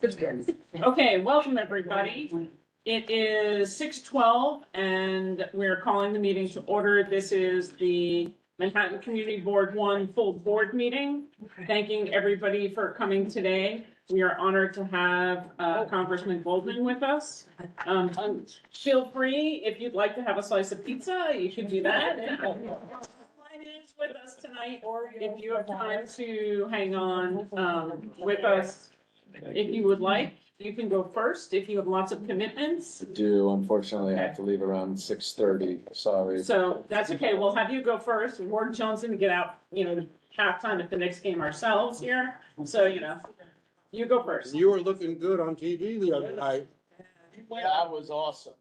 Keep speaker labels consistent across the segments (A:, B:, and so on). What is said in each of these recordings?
A: Okay, welcome everybody. It is 6:12 and we're calling the meeting to order. This is the Manhattan Community Board 1 full board meeting. Thanking everybody for coming today. We are honored to have Congressman Goldman with us. Feel free, if you'd like to have a slice of pizza, you can do that. Is with us tonight, or if you have time to hang on with us, if you would like, you can go first if you have lots of commitments.
B: I do, unfortunately, I have to leave around 6:30, sorry.
A: So that's okay, we'll have you go first. Ward Johnson to get out, halftime at the next game ourselves here. So, you go first.
C: You were looking good on TV the other night.
B: That was awesome.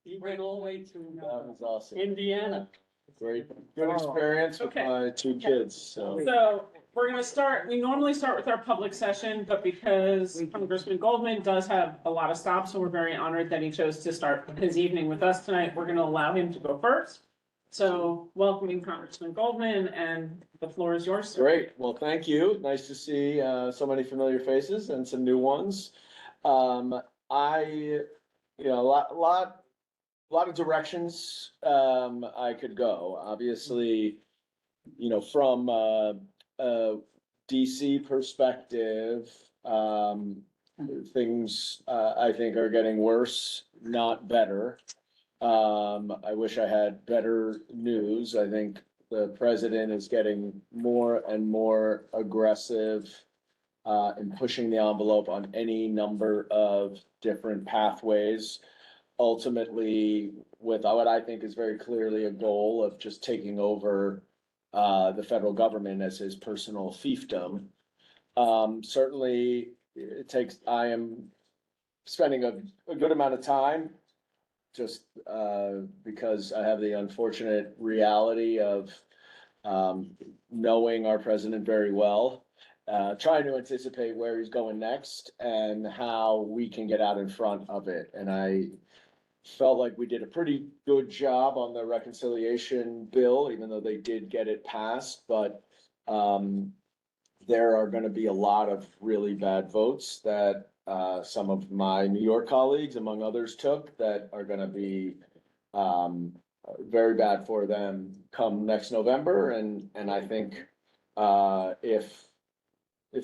D: He went all the way to
B: That was awesome.
D: Indiana.
B: Great, good experience with
A: Okay.
B: my two kids, so.
A: So we're gonna start, we normally start with our public session, but because Congressman Goldman does have a lot of stops, and we're very honored that he chose to start his evening with us tonight, we're gonna allow him to go first. So welcoming Congressman Goldman, and the floor is yours, sir.
B: Great, well, thank you. Nice to see so many familiar faces and some new ones. A lot of directions I could go. Obviously, from a DC perspective, things I think are getting worse, not better. I wish I had better news. I think the president is getting more and more aggressive in pushing the envelope on any number of different pathways. Ultimately, with what I think is very clearly a goal of just taking over the federal government as his personal fiefdom. Certainly, I am spending a good amount of time just because I have the unfortunate reality of knowing our president very well, trying to anticipate where he's going next and how we can get out in front of it. And I felt like we did a pretty good job on the reconciliation bill, even though they did get it passed, but there are gonna be a lot of really bad votes that some of my New York colleagues, among others, took that are gonna be very bad for them come next November. And I think if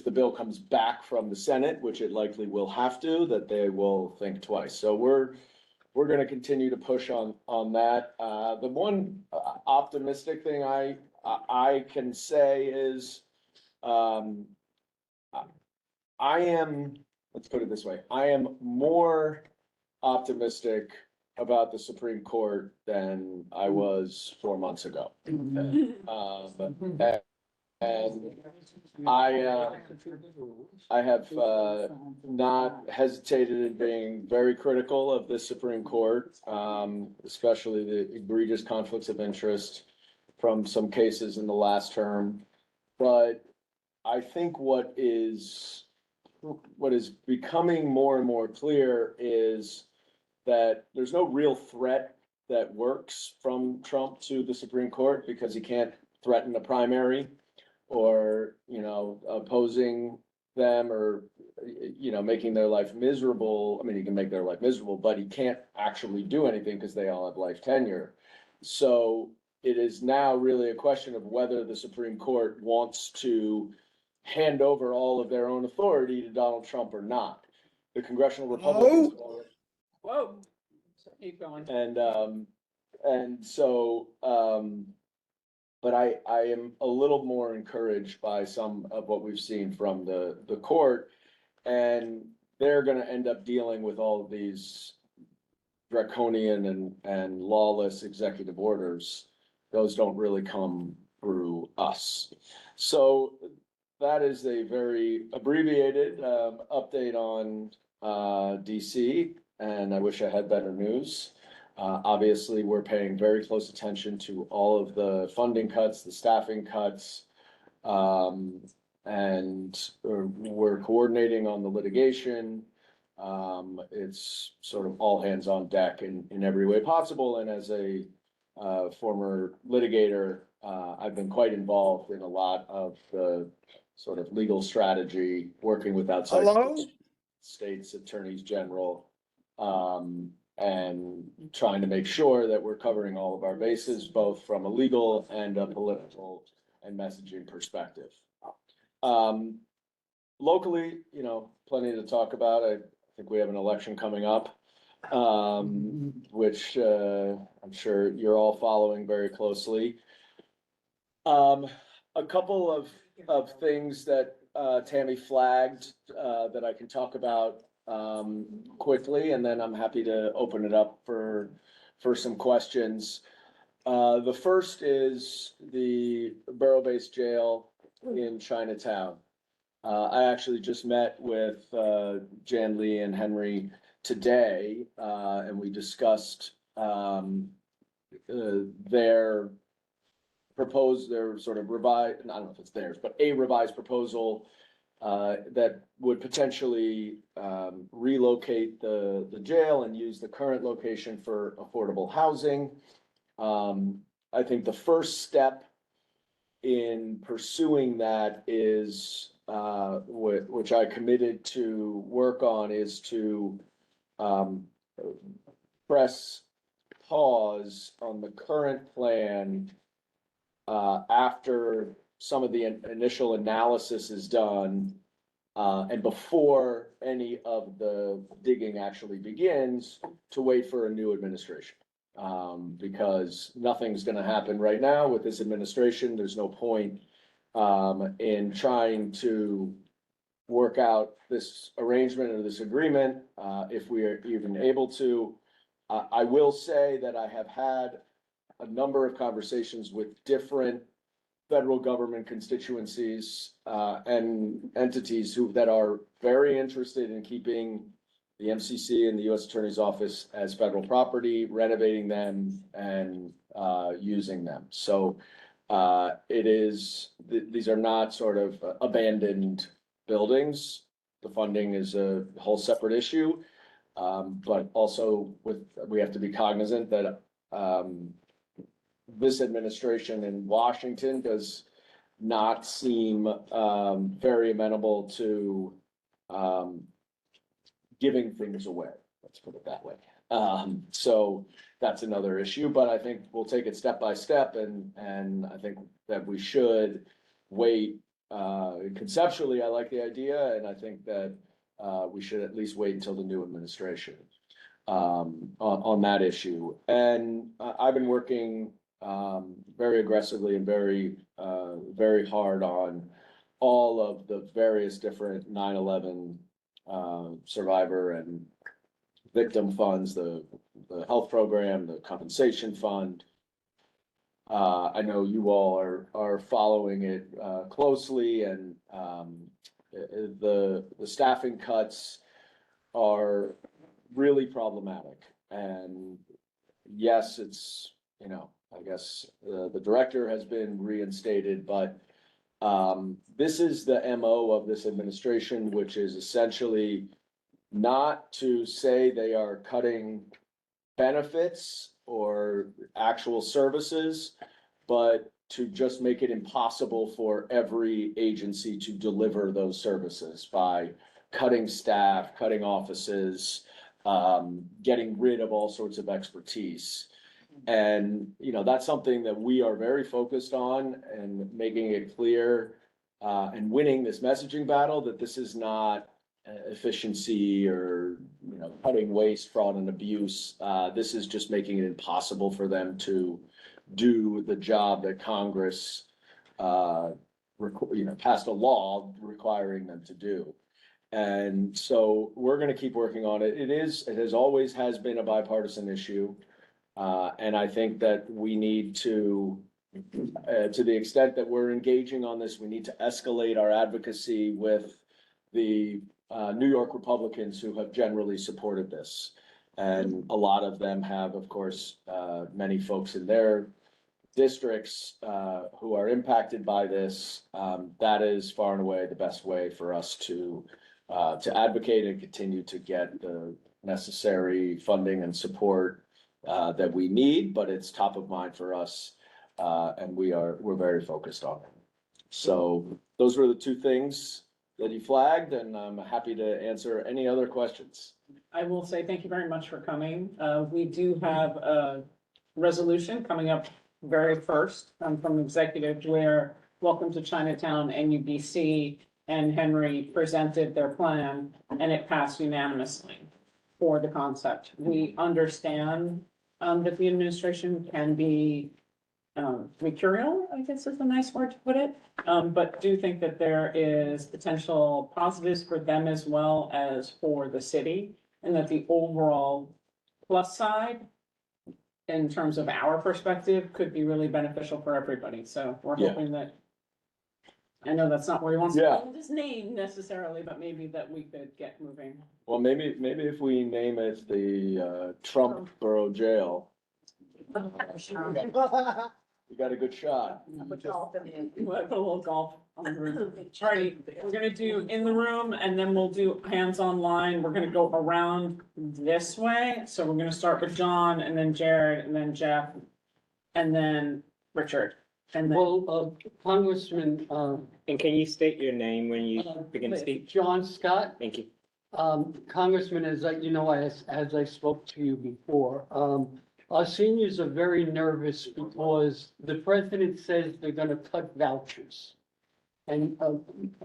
B: the bill comes back from the Senate, which it likely will have to, that they will think twice. So we're gonna continue to push on that. The one optimistic thing I can say is, let's put it this way, I am more optimistic about the Supreme Court than I was 4 months ago. And I have not hesitated in being very critical of the Supreme Court, especially the egregious conflicts of interest from some cases in the last term. But I think what is becoming more and more clear is that there's no real threat that works from Trump to the Supreme Court, because he can't threaten a primary or, opposing them or, making their life miserable. I mean, he can make their life miserable, but he can't actually do anything because they all have life tenure. So it is now really a question of whether the Supreme Court wants to hand over all of their own authority to Donald Trump or not. The congressional Republicans.
A: Whoa, keep going.
B: And so, but I am a little more encouraged by some of what we've seen from the court, and they're gonna end up dealing with all of these draconian and lawless executive orders. Those don't really come through us. So that is a very abbreviated update on DC, and I wish I had better news. Obviously, we're paying very close attention to all of the funding cuts, the staffing cuts, and we're coordinating on the litigation. It's sort of all hands on deck in every way possible. And as a former litigator, I've been quite involved in a lot of the sort of legal strategy, working with outside.
C: Hello?
B: states attorneys general. And trying to make sure that we're covering all of our bases, both from a legal and a political and messaging perspective. Locally, you know, plenty to talk about. I think we have an election coming up, which I'm sure you're all following very closely. A couple of things that Tammy flagged that I can talk about quickly, and then I'm happy to open it up for some questions. The first is the borough-based jail in Chinatown. I actually just met with Jan Lee and Henry today, and we discussed their sort of revised, I don't know if it's theirs, but a revised proposal that would potentially relocate the jail and use the current location for affordable housing. I think the first step in pursuing that is, which I committed to work on, is to press pause on the current plan after some of the initial analysis is done, and before any of the digging actually begins, to wait for a new administration. Because nothing's gonna happen right now with this administration. There's no point in trying to work out this arrangement or this agreement, if we are even able to. I will say that I have had a number of conversations with different federal government constituencies and entities that are very interested in keeping the MCC and the U.S. Attorney's Office as federal property, renovating them and using them. So these are not sort of abandoned buildings. The funding is a whole separate issue, but also we have to be cognizant that this administration in Washington does not seem very amenable to giving things away. Let's put it that way. So that's another issue, but I think we'll take it step by step, and I think that we should wait. Conceptually, I like the idea, and I think that we should at least wait until the new administration on that issue. And I've been working very aggressively and very hard on all of the various different 9/11 survivor and victim funds, the health program, the compensation fund. I know you all are following it closely, and the staffing cuts are really problematic. And yes, it's, you know, I guess the director has been reinstated, but this is the MO of this administration, which is essentially not to say they are cutting benefits or actual services, but to just make it impossible for every agency to deliver those services by cutting staff, cutting offices, getting rid of all sorts of expertise. And, you know, that's something that we are very focused on, and making it clear and winning this messaging battle that this is not efficiency or, you know, cutting waste, fraud, and abuse. This is just making it impossible for them to do the job that Congress, passed a law requiring them to do. And so we're going to keep working on it. It has always been a bipartisan issue. And I think that we need to the extent that we're engaging on this, we need to escalate our advocacy with the New York Republicans who have generally supported this. And a lot of them have, of course, many folks in their districts who are impacted by this. That is far and away the best way for us to advocate and continue to get the necessary funding and support that we need, but it's top of mind for us, and we're very focused on it. So those were the two things that he flagged, and I'm happy to answer any other questions.
A: I will say thank you very much for coming. We do have a resolution coming up very first, from executive where Welcome to Chinatown, NUBC, and Henry presented their plan, and it passed unanimously for the concept. We understand, that the administration can be, mercurial, I guess is a nice word to put it. But do think that there is potential positives for them as well as for the city, and that the overall plus side in terms of our perspective could be really beneficial for everybody. So we're
B: Yeah.
A: hoping that, I know that's not where he wants to
B: Yeah.
A: put his name necessarily, but maybe that we could get moving.
B: Well, maybe if we name it the Trump Borough Jail, we got a good shot.
A: We'll put a little golf on the roof. Alrighty, we're gonna do in the room and then we'll do hands online. We're gonna go around this way. So we're gonna start with John and then Jared and then Jeff and then Richard. And then,
D: Well, Congressman,
E: And can you state your name when you begin to speak?
D: John Scott,
E: Thank you.
D: Congressman, as I spoke to you before, our seniors are very nervous because the president says they're gonna cut vouchers. And,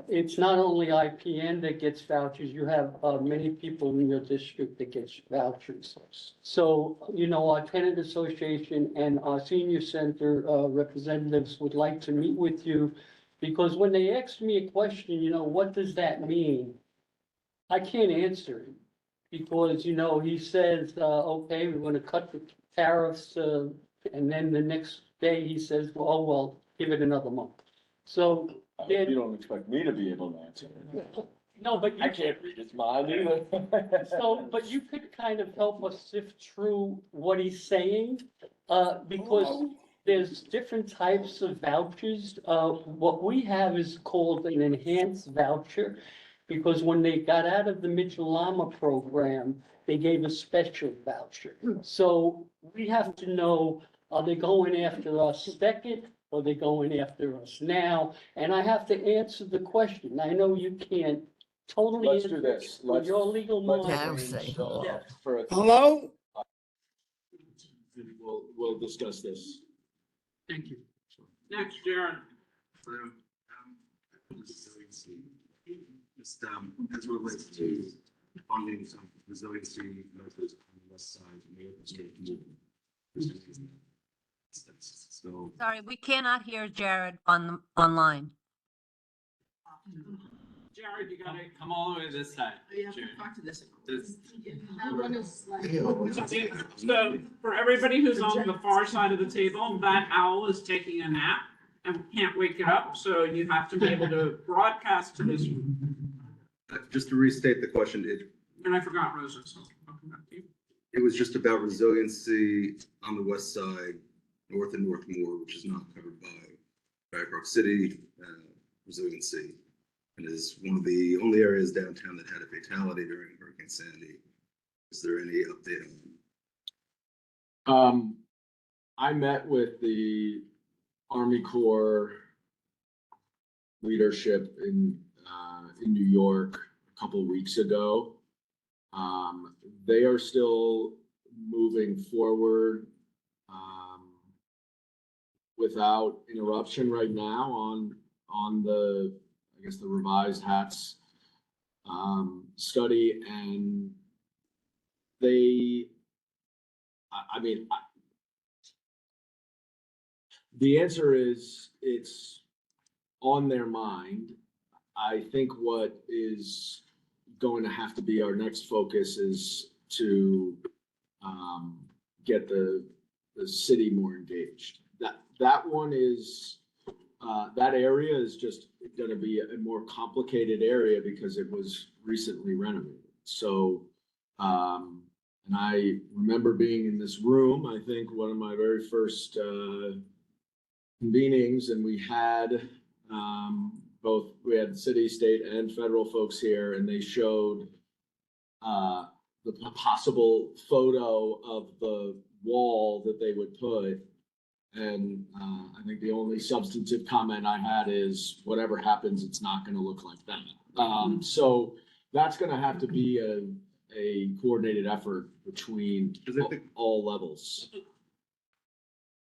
D: it's not only IPN that gets vouchers, you have, many people in your district that gets vouchers. So, our tenant association and our senior center, representatives would like to meet with you. Because when they ask me a question, what does that mean? I can't answer it. Because, he says, okay, we're gonna cut the tariffs, and then the next day he says, well, give it another month. So,
B: I hope you don't expect me to be able to answer it.
D: no, but you
B: I can't read his mind either.
D: but you could kind of help us sift through what he's saying, because there's different types of vouchers. What we have is called an enhanced voucher, because when they got out of the Mitchell-Lama program, they gave a special voucher. So we have to know, are they going after us second? Are they going after us now? And I have to answer the question. I know you can't totally.
B: Let's do
D: answer
B: this.
D: it with your legal mind.
F: Now say hello.
B: For a-
C: Hello?
B: We'll discuss this.
D: Thank you.
A: next, Jared.
G: Just, as it relates to funding some resiliency measures on the west side, and the open space movement. So,
F: Sorry, we cannot hear Jared online.
A: Jared, you gotta.
H: Come all the way to this side.
I: We have to
H: Jared.
I: talk to this.
H: This-
I: That one is like.
A: So for everybody who's on the far side of the table, that owl is taking a nap and we can't wake it up, so you have to be able to broadcast to this room.
G: just to restate the question,
A: And I forgot Rosa, so I'll come back to you.
G: it was just about resiliency on the west side, north and Northmore, which is not covered by Park City, resiliency. And is one of the only areas downtown that had a fatality during Hurricane Sandy. Is there any update on?
B: I met with the Army Corps leadership in New York a couple weeks ago. They are still moving forward without interruption right now on the, I guess, the revised HATS study, and they, I mean, the answer is it's on their mind. I think what is going to have to be our next focus is to get the city more engaged. That one is, that area is just gonna be a more complicated area because it was recently renovated. So, and I remember being in this room, I think one of my very first convenings, and we had we had city, state, and federal folks here, and they showed the possible photo of the wall that they would put. And I think the only substantive comment I had is, whatever happens, it's not gonna look like that. So that's gonna have to be a coordinated effort between
G: Because I think-
B: all levels.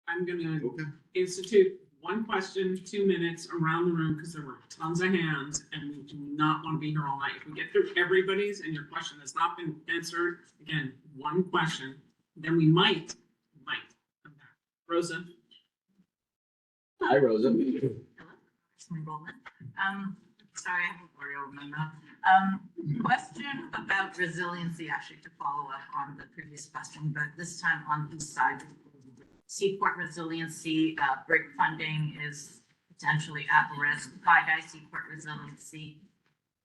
A: I'm gonna
G: Okay.
A: institute one question, 2 minutes around the room, because there were tons of hands, and we do not want to be here all night. If we get through everybody's and your question has not been answered, again, one question, then we might come back. Rosa?
B: Hi, Rosa.
H: Councilman Bowman. Sorry, I have a Oreo in my mouth. Question about resiliency, actually, to follow up on the previous question, but this time on the east side. Seaport resiliency, brick funding is potentially at risk. Guy Seaport resiliency,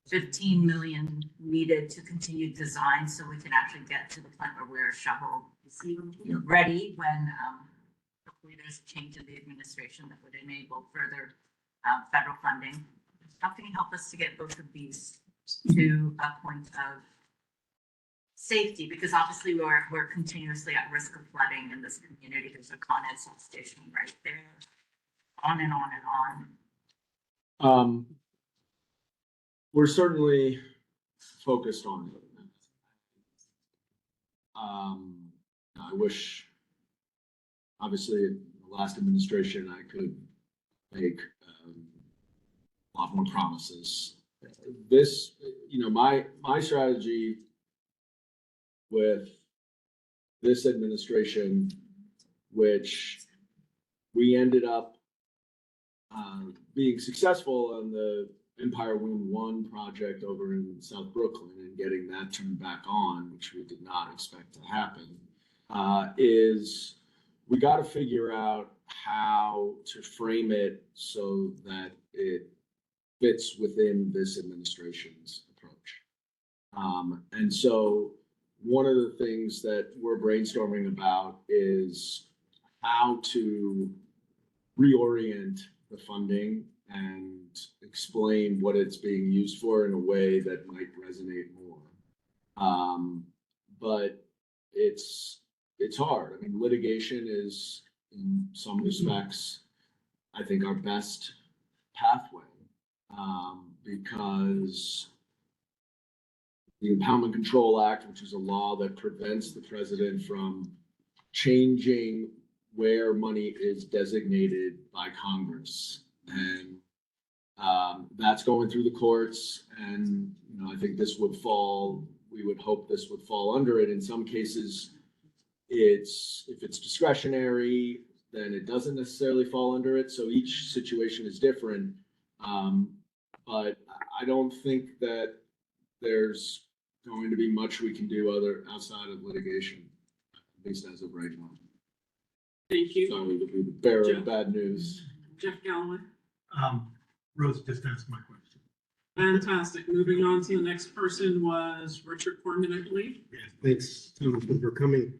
H: 15 million needed to continue design so we can actually get to the point where we're shovel ready when, hopefully there's a change in the administration that would enable further federal funding. How can you help us to get both of these to a point of safety? Because obviously we're continuously at risk of flooding in this community. There's a Con Ed substation right there, on and on and on.
B: We're certainly focused on it. I wish, obviously, in the last administration, I could make a lot more promises. This, my strategy with this administration, which we ended up being successful on the Empire Wind 1 project over in South Brooklyn and getting that turned back on, which we did not expect to happen, is we got to figure out how to frame it so that it fits within this administration's approach. And so one of the things that we're brainstorming about is how to reorient the funding and explain what it's being used for in a way that might resonate more. But it's hard. I mean, litigation is, in some respects, I think our best pathway, because the Impoundment Control Act, which is a law that prevents the president from changing where money is designated by Congress. And that's going through the courts. And, I think we would hope this would fall under it. In some cases, if it's discretionary, then it doesn't necessarily fall under it. So each situation is different. But I don't think that there's going to be much we can do outside of litigation, at least as of right now.
A: Thank you.
B: Sorry to be the bearer of bad news.
A: Jeff Galloway?
C: Rose just asked my question.
A: Fantastic. Moving on to the next person was Richard Corman, I believe.
C: Yeah, thanks, Congressman, for coming.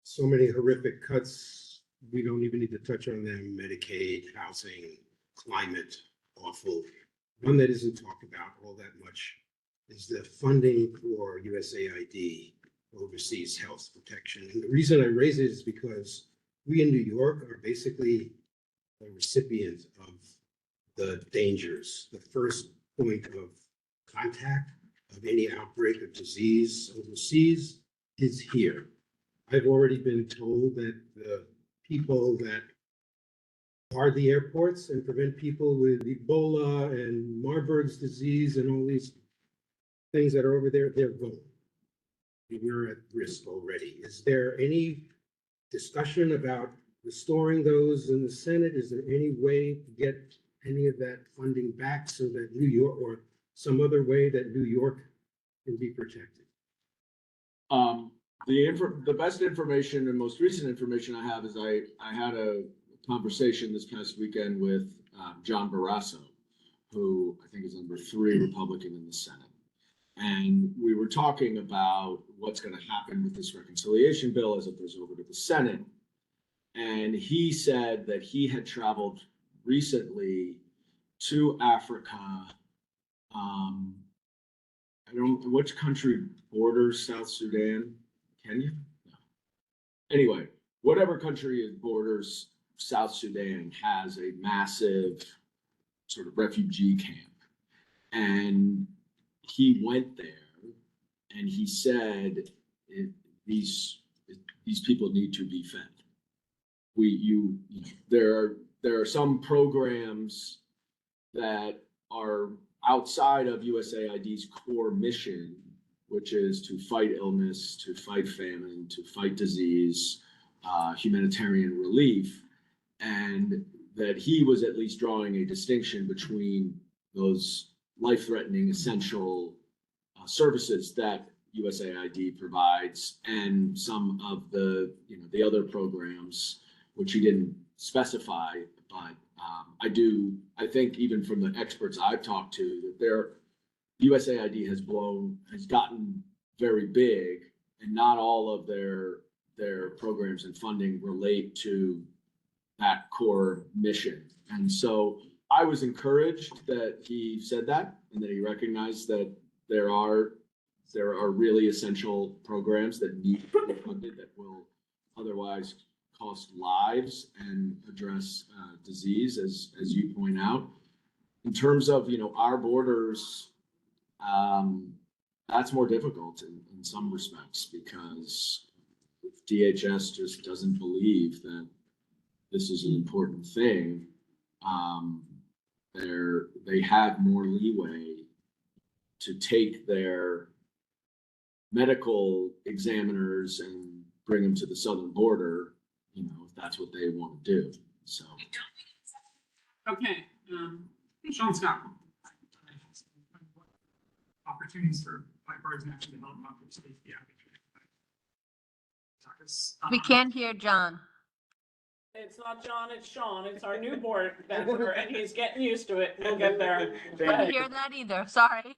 C: So many horrific cuts. We don't even need to touch on them. Medicaid, housing, climate, awful. One that isn't talked about all that much is the funding for USAID, overseas health protection. And the reason I raise it is because we in New York are basically a recipient of the dangers. The first point of contact of any outbreak of disease overseas is here. I've already been told that the people that guard the airports and prevent people with Ebola and Marburg's disease and all these things that are over there, they're gone. We're at risk already. Is there any discussion about restoring those in the Senate? Is there any way to get any of that funding back so that New York, or some other way that New York can be protected?
B: The best information and most recent information I have is I had a conversation this past weekend with John Barrasso, who I think is number 3 Republican in the Senate. And we were talking about what's going to happen with this reconciliation bill as it goes over to the Senate. And he said that he had traveled recently to Africa. I don't know which country borders South Sudan. Kenya? No. Anyway, whatever country borders South Sudan has a massive sort of refugee camp. And he went there and he said, these people need to be fed. There are some programs that are outside of USAID's core mission, which is to fight illness, to fight famine, to fight disease, humanitarian relief, and that he was at least drawing a distinction between those life-threatening essential services that USAID provides and some of the, the other programs, which he didn't specify, but I think even from the experts I've talked to, that USAID has gotten very big, and not all of their programs and funding relate to that core mission. And so I was encouraged that he said that, and that he recognized that there are really essential programs that need to be funded that will otherwise cost lives and address disease, as you point out. In terms of, our borders, that's more difficult in some respects, because DHS just doesn't believe that this is an important thing. They have more leeway to take their medical examiners and bring them to the southern border, if that's what they want to do. So.
A: Okay, Sean Scott.
J: Opportunities for bipartisan action to help with safety.
F: We can't hear John.
A: It's not John, it's Sean. It's our new board member, and he's getting used to it. We'll get there.
F: Couldn't hear that either, sorry.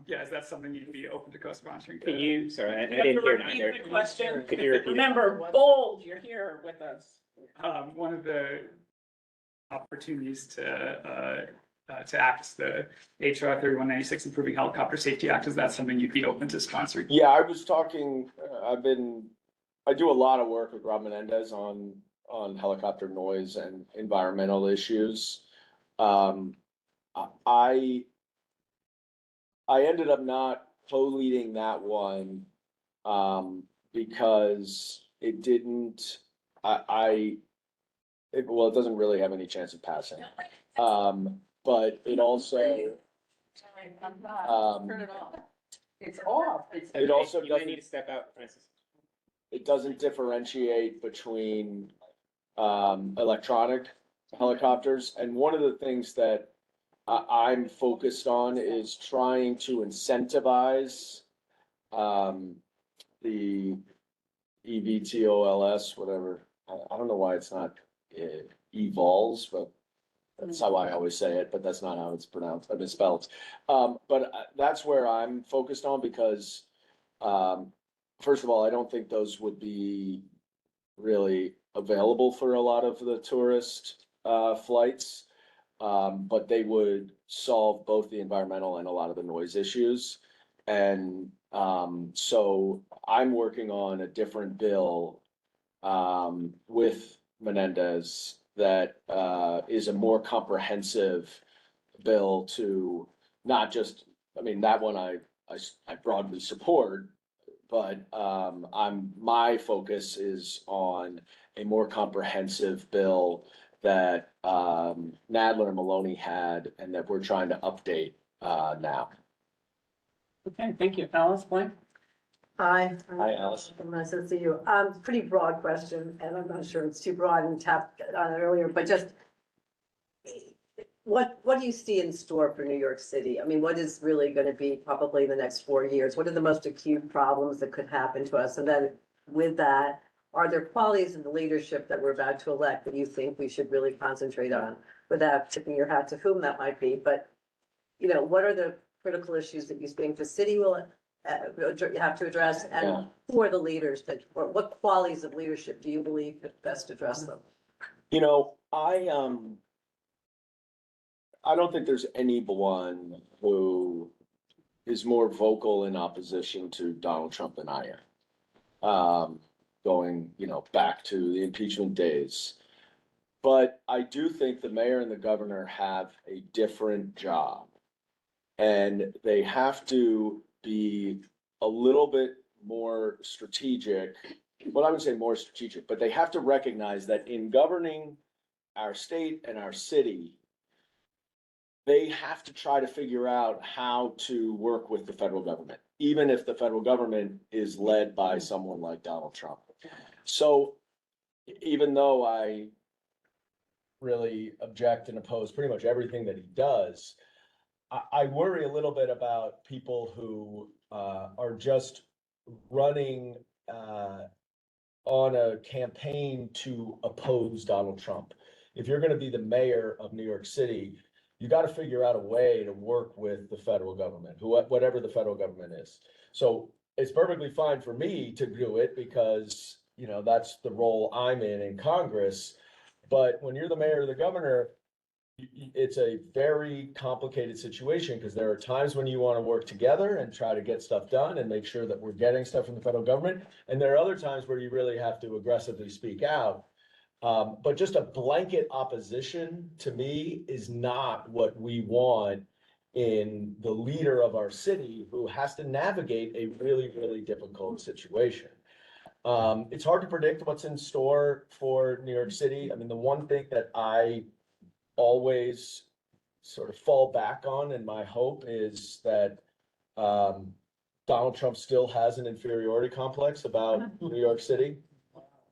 J: Yeah, is that something you'd be open to co-sponsoring?
E: Can you, sorry, I
A: You have
E: didn't
A: to
E: hear
A: repeat
E: neither.
A: the question.
E: Could you repeat it?
A: Remember, bold, you're here with us.
J: One of the opportunities to act the HR 3196 Improving Helicopter Safety Act, is that something you'd be open to sponsoring?
B: Yeah, I was talking, I do a lot of work with Rob Menendez on helicopter noise and environmental issues. I ended up not co-leading that one, because it didn't, it doesn't really have any chance of passing. But it also,
A: Turn it off. It's off.
B: it also
E: You might
B: doesn't,
E: need to step out, Francis.
B: it doesn't differentiate between electronic helicopters. And one of the things that I'm focused on is trying to incentivize the EVTOLS, whatever. I don't know why it's not eVols, but that's how I always say it, but that's not how it's pronounced, it's spelled. But that's where I'm focused on, because first of all, I don't think those would be really available for a lot of the tourist flights. But they would solve both the environmental and a lot of the noise issues. And so I'm working on a different bill with Menendez that is a more comprehensive bill to not just, that one I broadly support, but my focus is on a more comprehensive bill that Nadler and Maloney had, and that we're trying to update now.
A: Okay, thank you. Alice, Blaine?
K: Hi.
B: Hi, Alice.
K: Nice to see you. Pretty broad question, and I'm not sure it's too broad and tapped on it earlier, but just what do you see in store for New York City? What is really going to be probably the next 4 years? What are the most acute problems that could happen to us? And then with that, are there qualities in the leadership that we're about to elect that you think we should really concentrate on, without tipping your hat to whom that might be? But, what are the critical issues that you think the city will have to address, and who are the leaders or what qualities of leadership do you believe could best address them?
B: I don't think there's anyone who is more vocal in opposition to Donald Trump than I am. Going, back to the impeachment days. But I do think the mayor and the governor have a different job. And they have to be a little bit more strategic. Well, I would say more strategic, but they have to recognize that in governing our state and our city, they have to try to figure out how to work with the federal government, even if the federal government is led by someone like Donald Trump. So even though I really object and oppose pretty much everything that he does, I worry a little bit about people who are just running on a campaign to oppose Donald Trump. If you're going to be the mayor of New York City, you got to figure out a way to work with the federal government, whatever the federal government is. So it's perfectly fine for me to do it because, you know, that's the role I'm in Congress. But when you're the mayor or the governor, it's a very complicated situation because there are times when you want to work together and try to get stuff done and make sure that we're getting stuff from the federal government. And there are other times where you really have to aggressively speak out. But just a blanket opposition to me is not what we want in the leader of our city who has to navigate a really, really difficult situation. It's hard to predict what's in store for New York City. I mean, the one thing that I always sort of fall back on and my hope is that Donald Trump still has an inferiority complex about New York City.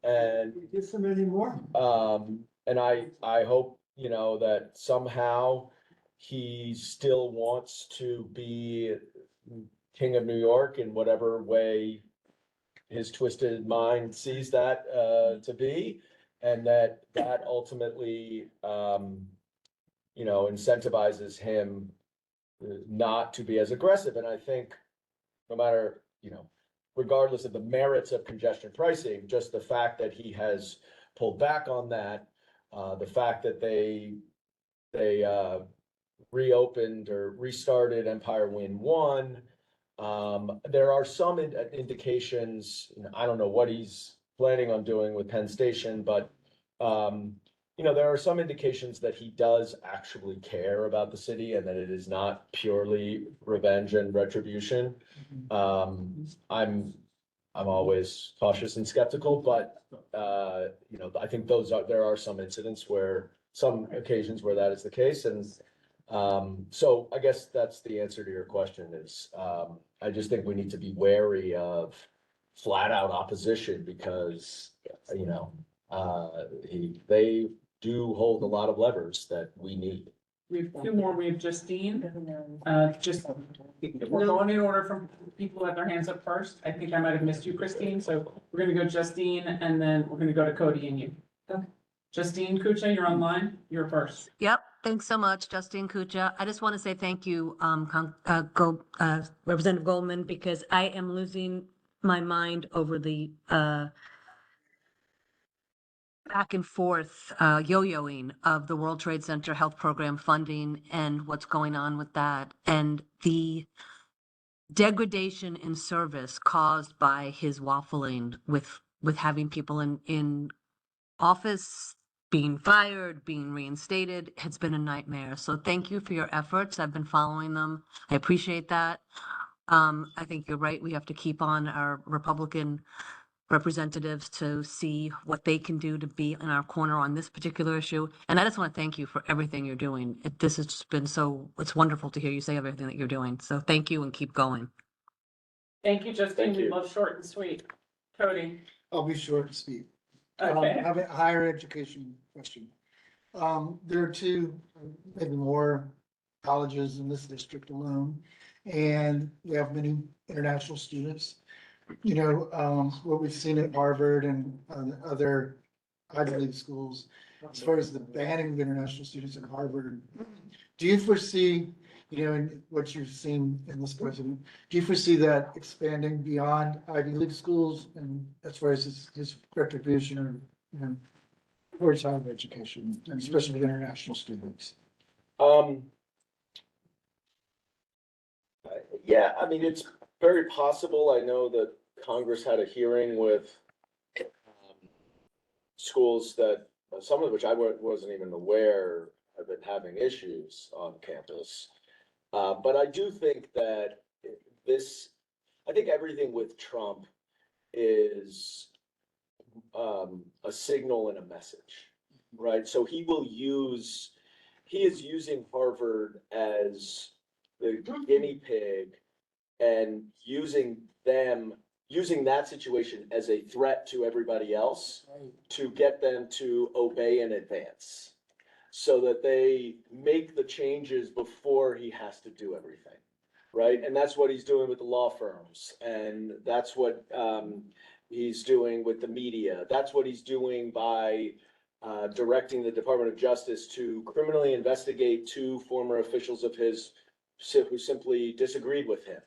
B: And
C: Get some anymore?
B: and I hope, you know, that somehow he still wants to be king of New York in whatever way his twisted mind sees that to be, and that ultimately you know, incentivizes him not to be as aggressive. And I think no matter, you know, regardless of the merits of congestion pricing, just the fact that he has pulled back on that, the fact that they reopened or restarted Empire Wind 1. There are some indications, you know, I don't know what he's planning on doing with Penn Station, but you know, there are some indications that he does actually care about the city and that it is not purely revenge and retribution. I'm always cautious and skeptical, but you know, I think there are some some occasions where that is the case. And so I guess that's the answer to your question is, I just think we need to be wary of flat out opposition because, you know, they do hold a lot of levers that we need.
A: We have two more. We have Justine. We're going in order from people who have their hands up first. I think I might have missed you, Christine. So we're gonna go Justine and then we're gonna go to Cody and you.
F: Okay.
A: Justine Kucha, you're online. You're first.
F: Yep, thanks so much, Justine Kucha. I just want to say thank you, Representative Goldman, because I am losing my mind over the back and forth yo-yoing of the World Trade Center Health Program funding and what's going on with that, and the degradation in service caused by his waffling with having people in office being fired, being reinstated. It's been a nightmare. So thank you for your efforts. I've been following them. I appreciate that. I think you're right. We have to keep on our Republican representatives to see what they can do to be in our corner on this particular issue. And I just want to thank you for everything you're doing. This has just been it's wonderful to hear you say everything that you're doing. So thank you and keep going.
A: Thank you, Justine.
B: Thank
A: We
B: you.
A: love short and sweet. Cody.
L: I'll be short and sweet.
A: Okay.
L: I have a higher education question. There are two, maybe more colleges in this district alone, and we have many international students. You know, what we've seen at Harvard and other Ivy League schools, as far as the banning of international students at Harvard, do you foresee, you know, in what you've seen in this president, do you foresee that expanding beyond Ivy League schools and as far as his retribution or, you know, towards higher education, and especially with international students?
B: Yeah, I mean, it's very possible. I know that Congress had a hearing with schools that some of which I wasn't even aware of it having issues on campus. But I do think that I think everything with Trump is a signal and a message, right? So he is using Harvard as the guinea pig and using that situation as a threat to everybody else to get them to obey in advance so that they make the changes before he has to do everything, right? And that's what he's doing with the law firms, and that's what he's doing with the media. That's what he's doing by directing the Department of Justice to criminally investigate two former officials of his who simply disagreed with him.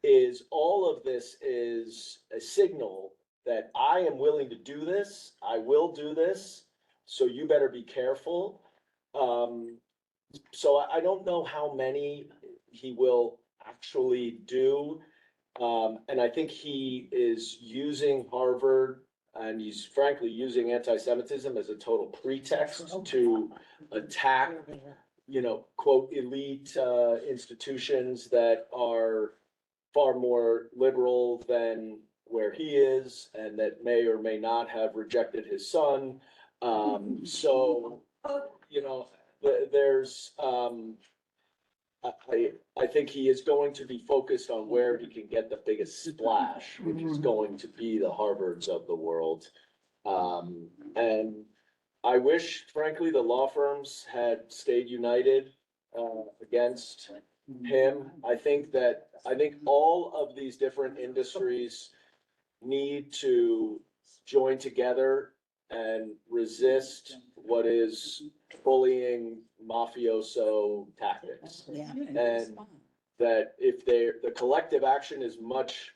B: Is all of this is a signal that I am willing to do this, I will do this, so you better be careful. So I don't know how many he will actually do. And I think he is using Harvard and he's frankly using anti-Semitism as a total pretext to attack, quote, elite institutions that are far more liberal than where he is and that may or may not have rejected his son. So, there's, I think he is going to be focused on where he can get the biggest splash, which is going to be the Harvards of the world. And I wish, frankly, the law firms had stayed united against him. I think all of these different industries need to join together and resist what is bullying mafioso tactics. And that if the collective action is much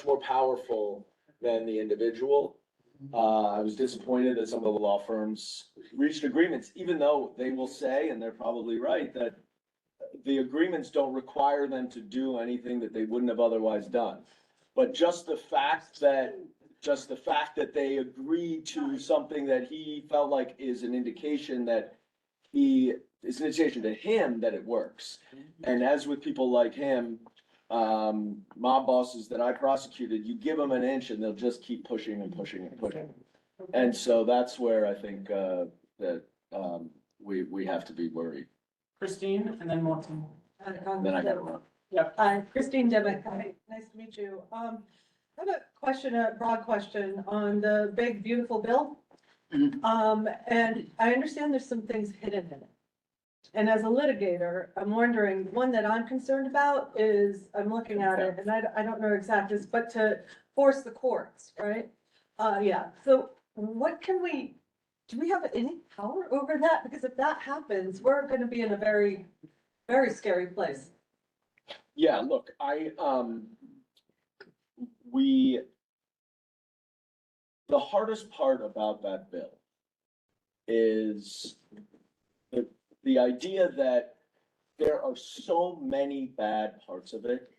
B: more powerful than the individual. I was disappointed that some of the law firms reached agreements, even though they will say, and they're probably right, that the agreements don't require them to do anything that they wouldn't have otherwise done. But just the fact that they agreed to something that he felt like is an indication that it's an indication to him that it works. And as with people like him, mob bosses that I prosecuted, you give them an inch and they'll just keep pushing and pushing and pushing. And so that's where I think that we have to be worried.
A: Christine and then Morton.
B: Then I gotta run.
A: Yep.
I: Hi, Christine Demick. Hi, nice to meet you. I have a question, a broad question on the big beautiful bill. And I understand there's some things hidden in it. And as a litigator, I'm wondering, one that I'm concerned about is, I'm looking at it and I don't know exactly, but to force the courts, right? Yeah, so what do we have any power over that? Because if that happens, we're gonna be in a very, very scary place.
B: Yeah, look, the hardest part about that bill is the idea that there are so many bad parts of it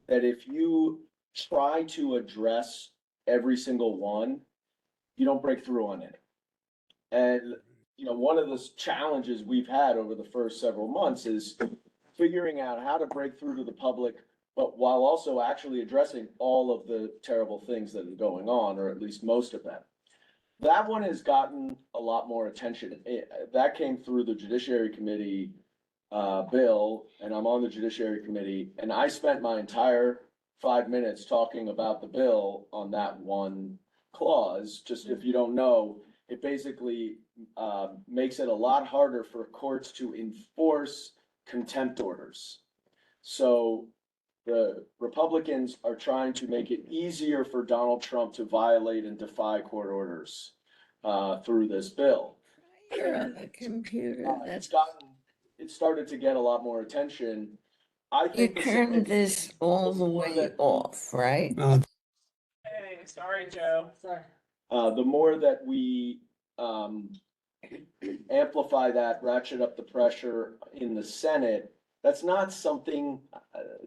B: that if you try to address every single one, you don't break through on it. And, one of the challenges we've had over the first several months is figuring out how to break through to the public, but while also actually addressing all of the terrible things that are going on, or at least most of them. That one has gotten a lot more attention. That came through the Judiciary Committee bill, and I'm on the Judiciary Committee, and I spent my entire 5 minutes talking about the bill on that one clause. Just if you don't know, it basically makes it a lot harder for courts to enforce contempt orders. So the Republicans are trying to make it easier for Donald Trump to violate and defy court orders through this bill.
M: You're on the computer.
B: It started to get a lot more attention. I
M: You
B: think
M: turned this all the way off, right?
A: Hey, sorry, Joe. Sorry.
B: The more that we amplify that, ratchet up the pressure in the Senate, that's not something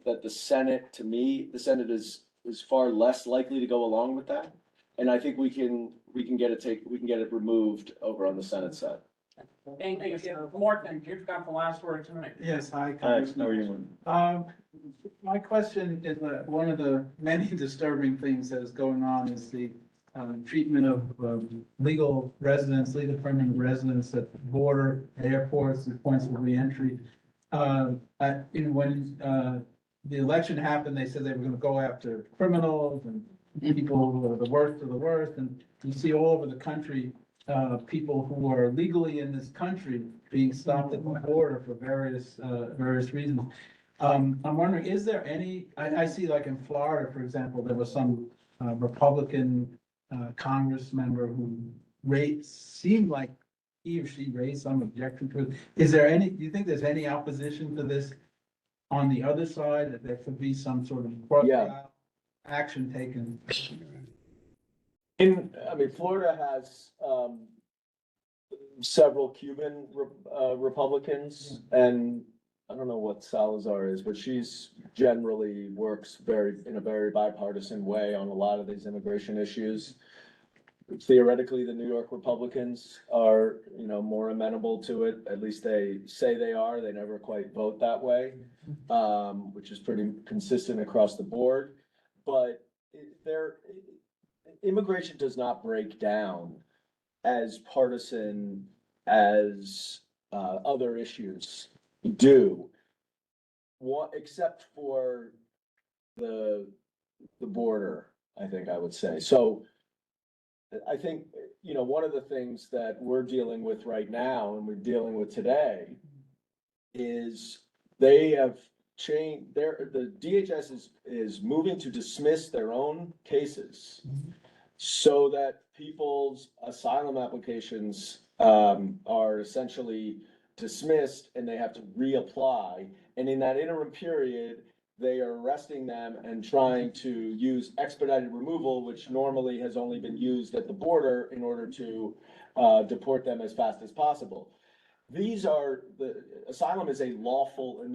B: that the Senate is far less likely to go along with that. And I think we can we can get it removed over on the Senate side.
A: Thank you. Morton, you've got the last word tonight.
N: Yes, hi.
B: How are you?
N: My question is that one of the many disturbing things that is going on is the treatment of legal residents, legal permanent residents at the border, airports, and points of reentry. When the election happened, they said they were gonna go after criminals and people who are the worst of the worst, and you see all over the country, people who are legally in this country being stopped at the border for various reasons. I'm wondering, is there any, I see like in Florida, for example, there was some Republican Congress member who seemed like he or she raised some objection to it. Is there any, do you think there's any opposition to this on the other side, that there could be some sort of action taken?
B: Florida has, several Cuban, Republicans, and I don't know what Salazar is, but she's generally works in a very bipartisan way on a lot of these immigration issues. Theoretically, the New York Republicans are, more amenable to it. At least they say they are. They never quite vote that way, which is pretty consistent across the board. But immigration does not break down as partisan as other issues do. Except for the border, I think I would say. So I think, one of the things that we're dealing with right now and we're dealing with today is they have changed the DHS is moving to dismiss their own cases so that people's asylum applications are essentially dismissed and they have to reapply. And in that interim period, they are arresting them and trying to use expedited removal, which normally has only been used at the border in order to deport them as fast as possible. Asylum is a lawful,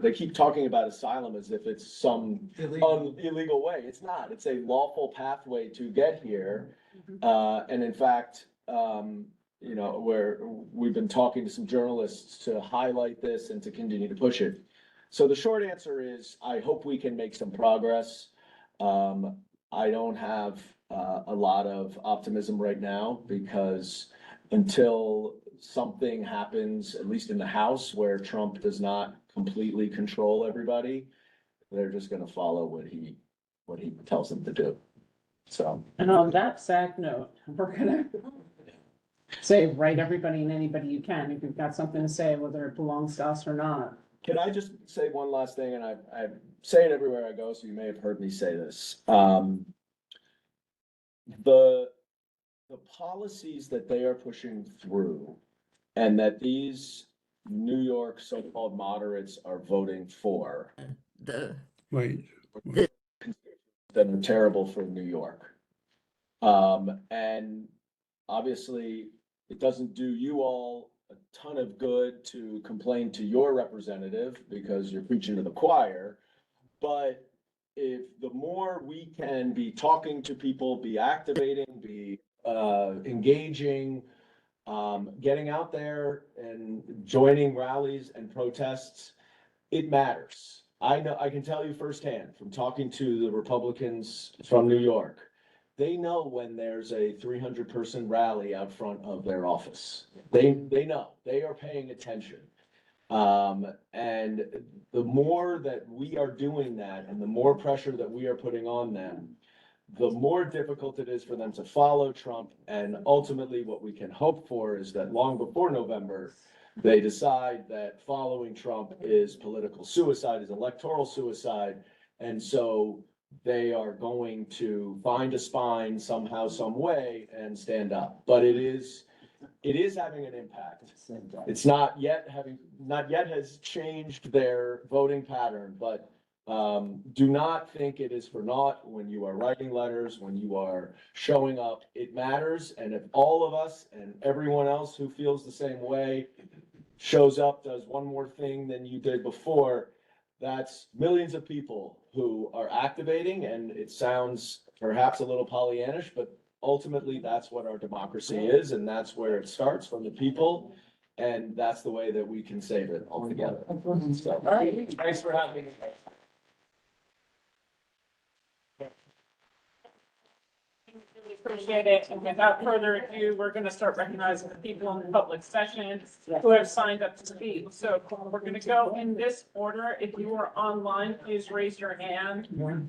B: they keep talking about asylum as if it's some illegal way. It's not. It's a lawful pathway to get here. And in fact, where we've been talking to some journalists to highlight this and to continue to push it. So the short answer is, I hope we can make some progress. I don't have a lot of optimism right now because until something happens, at least in the House, where Trump does not completely control everybody, they're just gonna follow what he tells them to do. So.
A: And on that sad note, we're gonna say, write everybody and anybody you can, if you've got something to say, whether it belongs to us or not.
B: Can I just say one last thing? And I say it everywhere I go, so you may have heard me say this. The policies that they are pushing through and that these New York so-called moderates are voting for.
C: Right.
B: That are terrible for New York. And obviously it doesn't do you all a ton of good to complain to your representative because you're preaching to the choir. But if the more we can be talking to people, be activating, be engaging, getting out there and joining rallies and protests, it matters. I know, I can tell you firsthand from talking to the Republicans from New York, they know when there's a 300-person rally out front of their office. They know, they are paying attention. And the more that we are doing that and the more pressure that we are putting on them, the more difficult it is for them to follow Trump. And ultimately what we can hope for is that long before November, they decide that following Trump is political suicide, is electoral suicide. And so they are going to find a spine somehow, some way and stand up. But it is having an impact. It's not yet has changed their voting pattern, but do not think it is for naught when you are writing letters, when you are showing up. It matters. And if all of us and everyone else who feels the same way shows up, does one more thing than you did before, that's millions of people who are activating. And it sounds perhaps a little Pollyannish, but ultimately, that's what our democracy is, and that's where it starts, from the people. And that's the way that we can save it altogether. So, thanks for having me.
A: Really appreciate it. And without further ado, we're going to start recognizing the people in the public session who have signed up to speak. So we're going to go in this order. If you are online, please raise your hand. No,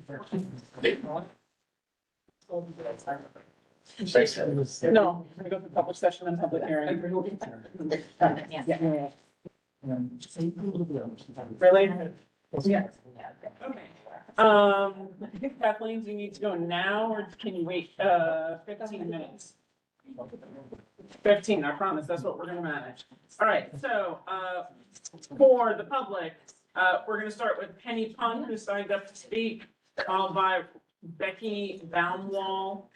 A: we go to public session and public hearing. Really? Yeah. Okay. Kathleen, do you need to go now or can you wait, 15 minutes? 15, I promise, that's what we're gonna manage. All right, so, for the public, we're gonna start with Penny Pun, who signed up to speak, followed by Becky Baumwall,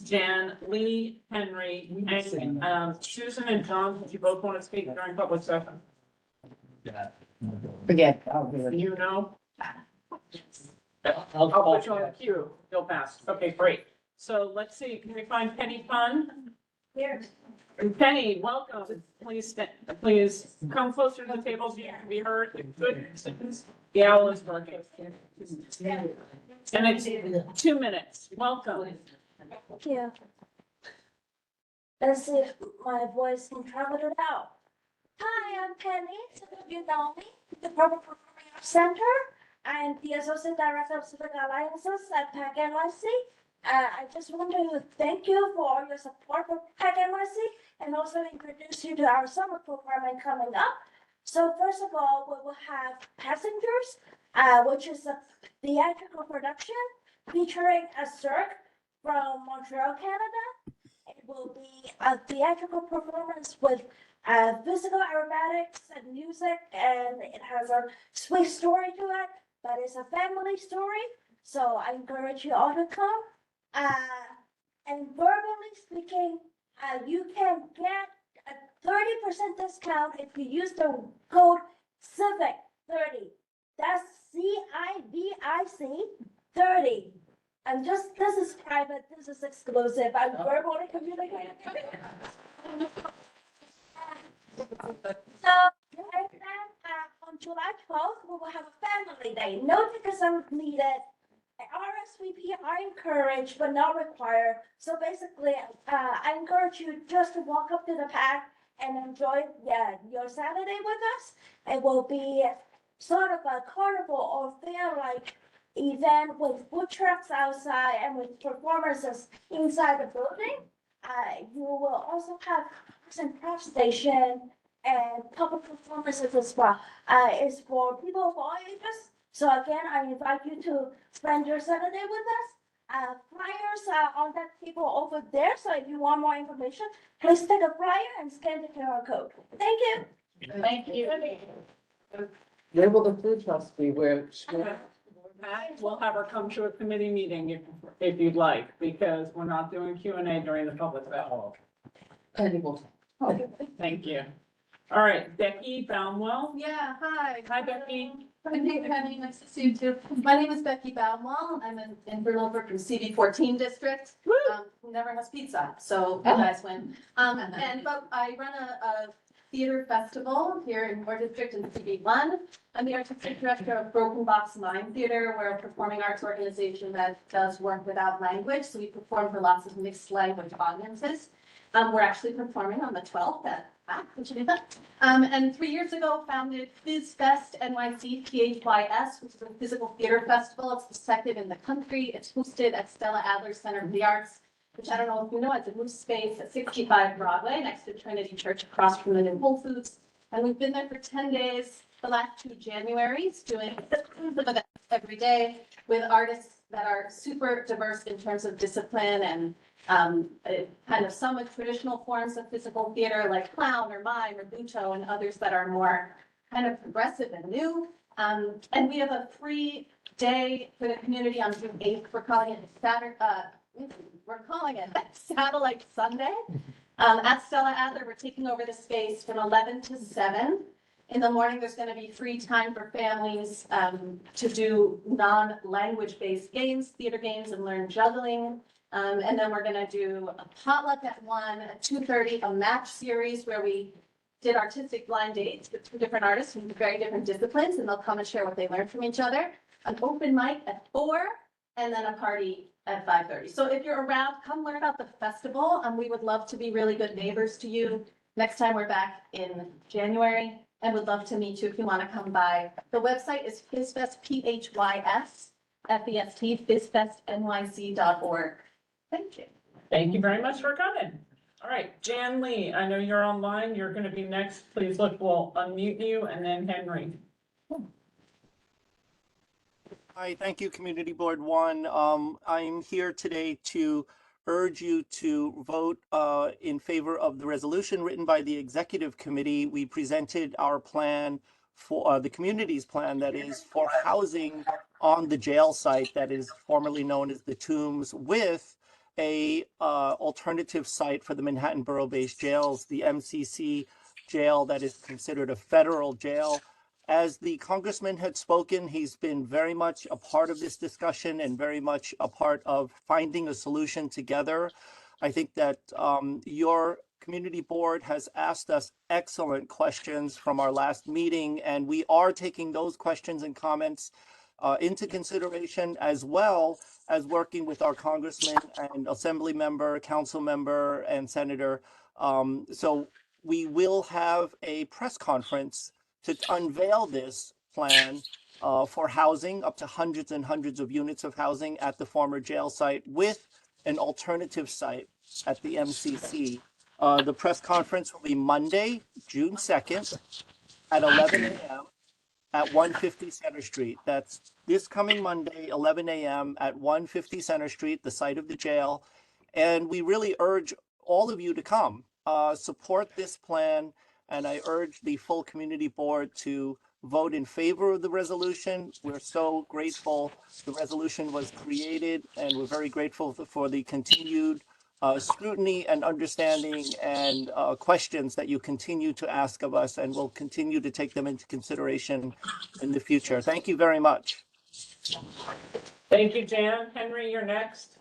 A: Jan Lee Henry, and, Susan and John, if you both want to speak during public session.
D: Forget.
A: You know? I'll put you on the queue, you'll pass. Okay, great. So let's see, can we find Penny Pun?
O: Here.
A: Penny, welcome. Please come closer to the table so you can be heard. Good. The owl is working. And it's 2 minutes. Welcome.
O: Thank you. Let's see if my voice can travel it out. Hi, I'm Penny. Some of you know me, the Purple Performing Arts Center. I'm the Associate Director of Civic Alliances at PAC NYC. I just want to thank you for all your support for PAC NYC and also introduce you to our summer programming coming up. So first of all, we will have Passengers, which is a theatrical production featuring a cirque from Montreal, Canada. It will be a theatrical performance with physical aerobatics and music, and it has a sweet story to it, but it's a family story. So I encourage you all to come. And verbally speaking, you can get a 30% discount if you use the code CIVIC30. That's CIVIC 30. And just, this is private, this is exclusive. I'm verbally communicating. So, and then on July 12th, we will have a family day. No tickets are needed. RSVP are encouraged but not required. So basically, I encourage you just to walk up to the PAC and enjoy your Saturday with us. It will be sort of a carnival or fair-like event with food trucks outside and with performances inside the building. You will also have some craft station and public performances as well. It's for people of all ages. So again, I invite you to spend your Saturday with us. Flyers are on that table over there. So if you want more information, please take a flyer and scan the QR code. Thank you.
A: Thank you.
D: Where will the food trucks be? Where?
A: We'll have her come to a committee meeting if you'd like, because we're not doing Q&A during the public session. Thank you. All right, Becky Baumwell.
P: Yeah, hi.
A: Hi, Becky.
P: Hey, Penny, nice to see you too. My name is Becky Baumwell. I'm in Bernalberg from CB14 district. Who never has pizza, so you guys win. But I run a theater festival here in your district in CB1. I'm the artistic director of Broken Box Mime Theater. We're a performing arts organization that does work without language. So we perform for lots of mixed language audiences. We're actually performing on the 12th at and 3 years ago founded FizFest NYC, PHYS, which is a physical theater festival. It's the second in the country. It's hosted at Stella Adler Center of the Arts, which I don't know if you know, it's a new space at 65 Broadway next to Trinity Church across from the new Whole Foods. And we've been there for 10 days, the last 2 Januaries, doing events every day with artists that are super diverse in terms of discipline and kind of some with traditional forms of physical theater like clown or mime or buto, and others that are more kind of progressive and new. And we have a free day for the community on June 8th. We're calling it Satellite Sunday. At Stella Adler, we're taking over the space from 11 to 7. In the morning, there's going to be free time for families to do non-language based games, theater games, and learn juggling. And then we're gonna do a potluck at 1, at 2:30, a match series where we did artistic blind dates with 2 different artists from very different disciplines, and they'll come and share what they learned from each other. An open mic at 4, and then a party at 5:30. So if you're around, come learn about the festival. We would love to be really good neighbors to you. Next time we're back in January, and would love to meet you if you want to come by. The website is FizFest, PHYS, FizFestNYC.org. Thank you.
A: Thank you very much for coming. All right, Jan Lee, I know you're online. You're going to be next. Please look, we'll unmute you, and then Henry.
Q: Hi, thank you, Community Board One. I'm here today to urge you to vote in favor of the resolution written by the Executive Committee. We presented our plan for the community's plan, that is, for housing on the jail site that is formerly known as the Tombs, with a alternative site for the Manhattan Borough-based jails, the MCC jail that is considered a federal jail. As the congressman had spoken, he's been very much a part of this discussion and very much a part of finding a solution together. I think that your community board has asked us excellent questions from our last meeting, and we are taking those questions and comments into consideration, as well as working with our congressman and assembly member, council member, and senator. So we will have a press conference to unveil this plan for housing, up to hundreds and hundreds of units of housing at the former jail site, with an alternative site at the MCC. The press conference will be Monday, June 2nd at 11 a.m. at 150 Center Street. That's this coming Monday, 11 a.m. at 150 Center Street, the site of the jail. And we really urge all of you to come, support this plan. And I urge the full community board to vote in favor of the resolution. We're so grateful the resolution was created, and we're very grateful for the continued scrutiny and understanding and questions that you continue to ask of us, and we'll continue to take them into consideration in the future. Thank you very much.
A: Thank you, Jan. Henry, you're next.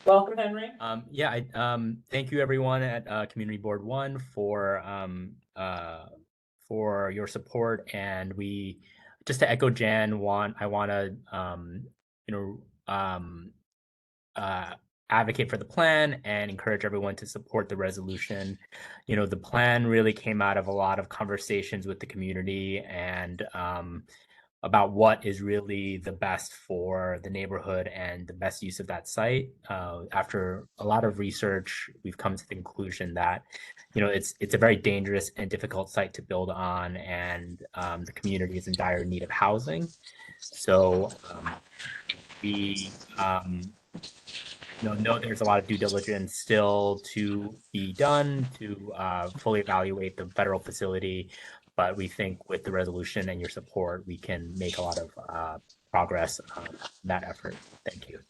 A: Welcome, Henry.
R: Thank you everyone at Community Board One for your support, and we, just to echo Jan, I want to advocate for the plan and encourage everyone to support the resolution. The plan really came out of a lot of conversations with the community and about what is really the best for the neighborhood and the best use of that site. After a lot of research, we've come to the conclusion that, it's a very dangerous and difficult site to build on, and the community is in dire need of housing. So we know there's a lot of due diligence still to be done to fully evaluate the federal facility. But we think with the resolution and your support, we can make a lot of progress on that effort. Thank you.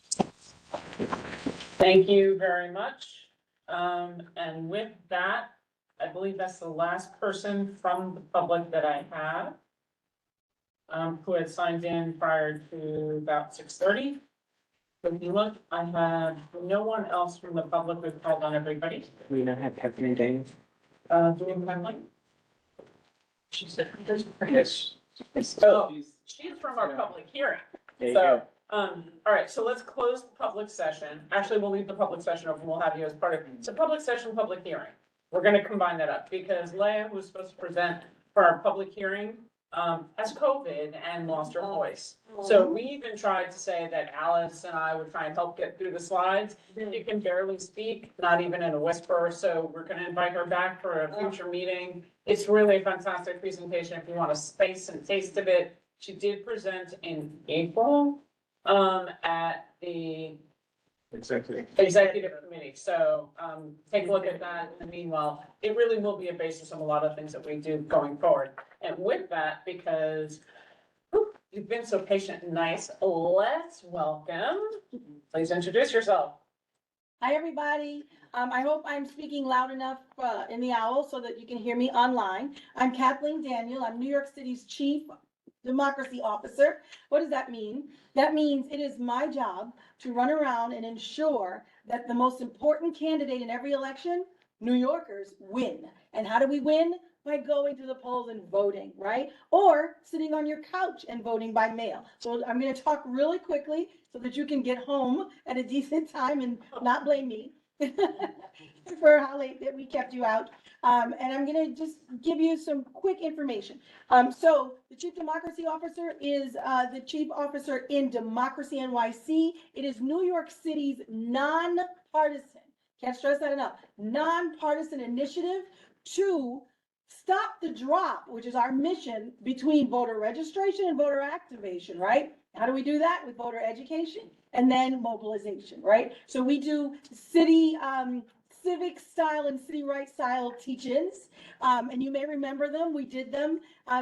A: Thank you very much. And with that, I believe that's the last person from the public that I have who had signed in prior to about 6:30. So if you look, I have no one else from the public. We've called on everybody.
E: We don't have Kathleen Dane.
A: Do we have Kathleen? She said,
E: Yes.
A: oh, she's from our public hearing.
E: There you
A: So,
E: go.
A: all right, so let's close the public session. Actually, we'll leave the public session open. We'll have you as part of, it's a public session, public hearing. We're gonna combine that up because Leah, who's supposed to present for our public hearing, has COVID and lost her voice. So we even tried to say that Alice and I would try and help get through the slides. She can barely speak, not even in a whisper, so we're gonna invite her back for a future meeting. It's really a fantastic presentation if you want a space and taste of it. She did present in April, at the executive committee. So, take a look at that. In the meanwhile, it really will be a basis of a lot of things that we do going forward. And with that, because you've been so patient and nice, let's welcome, please introduce yourself.
S: Hi, everybody. I hope I'm speaking loud enough in the owl so that you can hear me online. I'm Kathleen Daniel. I'm New York City's Chief Democracy Officer. What does that mean? That means it is my job to run around and ensure that the most important candidate in every election, New Yorkers, win. And how do we win? By going to the polls and voting, right? Or sitting on your couch and voting by mail. So I'm going to talk really quickly so that you can get home at a decent time and not blame me for how late that we kept you out. And I'm going to just give you some quick information. So the Chief Democracy Officer is the Chief Officer in Democracy NYC. It is New York City's nonpartisan, can't stress that enough, nonpartisan initiative to stop the drop, which is our mission between voter registration and voter activation, right? How do we do that? With voter education and then mobilization, right? So we do city, civic style and city right style teach-ins. And you may remember them. We did them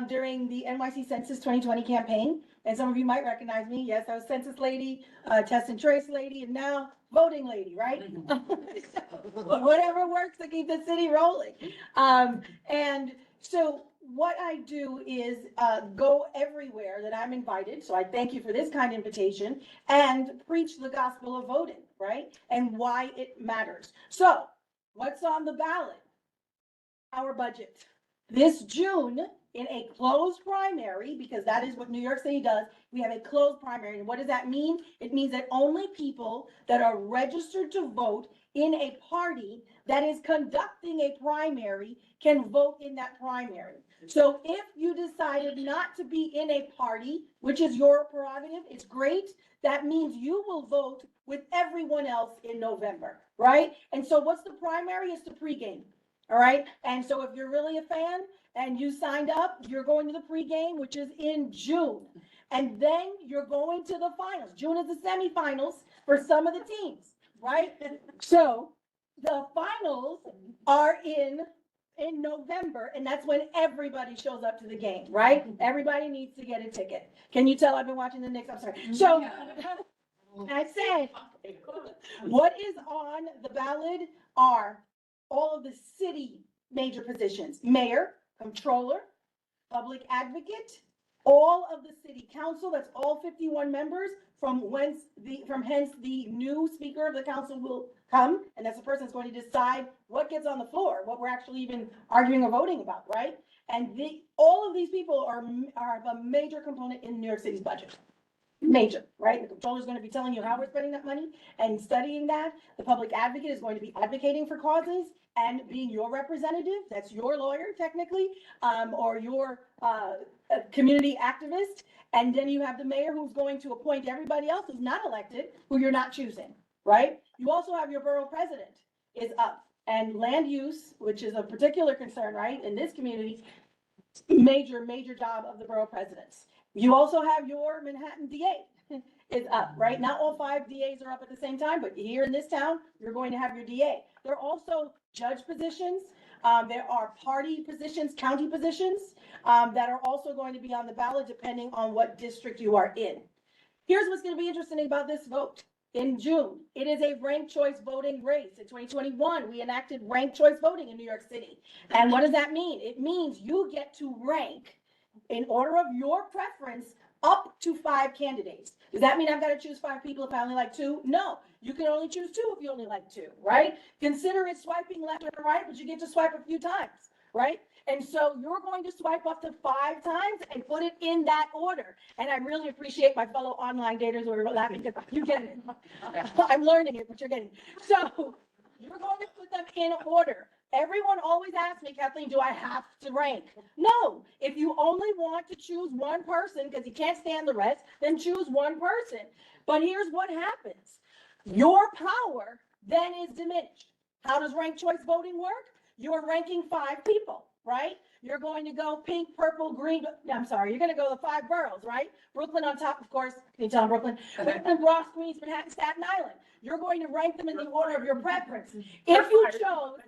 S: during the NYC Census 2020 campaign. And some of you might recognize me. Yes, I was census lady, test and trace lady, and now voting lady, right? Whatever works to keep the city rolling. And so what I do is go everywhere that I'm invited. So I thank you for this kind invitation and preach the gospel of voting, right? And why it matters. So what's on the ballot? Our budget. This June, in a closed primary, because that is what New York City does, we have a closed primary. And what does that mean? It means that only people that are registered to vote in a party that is conducting a primary can vote in that primary. So if you decided not to be in a party, which is your prerogative, it's great. That means you will vote with everyone else in November, right? And so what's the primary? It's the pregame. All right. And so if you're really a fan and you signed up, you're going to the pregame, which is in June. And then you're going to the finals. June is the semifinals for some of the teams, right? So the finals are in November, and that's when everybody shows up to the game, right? Everybody needs to get a ticket. Can you tell I've been watching the Knicks? I'm sorry. So I said, what is on the ballot are all of the city major positions: mayor, controller, public advocate, all of the city council, that's all 51 members, from hence the new speaker of the council will come, and that's the person that's going to decide what gets on the floor, what we're actually even arguing or voting about, right? And all of these people are a major component in New York City's budget. Major, right? The controller is going to be telling you how we're spending that money and studying that. The public advocate is going to be advocating for causes and being your representative. That's your lawyer, technically, or your community activist. And then you have the mayor who's going to appoint everybody else who's not elected, who you're not choosing, right? You also have your borough president is up, and land use, which is a particular concern, right? In this community, major job of the borough presidents. You also have your Manhattan DA is up, right? Not all 5 DAs are up at the same time, but here in this town, you're going to have your DA. There are also judge positions. There are party positions, county positions that are also going to be on the ballot depending on what district you are in. Here's what's going to be interesting about this vote. In June, it is a ranked choice voting race. In 2021, we enacted ranked choice voting in New York City. And what does that mean? It means you get to rank in order of your preference up to 5 candidates. Does that mean I've got to choose 5 people if I only like 2? No, you can only choose 2 if you only like 2, right? Consider it swiping left or right, but you get to swipe a few times, right? And so you're going to swipe up to 5 times and put it in that order. And I really appreciate my fellow online daters who are laughing because you get it. I'm learning it, but you're getting it. So you're going to put them in order. Everyone always asks me, Kathleen, do I have to rank? No. If you only want to choose one person because you can't stand the rest, then choose one person. But here's what happens. Your power then is diminished. How does ranked choice voting work? You're ranking 5 people, right? You're going to go pink, purple, green. I'm sorry, you're going to go the 5 boroughs, right? Brooklyn on top, of course. Can you tell I'm Brooklyn? Brooklyn, Bronx, Queens, Manhattan, Staten Island. You're going to rank them in the order of your preference. If you chose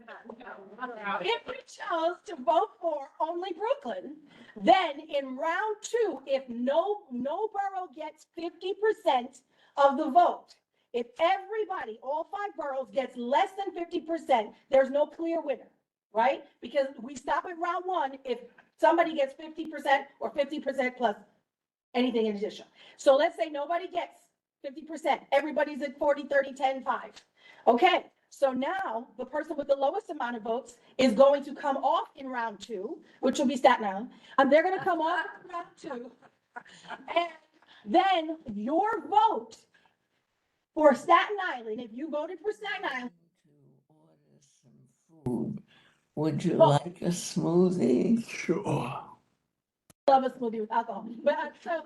S: to vote for only Brooklyn, then in round 2, if no borough gets 50% of the vote, if everybody, all 5 boroughs gets less than 50%, there's no clear winner, right? Because we stop at round 1 if somebody gets 50% or 50% plus anything in addition. So let's say nobody gets 50%, everybody's at 40, 30, 10, 5. Okay, so now the person with the lowest amount of votes is going to come off in round 2, which will be Staten Island, and they're gonna come off in round 2. And then your vote for Staten Island, if you voted for Staten Island.
M: Food. Would you like a smoothie?
C: Sure.
S: Love a smoothie with alcohol, but so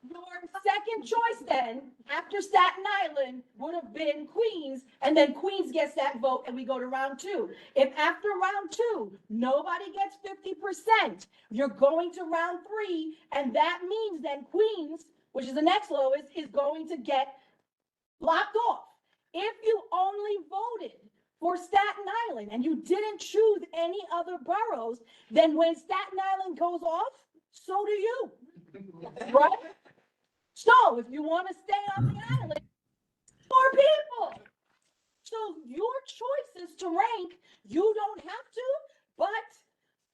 S: your second choice then, after Staten Island, would have been Queens, and then Queens gets that vote, and we go to round 2. If after round 2, nobody gets 50%, you're going to round 3, and that means then Queens, which is the next lowest, is going to get locked off. If you only voted for Staten Island and you didn't choose any other boroughs, then when Staten Island goes off, so do you, right? So if you want to stay on the island, more people. So your choice is to rank. You don't have to, but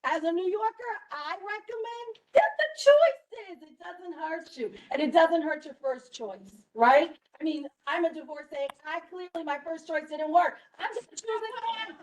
S: as a New Yorker, I recommend that the choice is. It doesn't hurt you, and it doesn't hurt your first choice, right? I mean, I'm a divorcee. Clearly my first choice didn't work. I'm just choosing again.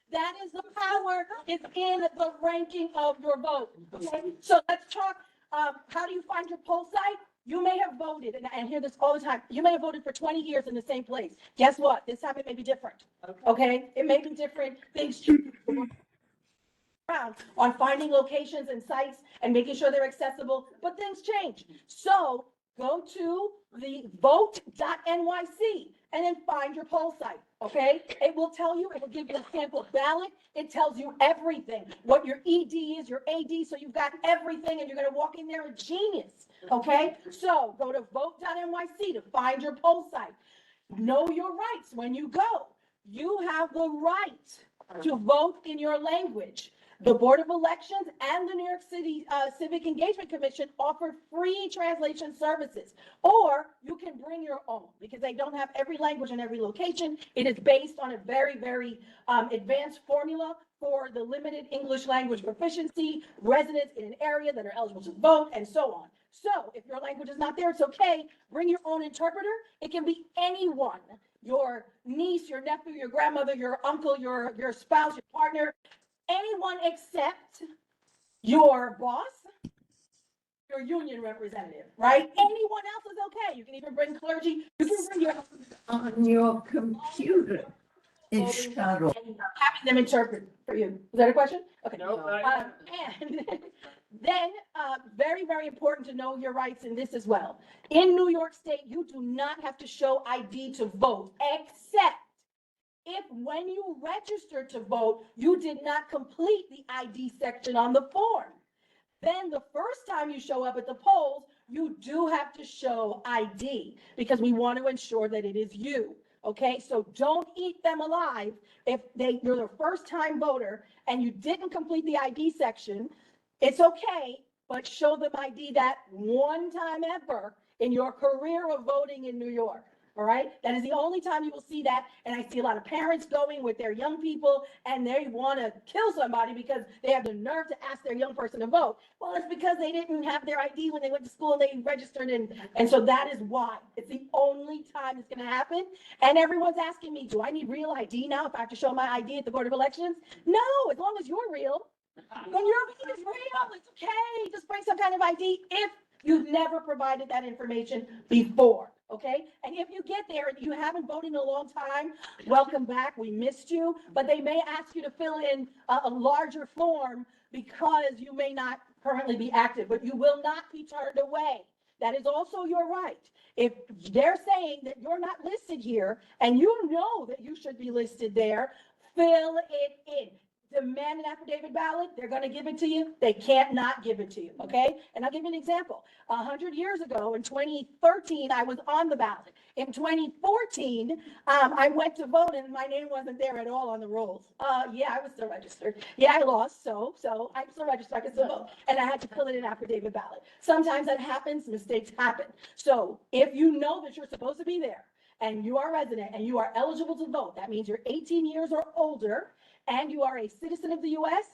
S: That is the power is in the ranking of your vote. Okay, so let's talk. How do you find your poll site? You may have voted, and I hear this all the time. You may have voted for 20 years in the same place. Guess what? This time it may be different. Okay, it may be different. Things change around on finding locations and sites and making sure they're accessible, but things change. So go to the vote.nyc and then find your poll site, okay? It will tell you, it will give you a sample ballot. It tells you everything, what your ED is, your AD, so you've got everything and you're gonna walk in there a genius, okay? So go to vote.nyc to find your poll site. Know your rights when you go. You have the right to vote in your language. The Board of Elections and the New York City Civic Engagement Commission offer free translation services, or you can bring your own because they don't have every language in every location. It is based on a very, very advanced formula for the limited English language proficiency, residents in an area that are eligible to vote, and so on. So if your language is not there, it's okay. Bring your own interpreter. It can be anyone, your niece, your nephew, your grandmother, your uncle, your spouse, your partner, anyone except your boss, your union representative, right? Anyone else is okay. You can even bring clergy. You can bring your
M: On your computer. It's shuttle.
S: having them interpret for you. Is that a question? Okay.
A: No.
S: And then, very, very important to know your rights in this as well. In New York State, you do not have to show ID to vote, except if when you register to vote, you did not complete the ID section on the form. Then the first time you show up at the polls, you do have to show ID because we want to ensure that it is you. Okay, so don't eat them alive if you're the first time voter and you didn't complete the ID section. It's okay, but show them ID that one time ever in your career of voting in New York. All right, that is the only time you will see that. And I see a lot of parents going with their young people and they want to kill somebody because they have the nerve to ask their young person to vote. Well, it's because they didn't have their ID when they went to school and they registered. And so that is why. It's the only time it's going to happen. And everyone's asking me, do I need real ID now if I have to show my ID at the Board of Elections? No, as long as you're real. When your vote is real, it's okay. Just bring some kind of ID if you've never provided that information before. Okay, and if you get there and you haven't voted in a long time, welcome back. We missed you, but they may ask you to fill in a larger form because you may not currently be active, but you will not be turned away. That is also your right. If they're saying that you're not listed here and you know that you should be listed there, fill it in. demand an affidavit ballot, they're gonna give it to you. They can't not give it to you, okay? And I'll give you an example. 100 years ago, in 2013, I was on the ballot. In 2014, I went to vote and my name wasn't there at all on the rolls. Yeah, I was still registered. Yeah, I lost, so I'm still registered, I can still vote. And I had to fill in an affidavit ballot. Sometimes that happens, mistakes happen. So if you know that you're supposed to be there and you are a resident and you are eligible to vote, that means you're 18 years or older, and you are a citizen of the US,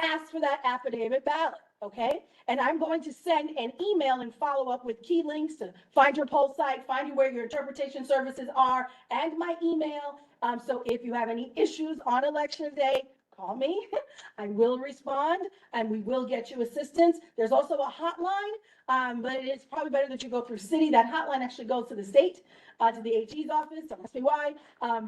S: ask for that affidavit ballot, okay? And I'm going to send an email and follow up with key links to find your poll site, find you where your interpretation services are, and my email. So if you have any issues on election day, call me. I will respond and we will get you assistance. There's also a hotline, but it's probably better that you go through city. That hotline actually goes to the state, to the AG's office. Don't ask me why,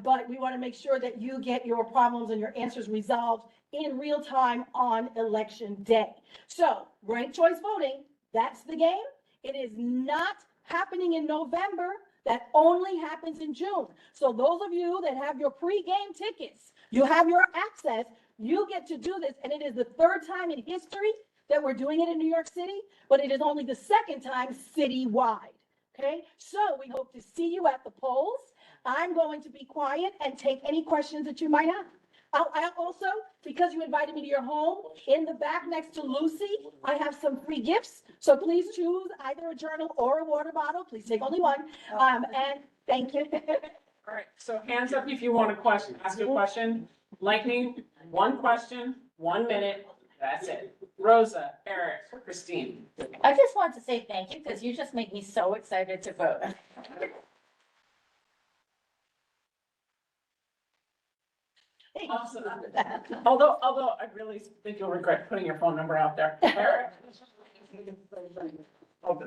S: but we want to make sure that you get your problems and your answers resolved in real time on election day. So ranked choice voting, that's the game. It is not happening in November. That only happens in June. So those of you that have your pre-game tickets, you have your access, you get to do this. And it is the third time in history that we're doing it in New York City, but it is only the second time citywide. Okay, so we hope to see you at the polls. I'm going to be quiet and take any questions that you might have. I also, because you invited me to your home, in the back next to Lucy, I have some free gifts. So please choose either a journal or a water bottle. Please take only one. And thank you.
A: All right, so hands up if you want a question, ask a question. Lightning, one question, 1 minute, that's it. Rosa, Eric, Christine.
H: I just want to say thank you because you just make me so excited to vote.
A: Although I really think you'll regret putting your phone number out there. Eric?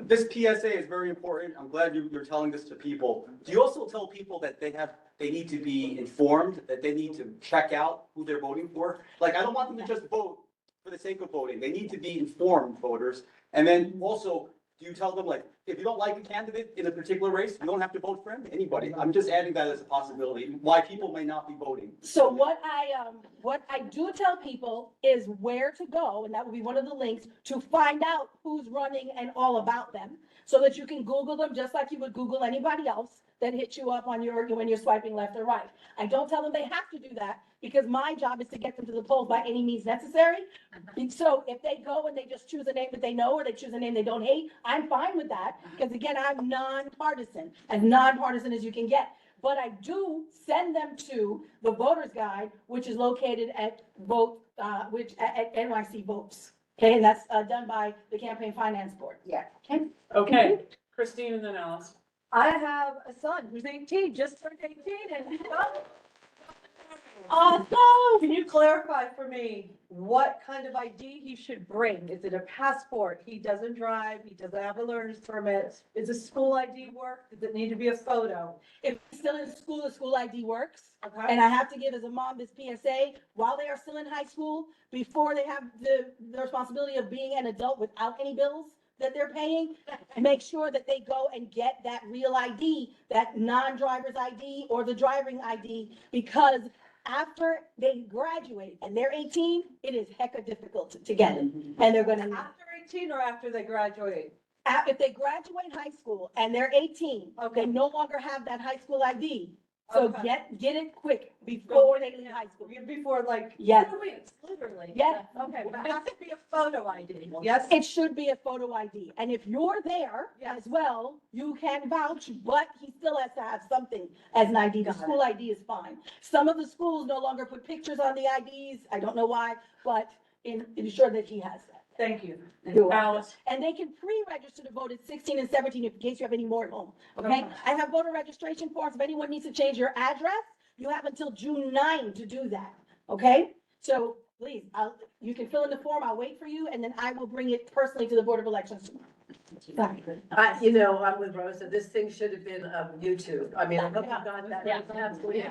T: This PSA is very important. I'm glad you're telling this to people. Do you also tell people that they need to be informed, that they need to check out who they're voting for? Like, I don't want them to just vote for the sake of voting. They need to be informed voters. And then also, do you tell them, like, if you don't like a candidate in a particular race, you don't have to vote for anybody? I'm just adding that as a possibility, why people may not be voting.
S: So what I do tell people is where to go, and that will be one of the links to find out who's running and all about them, so that you can Google them just like you would Google anybody else that hits you up on when you're swiping left or right. I don't tell them they have to do that because my job is to get them to the polls by any means necessary. And so if they go and they just choose a name that they know or they choose a name they don't hate, I'm fine with that because again, I'm nonpartisan, as nonpartisan as you can get. But I do send them to the voter's guide, which is located at at NYC Votes. Okay, and that's done by the Campaign Finance Board.
K: Yeah.
S: Okay.
A: Okay, Christine and then Alice.
I: I have a son who's 18, just turned 18 and. Can you clarify for me what kind of ID he should bring? Is it a passport? He doesn't drive, he doesn't have a learner's permit. Is a school ID work? Does it need to be a photo?
S: If he's still in school, the school ID works.
I: Okay.
S: And I have to give as a mom this PSA, while they are still in high school, before they have the responsibility of being an adult without any bills that they're paying, make sure that they go and get that real ID, that non-driver's ID or the driving ID, because after they graduate and they're 18, it is hecka difficult to get it. And they're gonna.
I: After 18 or after they graduate?
S: If they graduate high school and they're 18, they no longer have that high school ID. So
I: Okay.
S: get it quick before they leave high school.
I: Before like.
S: Yes.
I: 2 weeks, literally.
S: Yes.
I: Okay, but it has to be a photo ID. Yes?
S: It should be a photo ID. And if you're there as well, you can vouch, but he still has to have something as an ID. The school ID is fine. Some of the schools no longer put pictures on the IDs. I don't know why, but ensure that he has that.
I: Thank you.
S: Alice. And they can pre-register to vote at 16 and 17 in case you have any more at home, okay? I have voter registration forms. If anyone needs to change your address, you have until June 9 to do that, okay? So please, you can fill in the form. I'll wait for you, and then I will bring it personally to the Board of Elections tomorrow.
K: I'm with Rosa. This thing should have been YouTube. I mean, I hope you got that.
S: Yeah.
K: Absolutely.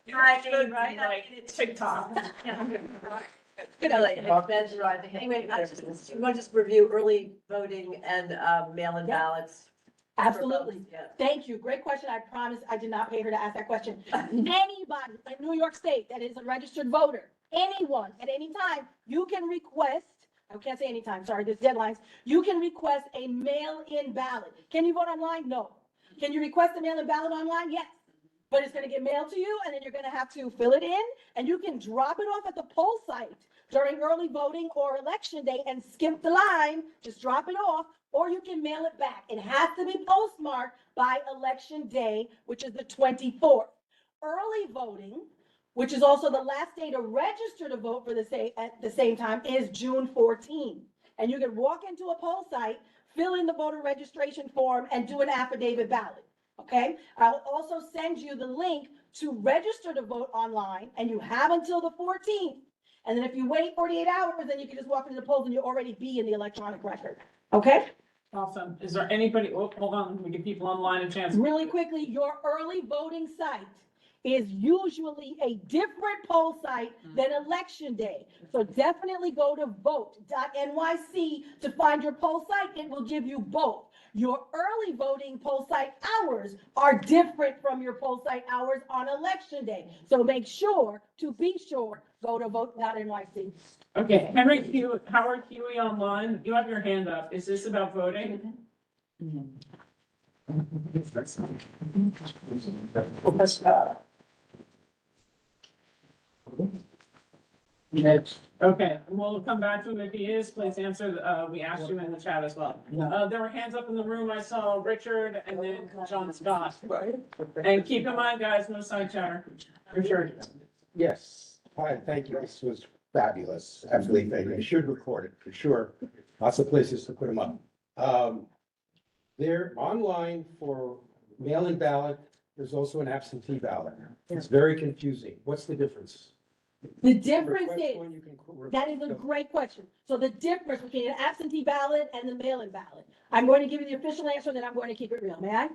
A: It's TikTok.
K: Anyway, we want to just review early voting and mail-in ballots.
S: Absolutely. Thank you. Great question. I promise I did not pay her to ask that question. Anybody in New York State that is a registered voter, anyone at any time, you can request, I can't say anytime, sorry, there's deadlines. You can request a mail-in ballot. Can you vote online? No. Can you request a mail-in ballot online? Yes. But it's gonna get mailed to you and then you're gonna have to fill it in and you can drop it off at the poll site during early voting or election day and skip the line, just drop it off, or you can mail it back. It has to be postmarked by election day, which is the 24th. Early voting, which is also the last day to register to vote for at the same time, is June 14. And you can walk into a poll site, fill in the voter registration form and do an affidavit ballot. Okay, I'll also send you the link to register to vote online and you have until the 14th. And then if you wait 48 hours, then you can just walk into the polls and you'll already be in the electronic record. Okay?
A: Awesome. Is there anybody, oh, hold on, we give people online a chance.
S: Really quickly, your early voting site is usually a different poll site than election day. So definitely go to vote.nyc to find your poll site. It will give you both. Your early voting poll site hours are different from your poll site hours on election day. So make sure, to be sure, go to vote.nyc.
A: Okay, Howard Huey online, you have your hand up. Is this about voting?
D: Next.
A: Okay, we'll come back to him if he is. Please answer. We asked you in the chat as well. There were hands up in the room. I saw Richard and then John Scott. And keep in mind, guys, no side chatter. Richard.
C: Yes, hi, thank you. This was fabulous. Absolutely fabulous. You should record it for sure. Lots of places to put them up. They're online for mail-in ballot. There's also an absentee ballot. It's very confusing. What's the difference?
S: The difference
C: Request
S: is,
C: one, you can
S: that is a great question. So the difference between an absentee ballot and the mail-in ballot, I'm going to give you the official answer, then I'm going to keep it real, may I?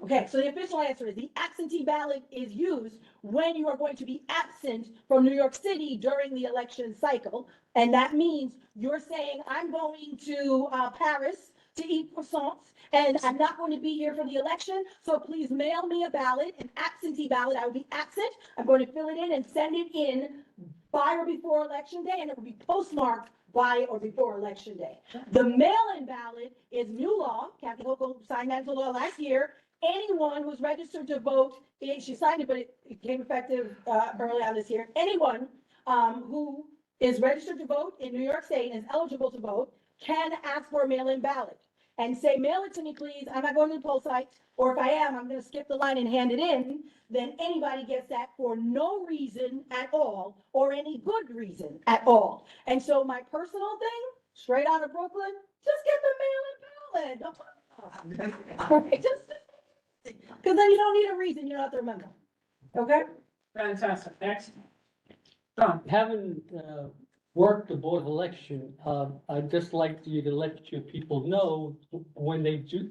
S: Okay, so the official answer is the absentee ballot is used when you are going to be absent from New York City during the election cycle. And that means you're saying, I'm going to Paris to eat croissants, and I'm not going to be here for the election, so please mail me a ballot, an absentee ballot. I will be absent. I'm going to fill it in and send it in by or before election day, and it will be postmarked by or before election day. The mail-in ballot is new law. Kathy Hochul signed that into law last year. Anyone who's registered to vote, she signed it, but it became effective early on this year. Anyone who is registered to vote in New York State and is eligible to vote can ask for a mail-in ballot and say, mail it to me, please. I'm not going to the poll site. Or if I am, I'm going to skip the line and hand it in. Then anybody gets that for no reason at all or any good reason at all. And so my personal thing, straight out of Brooklyn, just get the mail-in ballot. Because then you don't need a reason. You don't have to remember. Okay?
A: Fantastic. Next.
D: Having worked the board of election, I'd just like you to let your people know when they do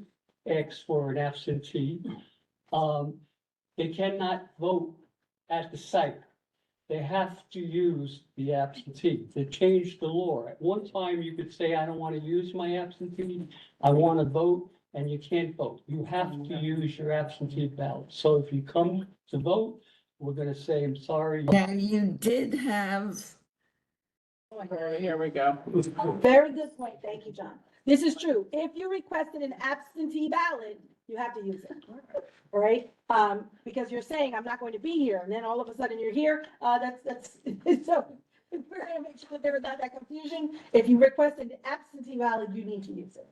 D: ask for an absentee, they cannot vote at the site. They have to use the absentee. They changed the law. At one time, you could say, I don't want to use my absentee. I want to vote, and you can't vote. You have to use your absentee ballot. So if you come to vote, we're going to say, I'm sorry.
M: Now, you did have.
A: Here we go.
S: Very good point. Thank you, John. This is true. If you requested an absentee ballot, you have to use it. All right? Because you're saying, I'm not going to be here. And then all of a sudden you're here. That's so we're going to make sure that there is not that confusion. If you request an absentee ballot, you need to use it.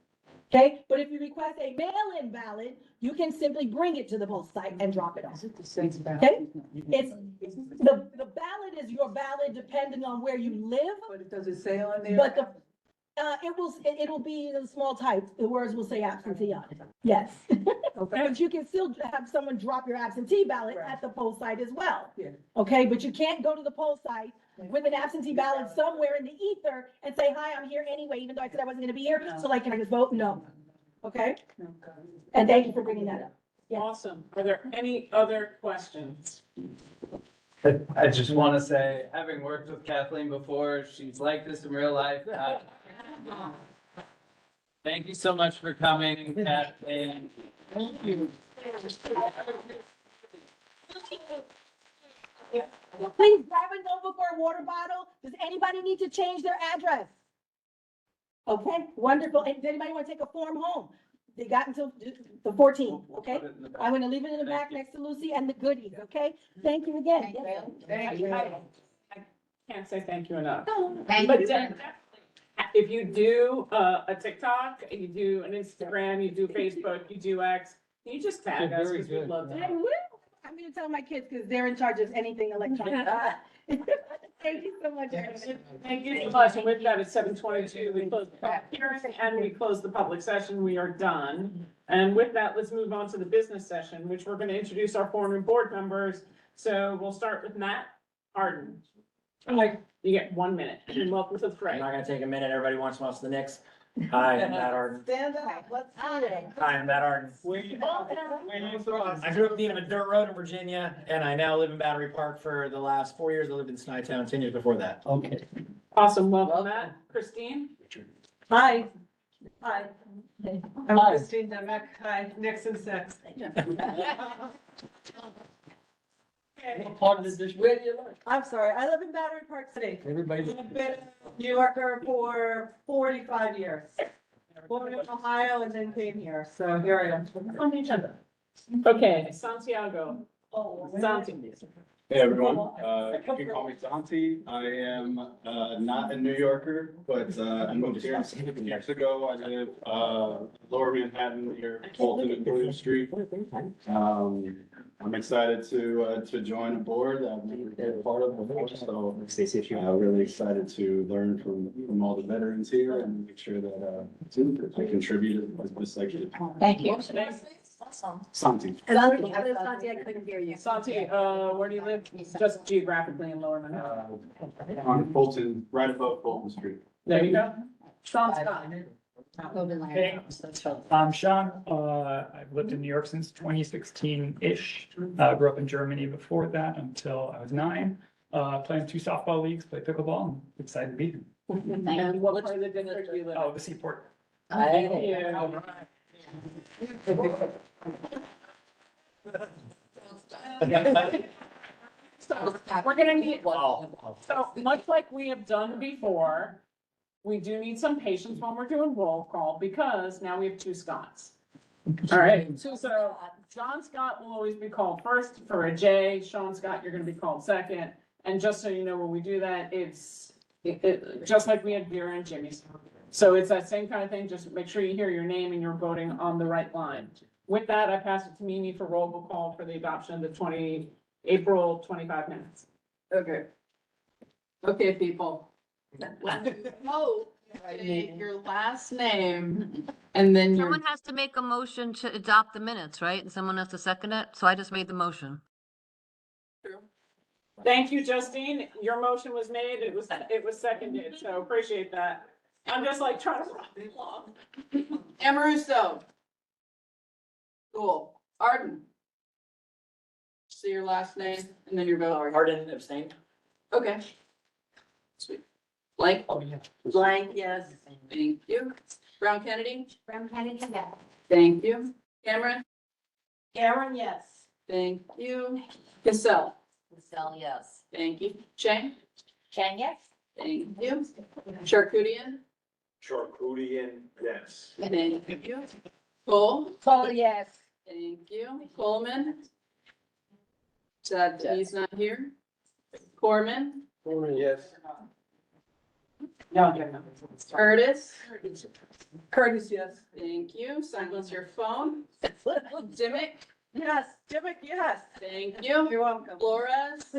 S: Okay? But if you request a mail-in ballot, you can simply bring it to the poll site and drop it off. Okay? The ballot is your ballot depending on where you live.
K: But does it say on there?
S: But it'll be in small type. The words will say absentee on it. Yes. Okay. But you can still have someone drop your absentee ballot at the poll site as well.
K: Yeah.
S: Okay, but you can't go to the poll site with an absentee ballot somewhere in the ether and say, hi, I'm here anyway, even though I said I wasn't gonna be here. So like, can I just vote? No. Okay? And thank you for bringing that up. Yeah.
A: Awesome. Are there any other questions?
U: I just want to say, having worked with Kathleen before, she's like this in real life. Thank you so much for coming, Kathleen.
D: Thank you.
S: Please grab a notebook or a water bottle. Does anybody need to change their address? Okay, wonderful. And does anybody want to take a form home? They got until the 14th, okay? I'm gonna leave it in the back next to Lucy and the goodies, okay? Thank you again.
A: Thank you. I can't say thank you enough.
H: Thank
A: But
H: you.
A: definitely, if you do a TikTok, you do an Instagram, you do Facebook, you do X, can you just tag us because we'd love
S: I
A: to.
S: will. I'm gonna tell my kids because they're in charge of anything electronic. Thank you so much.
A: Thank you so much. And with that, it's 7:22. We close the public hearing and we close the public session. We are done. And with that, let's move on to the business session, which we're going to introduce our foreign board members. So we'll start with Matt Arden. You get 1 minute. And welcome to the fray.
G: I'm not gonna take a minute, everybody wants to watch the Knicks. Hi, I'm Matt Arden.
I: Stand up, let's see it.
G: Hi, I'm Matt Arden. I grew up at the end of a dirt road in Virginia, and I now live in Battery Park for the last 4 years. I lived in Snytown 10 years before that.
D: Okay.
A: Awesome. Welcome, Matt. Christine?
I: Hi. Hi. I'm
D: Hi.
I: Christine Demick. Hi, Nixon 6.
D: What part of the district? Where do you live?
I: I'm sorry, I live in Battery Park City.
D: Everybody's.
I: I've been a New Yorker for 45 years. Born in Ohio and then came here, so here I am.
A: On the agenda. Okay, Santiago. Santi.
V: Hey everyone, you can call me Santi. I am not a New Yorker, but I moved here 7 years ago. I live Lower Manhattan near Fulton and Blue Street. I'm excited to join a board that I've never been a part of before, so I'm really excited to learn from all the veterans here and make sure that I contribute as best I can.
H: Thank you.
K: Awesome.
V: Santi.
K: And I'm, Santi, I couldn't hear you.
A: Santi, where do you live? Just geographically in Lower Manhattan.
V: On Fulton, right above Fulton Street.
A: There you go. Sean Scott.
J: Hey, I'm Sean. I've lived in New York since 2016-ish. Grew up in Germany before that until I was 9. Playing 2 softball leagues, play pickleball. I'm excited to be here.
A: And what part of the district do you live in?
J: Oh, the Seaport.
A: Thank you. So we're gonna need, so much like we have done before, we do need some patience when we're doing roll call because now we have 2 Scotts. All right, so John Scott will always be called first for a J. Sean Scott, you're gonna be called second. And just so you know, when we do that, it's just like we had Vera and Jimmy's. So it's that same kind of thing. Just make sure you hear your name and you're voting on the right line. With that, I pass it to Mimi for roll call for the adoption of the April 25 minutes.
W: Okay. Okay, people. Oh, your last name and then your.
F: Someone has to make a motion to adopt the minutes, right? And someone has to second it. So I just made the motion.
A: Thank you, Justine. Your motion was made. It was seconded, so appreciate that. I'm just like trying to run it along.
W: Amoruso. Cool. Arden. See your last name and then your vote.
G: Arden abstained.
W: Okay. Sweet. Blank?
G: Oh, yeah.
K: Blank, yes.
W: Thank you. Brown Kennedy?
O: Brown County, yeah.
W: Thank you. Cameron?
I: Karen, yes.
W: Thank you. Cassell?
K: Michelle, yes.
W: Thank you. Chang?
O: Chang, yes.
W: Thank you. Charcudian?
V: Charcudian, yes.
W: Thank you. Cole?
S: Cole, yes.
W: Thank you. Coleman? Sad that he's not here. Corman?
V: Yes.
W: Curtis?
I: Curtis, yes.
W: Thank you. Silence your phone. Dimick?
I: Yes, Jimmick, yes.
W: Thank you.
I: You're welcome.
W: Flores?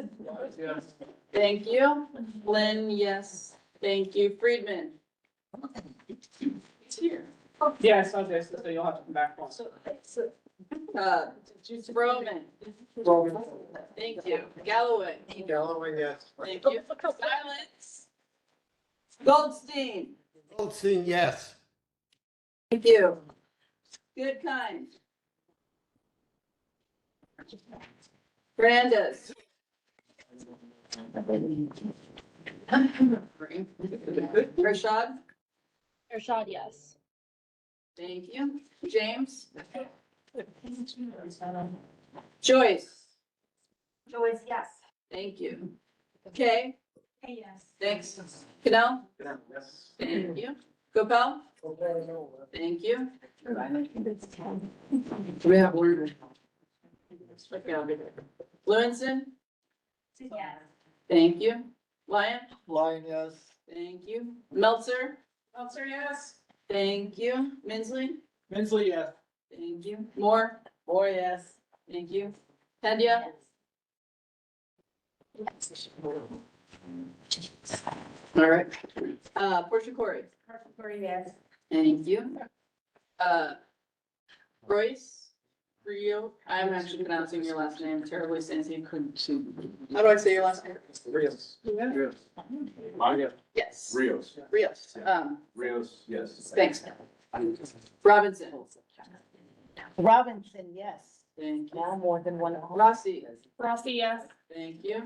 V: Yes.
W: Thank you. Lynn, yes. Thank you. Friedman? He's here.
A: Yes, okay, so you'll have to come back once.
W: Broman? Thank you. Galloway?
V: Galloway, yes.
W: Thank you. Silence. Goldstein?
C: Goldstein, yes.
W: Thank you. Good kind. Brandes? Rashad?
O: Ershad, yes.
W: Thank you. James?
H: Joyce,
O: Joyce, yes.
H: thank you. Kay,
O: Yes.
H: thanks. Canal,
V: Yes.
H: thank you. Gopal, thank you. Do we have one? Lewinson,
O: Yes.
H: thank you. Lyon,
U: Lion, yes.
H: thank you. Meltzer,
A: Meltzer, yes.
H: thank you. Minsley,
U: Minsley, yes.
H: thank you. Moore,
U: Moore, yes.
H: thank you. Pendia, all right. Portia Corey,
O: Yes.
H: thank you. Royce, Rio, I'm actually pronouncing your last name terribly, since you couldn't see. How do I say your last name?
V: Rios. Rios. Maria.
H: Yes.
V: Rios.
H: Rios,
V: Rios, yes.
H: thanks. Robinson,
S: Robinson, yes.
H: thank you.
S: Now more than one.
H: Rossi,
A: Rossi, yes.
H: thank you.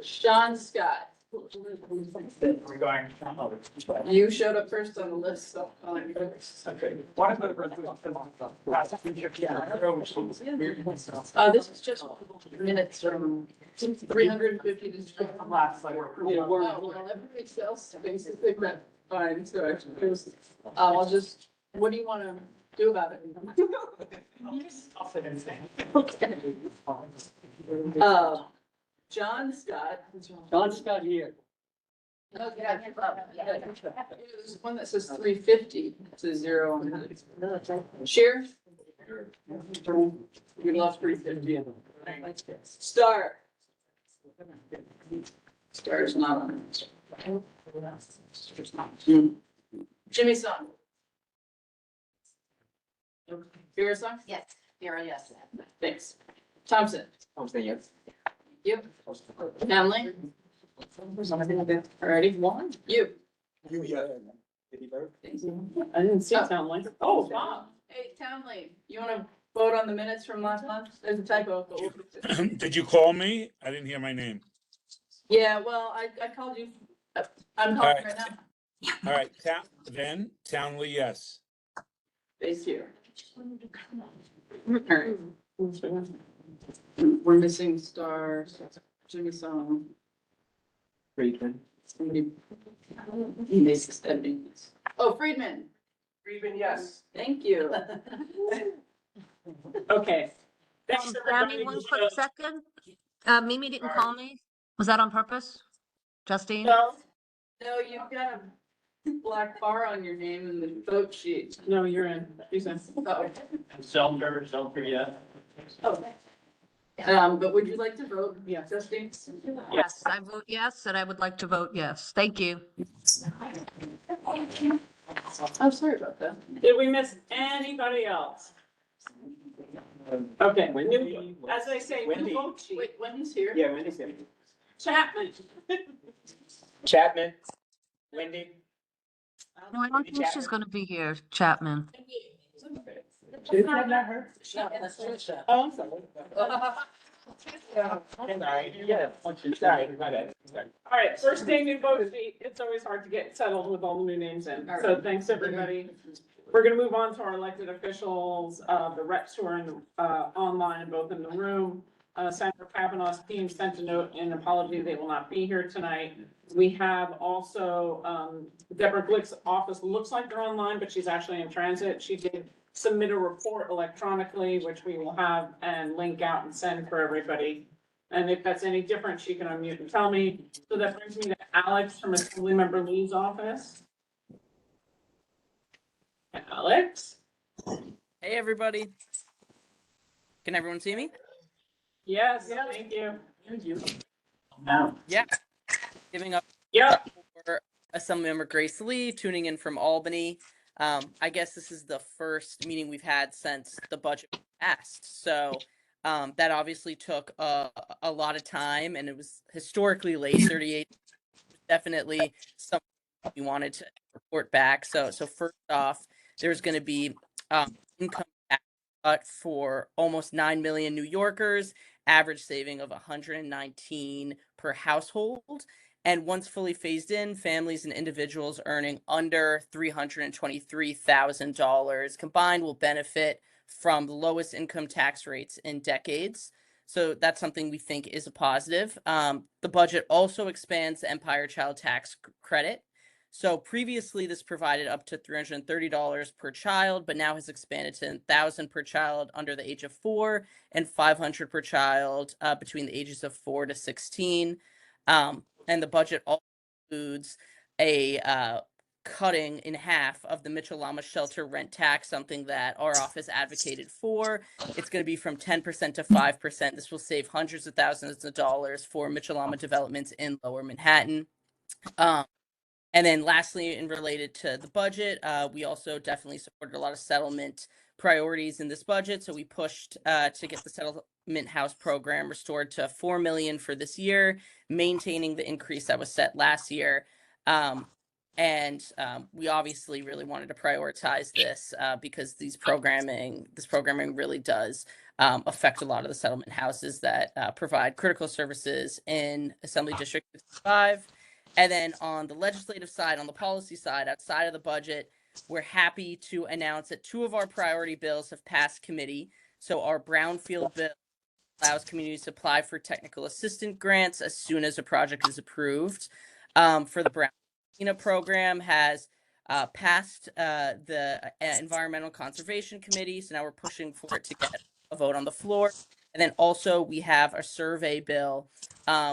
H: Sean Scott,
J: We're going.
H: you showed up first on the list, so I'll let you go.
J: Okay. What is the resolution?
H: This is just minutes from 350 to.
J: Last, like.
H: Yeah, well, everybody else basically read fine, so it was, I'll just, what do you want to do about it?
J: I'll sit and say.
H: John Scott.
D: John Scott here.
H: Okay. There's one that says 350 to 0. Sheriff? We lost 350. Star? Star's not on it. Jimmy Song? Vera Song?
P: Yes, Vera, yes.
H: Thanks. Thompson?
V: Thompson, yes.
H: Yep. Hanley? Alrighty, one. You?
V: You, yeah. Did he vote?
A: I didn't see Townley. Oh, Bob.
H: Hey, Townley, you wanna vote on the minutes from last month? There's a typo. But we'll fix it.
B: Did you call me? I didn't hear my name.
H: Yeah, well, I called you. I'm calling right now.
B: All right, Townley, yes.
H: Thank you. Alright. We're missing Star, Jimmy Song.
V: Friedman.
H: Somebody. He's extending this. Oh, Friedman.
V: Friedman, yes.
H: Thank you.
A: Okay. Thanks,
F: Sammy,
A: everybody.
F: one quick second. Mimi didn't call me. Was that on purpose? Justine?
H: No, you've got a black bar on your name in the vote sheet.
A: No, you're in. She's in.
H: Oh.
D: Zelder, yeah.
H: But would you like to vote? Yeah, Justine?
F: Yes, I vote yes, and I would like to vote yes. Thank you.
H: I'm sorry about that.
A: Did we miss anybody else? Okay, as I say, new vote sheet.
H: Wait, Wendy's here.
E: Yeah, Wendy's here.
A: Chapman.
E: Chapman, Wendy.
F: No, I don't think she's gonna be here, Chapman.
A: Is that not her? Oh, I'm sorry.
E: Sorry, my bad. Sorry.
A: All right, first day new vote sheet. It's always hard to get settled with all the new names in.
H: All
A: So
H: right.
A: thanks, everybody. We're gonna move on to our elected officials, the reps who are in, online and both in the room. Senator Kavanaugh's team sent a note in apology. They will not be here tonight. We have also, Deborah Glick's office looks like they're online, but she's actually in transit. She did submit a report electronically, which we will have and link out and send for everybody. And if that's any different, she can unmute and tell me. So that brings me to Alex from Assemblymember Lee's office. Alex?
L: Hey, everybody. Can everyone see me?
A: Yes, thank you.
L: Yeah. Giving up for Assemblymember Grace Lee, tuning in from Albany. I guess this is the first meeting we've had since the budget was passed. So that obviously took a lot of time, and it was historically late. 38 definitely something we wanted to report back. So first off, there's going to be income tax cut for almost 9 million New Yorkers, average saving of $119 per household. And once fully phased in, families and individuals earning under $323,000 combined will benefit from the lowest income tax rates in decades. So that's something we think is a positive. The budget also expands the Empire Child Tax Credit. So previously this provided up to $330 per child, but now has expanded to $1,000 per child under the age of 4 and $500 per child between the ages of 4 to 16. And the budget also includes a cutting in half of the Mitchell Lama shelter rent tax, something that our office advocated for. It's going to be from 10% to 5%. This will save hundreds of thousands of dollars for Mitchell Lama developments in Lower Manhattan. And then lastly, and related to the budget, we also definitely supported a lot of settlement priorities in this budget. So we pushed to get the settlement house program restored to $4 million for this year, maintaining the increase that was set last year. We obviously really wanted to prioritize this because this programming really does affect a lot of the settlement houses that provide critical services in Assembly District 55. And then on the legislative side, on the policy side, outside of the budget, we're happy to announce that 2 of our priority bills have passed committee. So our brownfield bill allows communities to apply for technical assistance grants as soon as a project is approved. For the brown program has passed the Environmental Conservation Committee. So now we're pushing for it to get a vote on the floor. And then also we have a survey bill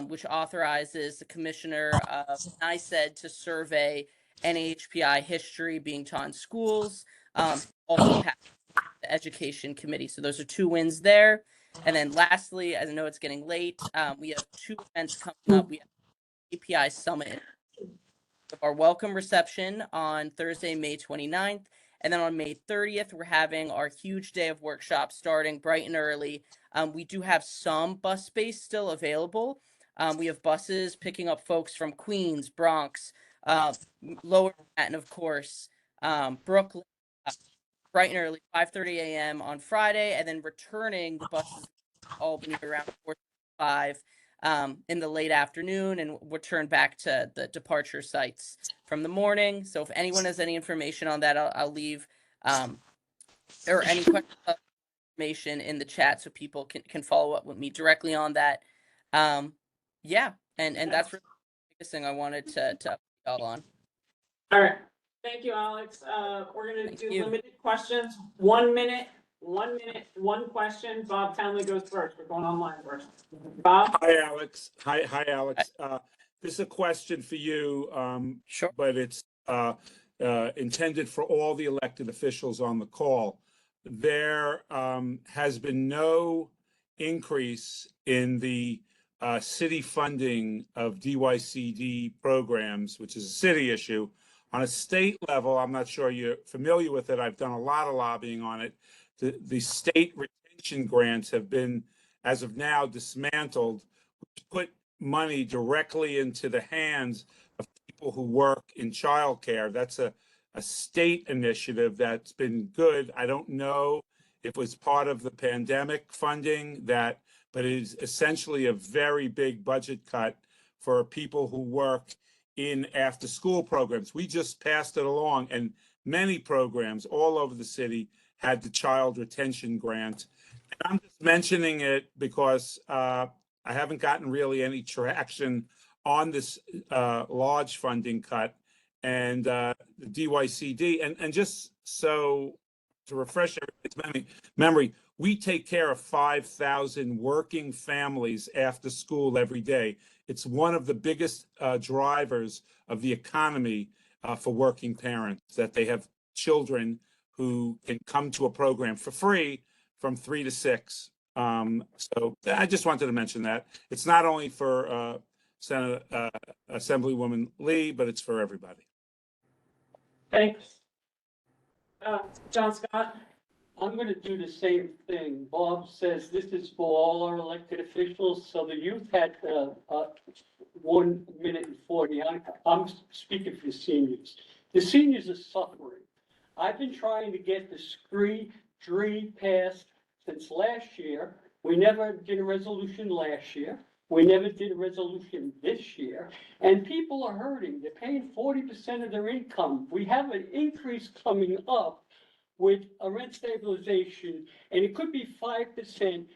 L: which authorizes the commissioner of NICED to survey NHPI history being taught in schools. Also passed the Education Committee. So those are 2 wins there. And then lastly, as I know it's getting late, we have 2 events coming up. We have API Summit, our welcome reception on Thursday, May 29th. And then on May 30th, we're having our huge day of workshops starting bright and early. We do have some bus space still available. We have buses picking up folks from Queens, Bronx, Lower Manhattan, of course, Brooklyn, bright and early, 5:30 a.m. on Friday, and then returning the buses to Albany around 4:05 in the late afternoon, and return back to the departure sites from the morning. So if anyone has any information on that, I'll leave or any information in the chat so people can follow up with me directly on that. Yeah, and that's really the biggest thing I wanted to update y'all on.
A: All right. Thank you, Alex. We're going to do limited questions. 1 minute, 1 minute, 1 question. Bob Townley goes first. We're going online first. Bob?
B: Hi, Alex. Hi, Alex. This is a question for you.
L: Sure.
B: But it's intended for all the elected officials on the call. There has been no increase in the city funding of DYCD programs, which is a city issue. On a state level, I'm not sure you're familiar with it. I've done a lot of lobbying on it. The state retention grants have been, as of now, dismantled, which put money directly into the hands of people who work in childcare. That's a state initiative that's been good. I don't know if it was part of the pandemic funding but it is essentially a very big budget cut for people who work in after school programs. We just passed it along, and many programs all over the city had the child retention grant. And I'm just mentioning it because I haven't gotten really any traction on this large funding cut and the DYCD. And just so to refresh everybody's memory, we take care of 5,000 working families after school every day. It's one of the biggest drivers of the economy for working parents, that they have children who can come to a program for free from 3 to 6. So I just wanted to mention that. It's not only for Assemblywoman Lee, but it's for everybody.
A: Thanks. John Scott?
D: I'm gonna do the same thing. Bob says this is for all our elected officials, so the youth had 1 minute and 40. I'm speaking for the seniors. The seniors are suffering. I've been trying to get the SCREE passed since last year. We never did a resolution last year. We never did a resolution this year. And people are hurting. They're paying 40% of their income. We have an increase coming up with a rent stabilization, and it could be 5%.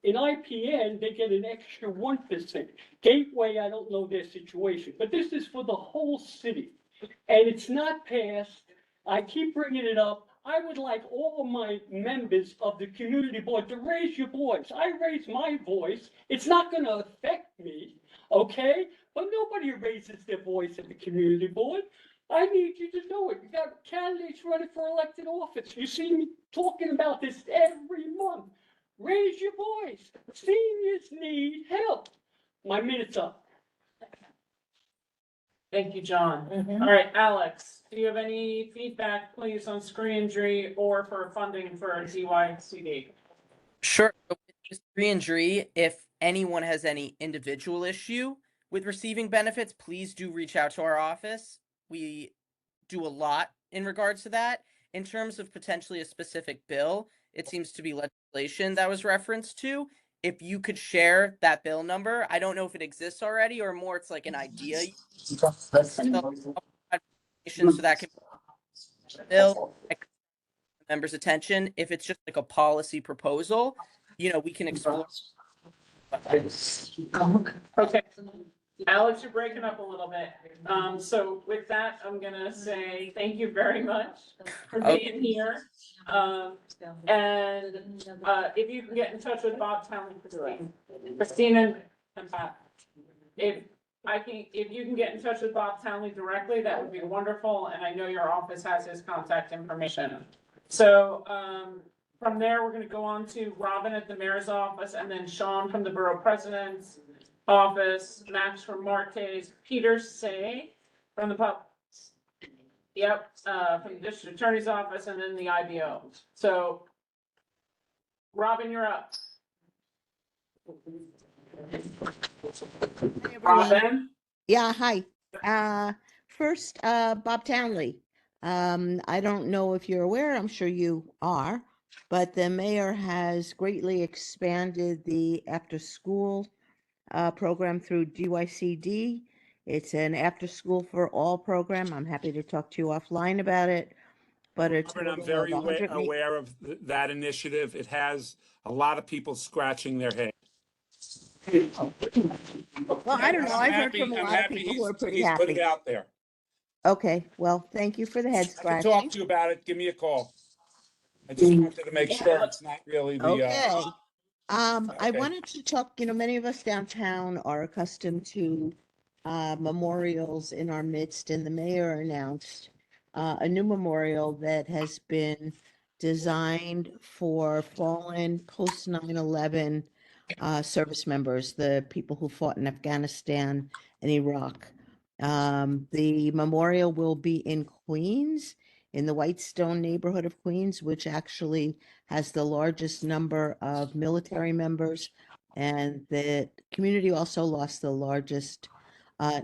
D: In IPN, they get an extra 1%. Gateway, I don't know their situation, but this is for the whole city. And it's not passed. I keep bringing it up. I would like all of my members of the community board to raise your voice. I raise my voice. It's not going to affect me, okay? But nobody raises their voice at the community board. I need you to know it. You got candidates running for elected office. You see me talking about this every month. Raise your voice. Seniors need help. My minute's up.
A: Thank you, John. All right, Alex, do you have any feedback, please, on screen injury or for funding for DYCD?
L: Sure. So with this re-injury, if anyone has any individual issue with receiving benefits, please do reach out to our office. We do a lot in regards to that. In terms of potentially a specific bill, it seems to be legislation that was referenced to. If you could share that bill number, I don't know if it exists already or more it's like an idea. So that can be bill members' attention. If it's just like a policy proposal, we can explore.
A: Okay, Alex, you're breaking up a little bit. So with that, I'm gonna say thank you very much for being here. And if you can get in touch with Bob Townley, Christina and Pat, if you can get in touch with Bob Townley directly, that would be wonderful. And I know your office has his contact information. So from there, we're going to go on to Robin at the mayor's office, and then Sean from the borough president's office, Max from Marte's, Peter Say from the from the district attorney's office, and then the IBO. So, Robin, you're up. Robin?
N: Yeah, hi. First, Bob Townley. I don't know if you're aware, I'm sure you are, but the mayor has greatly expanded the after-school program through DYCD. It's an after-school for all program. I'm happy to talk to you offline about it. But
B: I'm very aware of that initiative. It has a lot of people scratching their head.
N: Well, I don't know. I've heard from a lot of people who are pretty happy.
B: He's putting it out there.
N: Okay, well, thank you for the head
B: I can
N: scratching.
B: talk to you about it. Give me a call. I just wanted to make sure it's not really the.
N: Okay. I wanted to talk, many of us downtown are accustomed to memorials in our midst, and the mayor announced a new memorial that has been designed for fallen post 9/11 service members, the people who fought in Afghanistan and Iraq. The memorial will be in Queens, in the Whitestone neighborhood of Queens, which actually has the largest number of military members. And the community also lost the largest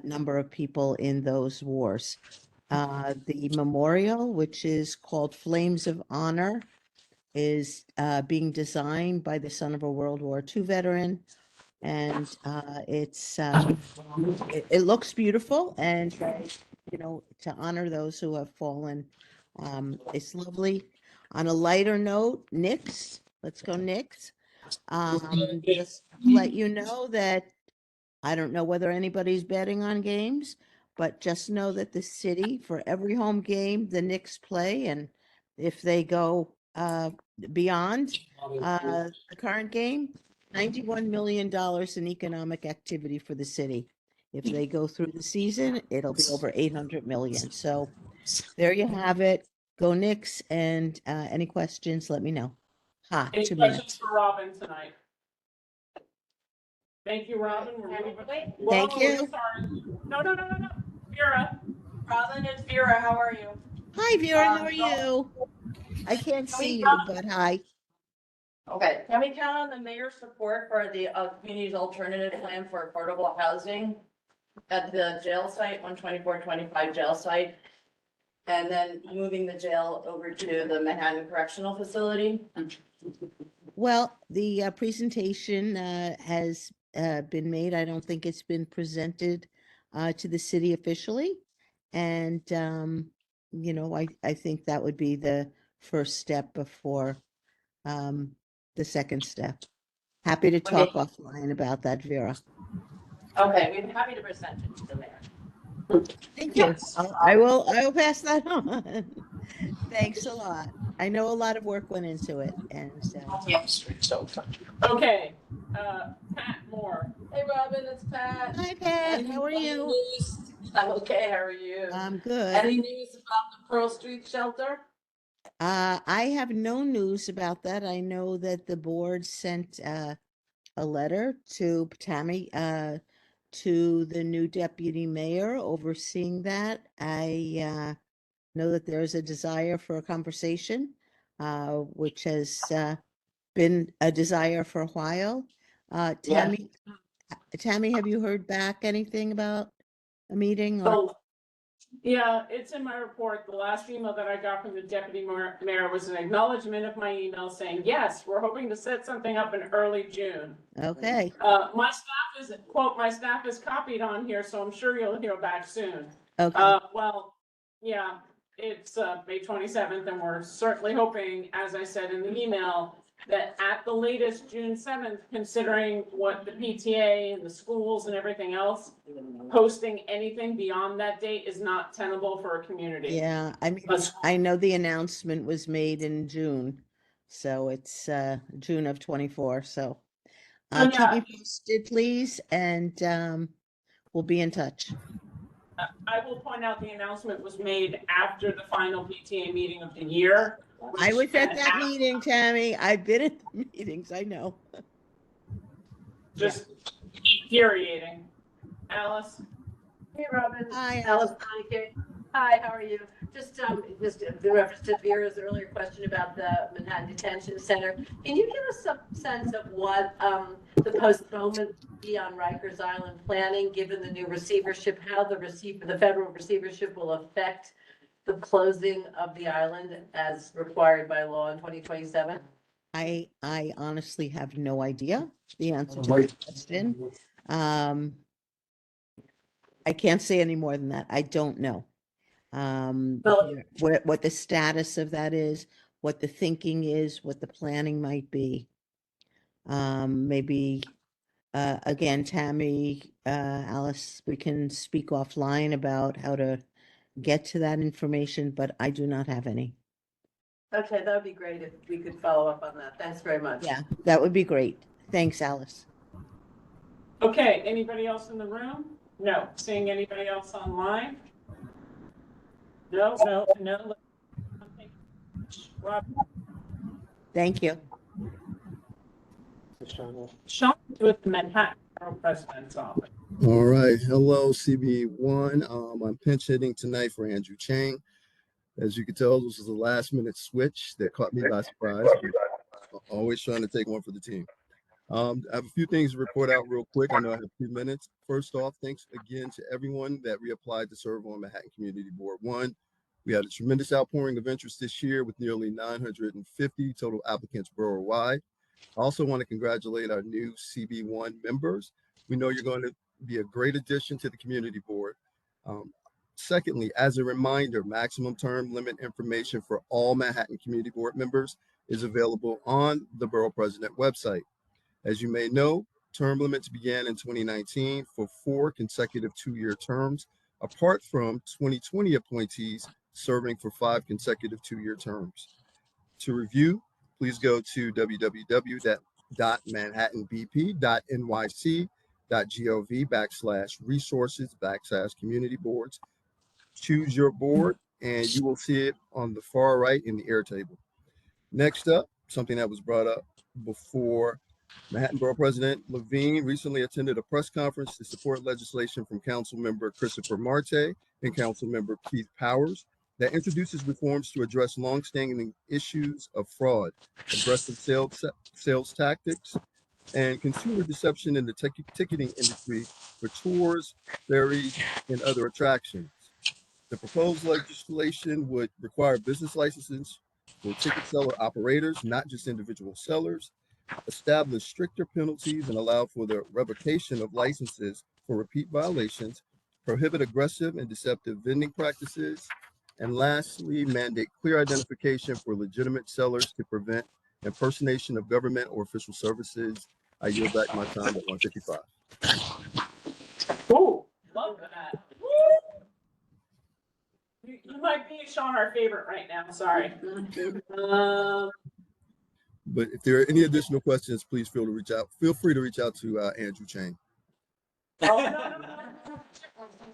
N: number of people in those wars. The memorial, which is called Flames of Honor, is being designed by the son of a World War II veteran. And it looks beautiful, and to honor those who have fallen, it's lovely. On a lighter note, Knicks, let's go Knicks. Just let you know that I don't know whether anybody's betting on games, but just know that the city, for every home game the Knicks play, and if they go beyond the current game, $91 million in economic activity for the city. If they go through the season, it'll be over 800 million. So there you have it. Go Knicks, and any questions, let me know.
A: Any
N: 2
A: questions
N: minutes.
A: for Robin tonight? Thank you, Robin. We're moving.
N: Thank
A: Whoa,
N: you.
A: Sorry. No. Vera.
Q: Robin, it's Vera. How are you?
N: Hi, Vera. How are you? I can't see you, but hi.
Q: Okay, can we count on the mayor's support for the community's alternative plan for affordable housing at the jail site, 12425 jail site? And then moving the jail over to the Manhattan Correctional Facility?
N: Well, the presentation has been made. I don't think it's been presented to the city officially. And, I think that would be the first step before the second step. Happy to talk offline about that, Vera.
Q: Okay, we're happy to present it to the mayor.
N: Thank you. I will pass that on. Thanks a lot. I know a lot of work went into it, and
A: Okay, Pat Moore.
Q: Hey, Robin, it's Pat.
N: Hi, Pat. How are you?
Q: News? I'm okay, how are you?
N: I'm good.
Q: Any news about the Pearl Street shelter?
N: I have no news about that. I know that the board sent a letter to Tammy, to the new deputy mayor overseeing that. I know that there's a desire for a conversation, which has been a desire for a while. Tammy, have you heard back anything about a meeting or?
A: Oh, yeah, it's in my report. The last email that I got from the deputy mayor was an acknowledgement of my email saying, yes, we're hoping to set something up in early June.
N: Okay.
A: My staff is, quote, my staff is copied on here, so I'm sure you'll hear back soon.
N: Okay.
A: Well, yeah, it's May 27th, and we're certainly hoping, as I said in the email, that at the latest June 7th, considering what the PTA and the schools and everything else, posting anything beyond that date is not tenable for a community.
N: Yeah, I mean, I know the announcement was made in June, so it's June of 24. So keep me posted, please, and we'll be in touch.
A: I will point out the announcement was made after the final PTA meeting of the year.
N: I was at that meeting, Tammy. I've been at the meetings, I know.
A: Just infuriating. Alice?
Q: Hey, Robin.
N: Hi,
Q: Alice. Hi, how are you? Just in reference to Vera's earlier question about the Manhattan Detention Center, can you give us some sense of what the postponement will be on Rikers Island planning, given the new receivership, how the federal receivership will affect the closing of the island as required by law in 2027?
N: I honestly have no idea the answer to the question. I can't say any more than that. I don't know. What the status of that is, what the thinking is, what the planning might be. Maybe again, Tammy, Alice, we can speak offline about how to get to that information, but I do not have any.
Q: Okay, that would be great if we could follow up on that. Thanks very much.
N: Yeah, that would be great. Thanks, Alice.
A: Okay, anybody else in the room? No. Seeing anybody else online? No. Rob?
N: Thank you.
A: Sean with the Manhattan Borough President's Office.
M: All right. Hello, CB1. I'm pinch hitting tonight for Andrew Chang. As you can tell, this was a last minute switch that caught me by surprise. Always trying to take one for the team. I have a few things to report out real quick. I know I have 2 minutes. First off, thanks again to everyone that reapplied to serve on Manhattan Community Board 1. We had a tremendous outpouring of interest this year with nearly 950 total applicants borough-wide. I also want to congratulate our new CB1 members. We know you're going to be a great addition to the community board. Secondly, as a reminder, maximum term limit information for all Manhattan Community Board members is available on the Borough President website. As you may know, term limits began in 2019 for 4 consecutive 2-year terms, apart from 2020 appointees serving for 5 consecutive 2-year terms. To review, please go to www.manhattanbp.nyc.gov/resources/community boards. Choose your board and you will see it on the far right in the Airtable. Next up, something that was brought up before, Manhattan Borough President Levine recently attended a press conference to support legislation from Councilmember Christopher Marte and Councilmember Keith Powers that introduces reforms to address longstanding issues of fraud, aggressive sales tactics, and consumer deception in the ticketing industry for tours, ferries, and other attractions. The proposed legislation would require business licenses for ticket seller operators, not just individual sellers, establish stricter penalties and allow for the revocation of licenses for repeat violations, prohibit aggressive and deceptive vending practices, And lastly, mandate clear identification for legitimate sellers to prevent impersonation of government or official services. I yield back my time at 1:55.
A: Ooh, love that. Woo! You might be, Sean, our favorite right now, sorry.
M: But if there are any additional questions, please feel free to reach out to Andrew Chang.
A: Oh, no.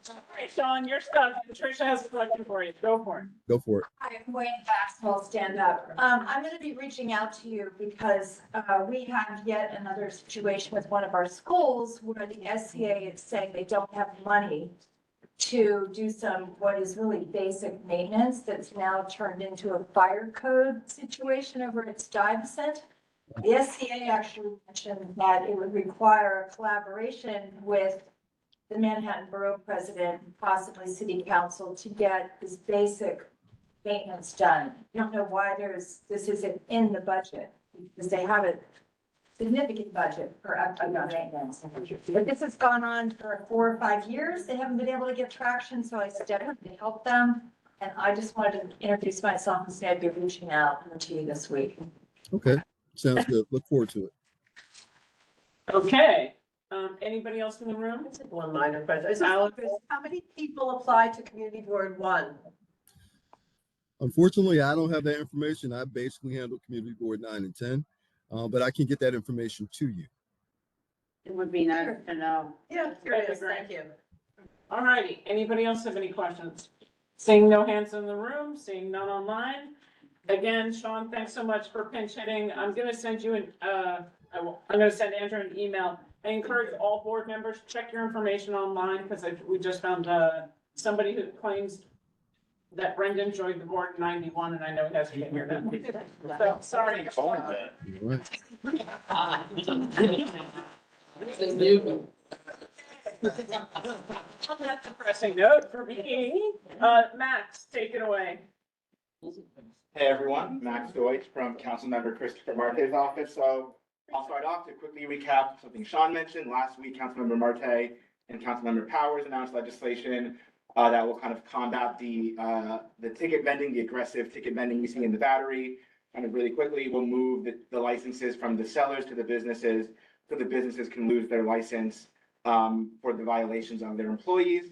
A: All right, Sean, you're stuck. Tricia has a question for you. Go for it.
M: Go for it.
G: Hi, I'm Wayne Baxwell, stand up. I'm gonna be reaching out to you because, we have yet another situation with one of our schools where the SCA is saying they don't have money to do some, what is really basic maintenance that's now turned into a fire code situation over at Stuyvesant. The SCA actually mentioned that it would require a collaboration with the Manhattan Borough President, and possibly City Council, to get this basic maintenance done. I don't know why this isn't in the budget, because they have a significant budget for upkeep and maintenance. But this has gone on for 4 or 5 years. They haven't been able to get traction, so I stepped in to help them. And I just wanted to introduce myself and say I'd be reaching out to you this week.
M: Okay, sounds good. Look forward to it.
A: Okay, anybody else in the room?
K: One minor question.
A: Alex?
K: How many people applied to Community Board 1?
M: Unfortunately, I don't have that information. I basically handle Community Board 9 and 10, but I can get that information to you.
W: It would be nice to know.
K: Yeah, curious, thank you.
A: All righty, anybody else have any questions? Seeing no hands in the room, seeing none online. Again, Sean, thanks so much for pinch hitting. I'm gonna send you I'm gonna send Andrew an email. I encourage all board members, check your information online, because we just found somebody who claims that Brendan joined the board in 91, and I know he hasn't been here now. So, sorry. On that depressing note for me, Max, take it away.
R: Hey everyone, Max Deutsch from Councilmember Christopher Marte's office. So I'll start off to quickly recap something Sean mentioned. Last week, Councilmember Marte and Councilmember Powers announced legislation that will kind of combat the ticket vending, the aggressive ticket vending we see in the Battery. Kind of really quickly, we'll move the licenses from the sellers to the businesses, so the businesses can lose their license for the violations of their employees.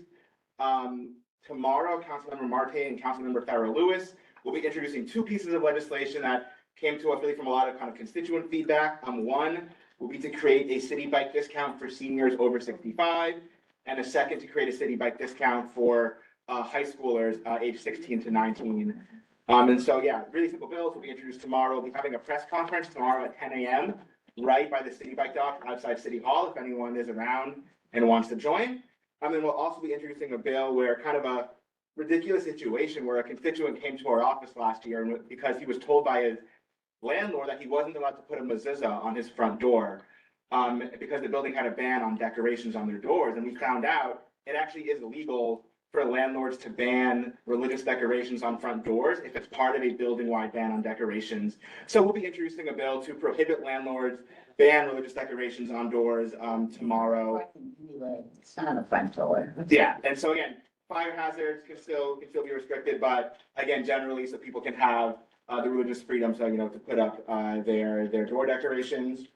R: Tomorrow, Councilmember Marte and Councilmember Farrell Lewis will be introducing 2 pieces of legislation that came to us really from a lot of kind of constituent feedback. One will be to create a city bike discount for seniors over 65, and a second to create a city bike discount for high schoolers age 16 to 19. And so, yeah, really simple bills will be introduced tomorrow. We'll be having a press conference tomorrow at 10 a.m. right by the city bike dock outside City Hall, if anyone is around and wants to join. And then we'll also be introducing a bill where kind of a ridiculous situation where a constituent came to our office last year and because he was told by his landlord that he wasn't allowed to put a mezuzah on his front door because the building had a ban on decorations on their doors. And we found out it actually is illegal for landlords to ban religious decorations on front doors if it's part of a building-wide ban on decorations. So we'll be introducing a bill to prohibit landlords ban religious decorations on doors tomorrow.
Q: It's not a front door.
R: Yeah, and so again, fire hazards can still be restricted, but again, generally, so people can have the religious freedom, so to put up their door decorations.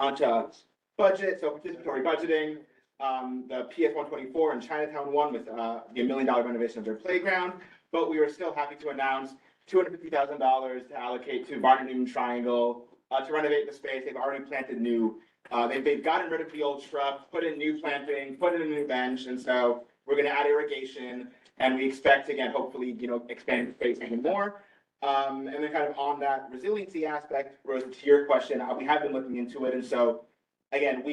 R: Onto budget, so participatory budgeting. The PS 124 and Chinatown one with the $1 million renovation of their playground, but we were still happy to announce $250,000 to allocate to Barton Newman Triangle to renovate the space. They've already planted new. They've gotten rid of the old shrubs, put in new planting, put in a new bench, and so we're going to add irrigation, and we expect again, hopefully, expand the space even more. And then kind of on that resiliency aspect, Rose, to your question, we have been looking into it, and so again,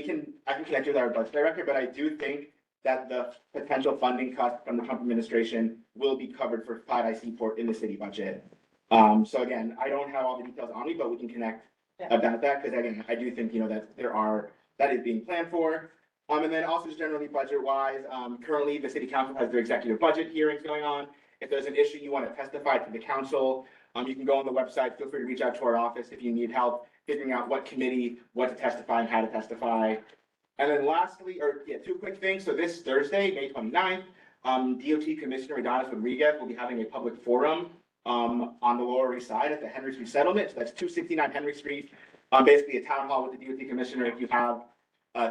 R: I can connect you with our budget director, but I do think that the potential funding cuts from the Trump administration will be covered for 5IC port in the city budget. So again, I don't have all the details on me, but we can connect about that, because again, I do think, that is being planned for. And then also just generally budget-wise, currently the city council has their executive budget hearings going on. If there's an issue you want to testify to the council, you can go on the website. Feel free to reach out to our office if you need help figuring out what committee, what to testify and how to testify. And then lastly, 2 quick things. So this Thursday, May 29th, DOT Commissioner Adonis Rodriguez will be having a public forum on the Lower East Side at the Henry Street Settlement. So that's 269 Henry Street. Basically a town hall with the DOT Commissioner. If you have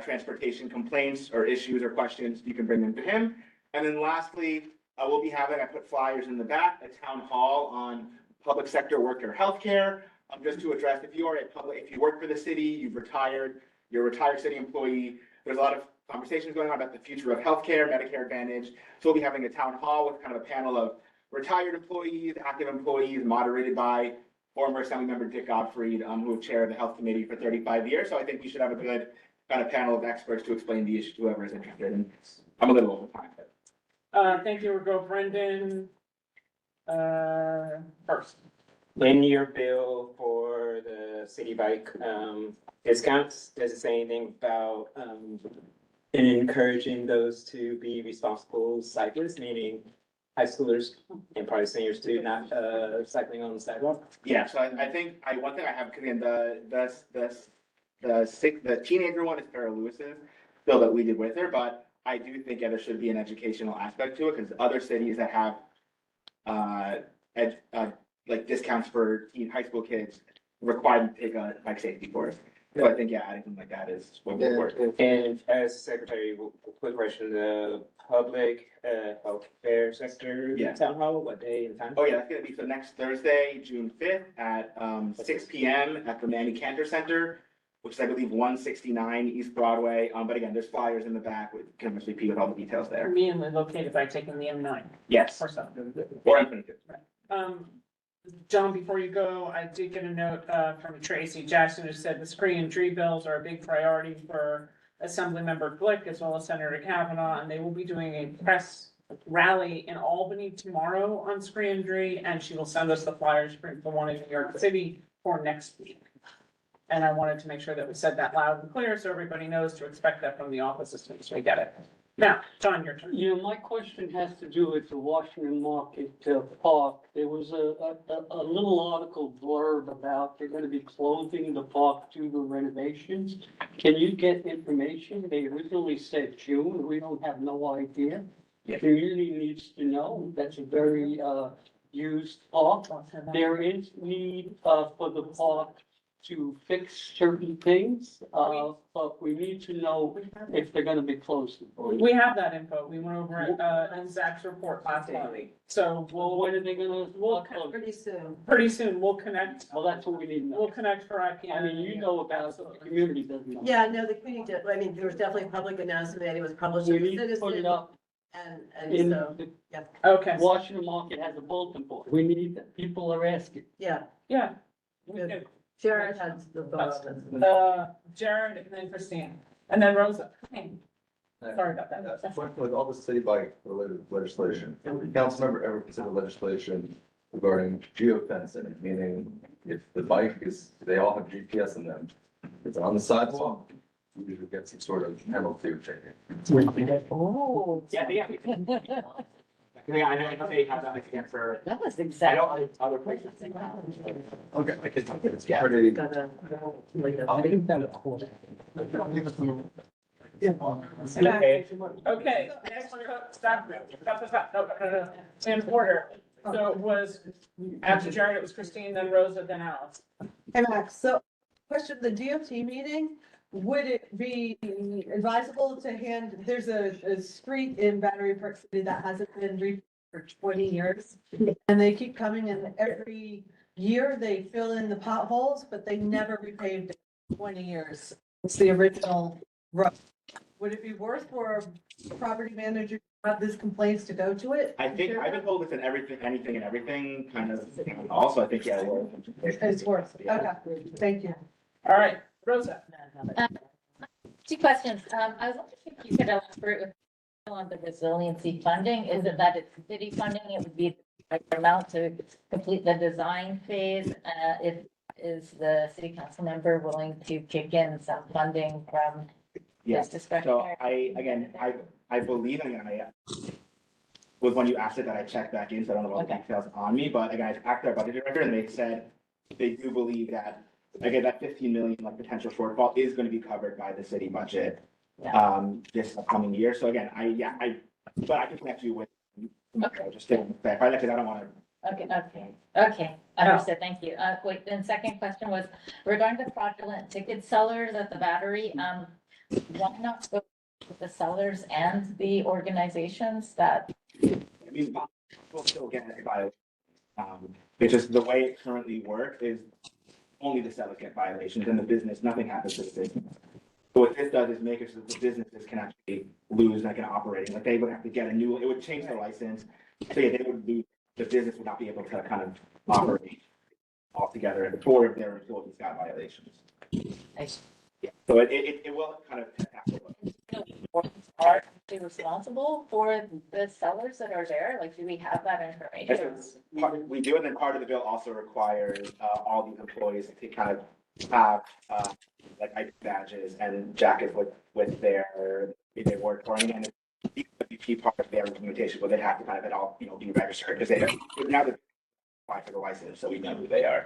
R: transportation complaints or issues or questions, you can bring them to him. And then lastly, we'll be having, I put flyers in the back, a town hall on public sector worker healthcare. Just to address, if you work for the city, you're a retired city employee, there's a lot of conversations going on about the future of healthcare, Medicare Advantage. So we'll be having a town hall with kind of a panel of retired employees, active employees, moderated by former Assemblymember Dick Godfried, who chaired the Health Committee for 35 years. So I think we should have a good kind of panel of experts to explain the issue to whoever is interested. And I'm a little over time.
A: Thank you. We'll go Brendan first.
E: In your bill for the city bike discounts, does it say anything about encouraging those to be responsible cyclists, meaning high schoolers and probably seniors too, not cycling on the sidewalk?
R: Yeah, so I think one thing I have, because again, the teenager one is Farrah Lewis's bill that we did with her, but I do think there should be an educational aspect to it, because other cities that have like discounts for high school kids require them to take a bike safety course. So I think, yeah, adding something like that is what would work.
E: And as secretary, quick question, the public health care sector town hall, what day and time?
R: Oh, yeah, that's gonna be for next Thursday, June 5th at 6 p.m. at the Manny Cantor Center, which is, I believe, 169 East Broadway. But again, there's flyers in the back with chemistry with all the details there.
A: Conveniently located by taking the M9.
R: Yes.
A: Or something.
R: Or M22.
A: John, before you go, I did get a note from Tracy Jackson who said the screen and tree bills are a big priority for Assemblymember Glick as well as Senator Kavanaugh, and they will be doing a press rally in Albany tomorrow on screen and tree, and she will send us the flyers for the one in New York City for next week. And I wanted to make sure that we said that loud and clear so everybody knows to expect that from the office as soon as we get it. Now, John, your turn.
D: You know, my question has to do with the Washington Market Park. There was a little article blurb about they're gonna be closing the park due to renovations. Can you get information? They originally said June. We don't have no idea. The community needs to know. That's a very used park. There is need for the park to fix certain things, but we need to know if they're gonna be closing.
A: We have that info. We went over it in Zach's report last month. So
D: When are they gonna?
G: Pretty soon.
A: pretty soon we'll connect.
D: Well, that's what we need to know.
A: We'll connect for IPM.
D: I mean, you know about it, but the community doesn't know.
K: Yeah, no, the community did, I mean, there was definitely a public announcement, it was published
D: We
K: in the
D: need to put it
K: Citizen,
D: up
K: and
D: in
K: so,
D: the
K: yeah,
A: Okay.
D: Washington Market has a bulletin board. We need that. People are asking.
K: yeah.
A: Yeah.
K: Good. Jared has the thought on this.
A: Jared and then Christine and then Rosa. Sorry about that.
C: With all the city bike related legislation, would the council member ever consider legislation regarding geofencing, meaning if the bike is, they all have GPS in them, it's on the sidewalk, we usually get some sort of penalty or ticket.
G: Oh.
R: Yeah, I know they have that again for.
G: That was
R: I
G: exactly.
R: don't, other places.
C: Okay, I can, it's pretty.
A: Okay, okay, next, stop, no, in order. So it was, after Jared, it was Christine, then Rosa, then Alice.
I: Hey, Max, so question, the DOT meeting, would it be advisable to there's a street in Battery Park City that hasn't been repaved for 20 years. And they keep coming and every year they fill in the potholes, but they never repaved it in 20 years. It's the original road. Would it be worth for a property manager to have this complaints to go to it?
R: I think, I've been told it's in everything, anything and everything, kind of, also, I think, yeah.
I: It's worth, okay, thank you.
A: All right, Rosa.
T: Two questions. I was wondering if you could elaborate with on the resiliency funding. Is it that it's city funding? It would be the right amount to complete the design phase. Is the city council member willing to kick in some funding from
R: Yeah,
T: this discretionary?
R: so I believe, was when you asked it that I checked back in, so I don't know all the details on me, but again, I talked to our budget director and they said they do believe that, again, that 15 million like potential shortfall is going to be covered by the city budget this upcoming year. So again, But I can connect you with, just to clarify that, because I don't want to.
T: Okay, understood, thank you. Wait, then second question was regarding the fraudulent ticket sellers at the Battery, why not go with the sellers and the organizations that?
R: I mean, we'll still get a violation. It's just the way it currently works is only the sellers get violations, and the business, nothing happens to the business. So what this does is make it so that the businesses can actually lose, like, an operating, like, they would have to get a new, it would change their license. So yeah, they would lose, the business would not be able to kind of operate altogether, and four of their employees got violations. Yeah, so it will kind of.
T: Are they responsible for the sellers that are there? Like, do we have that information?
R: We do, and then part of the bill also requires all these employees to kind of have like ID badges and jackets with their work for, and again, it's a key part of their implementation, but they have to kind of it all, be registered, because they now they apply for the license, so we know who they are.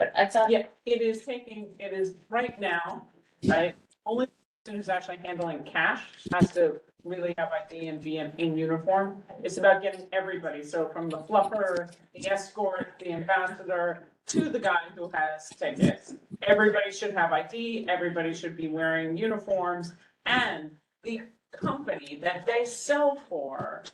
A: Yeah, it is right now, right? Only person who's actually handling cash has to really have ID and be in uniform. It's about getting everybody. So from the fluffer, the escort, the ambassador, to the guy who has tickets. Everybody should have ID, everybody should be wearing uniforms, and the company that they sell for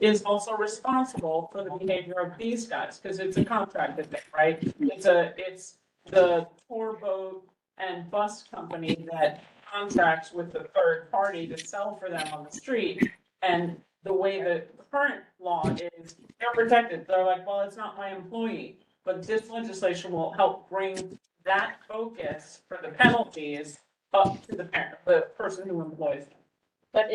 A: is also responsible for the behavior of these guys, because it's a contracted thing, right? It's the tour boat and bus company that contracts with the third party to sell for them on the street. And the way the current law is, they're protected. They're like, well, it's not my employee. But this legislation will help bring that focus for the penalties up to the parent, the person who employs them.
T: But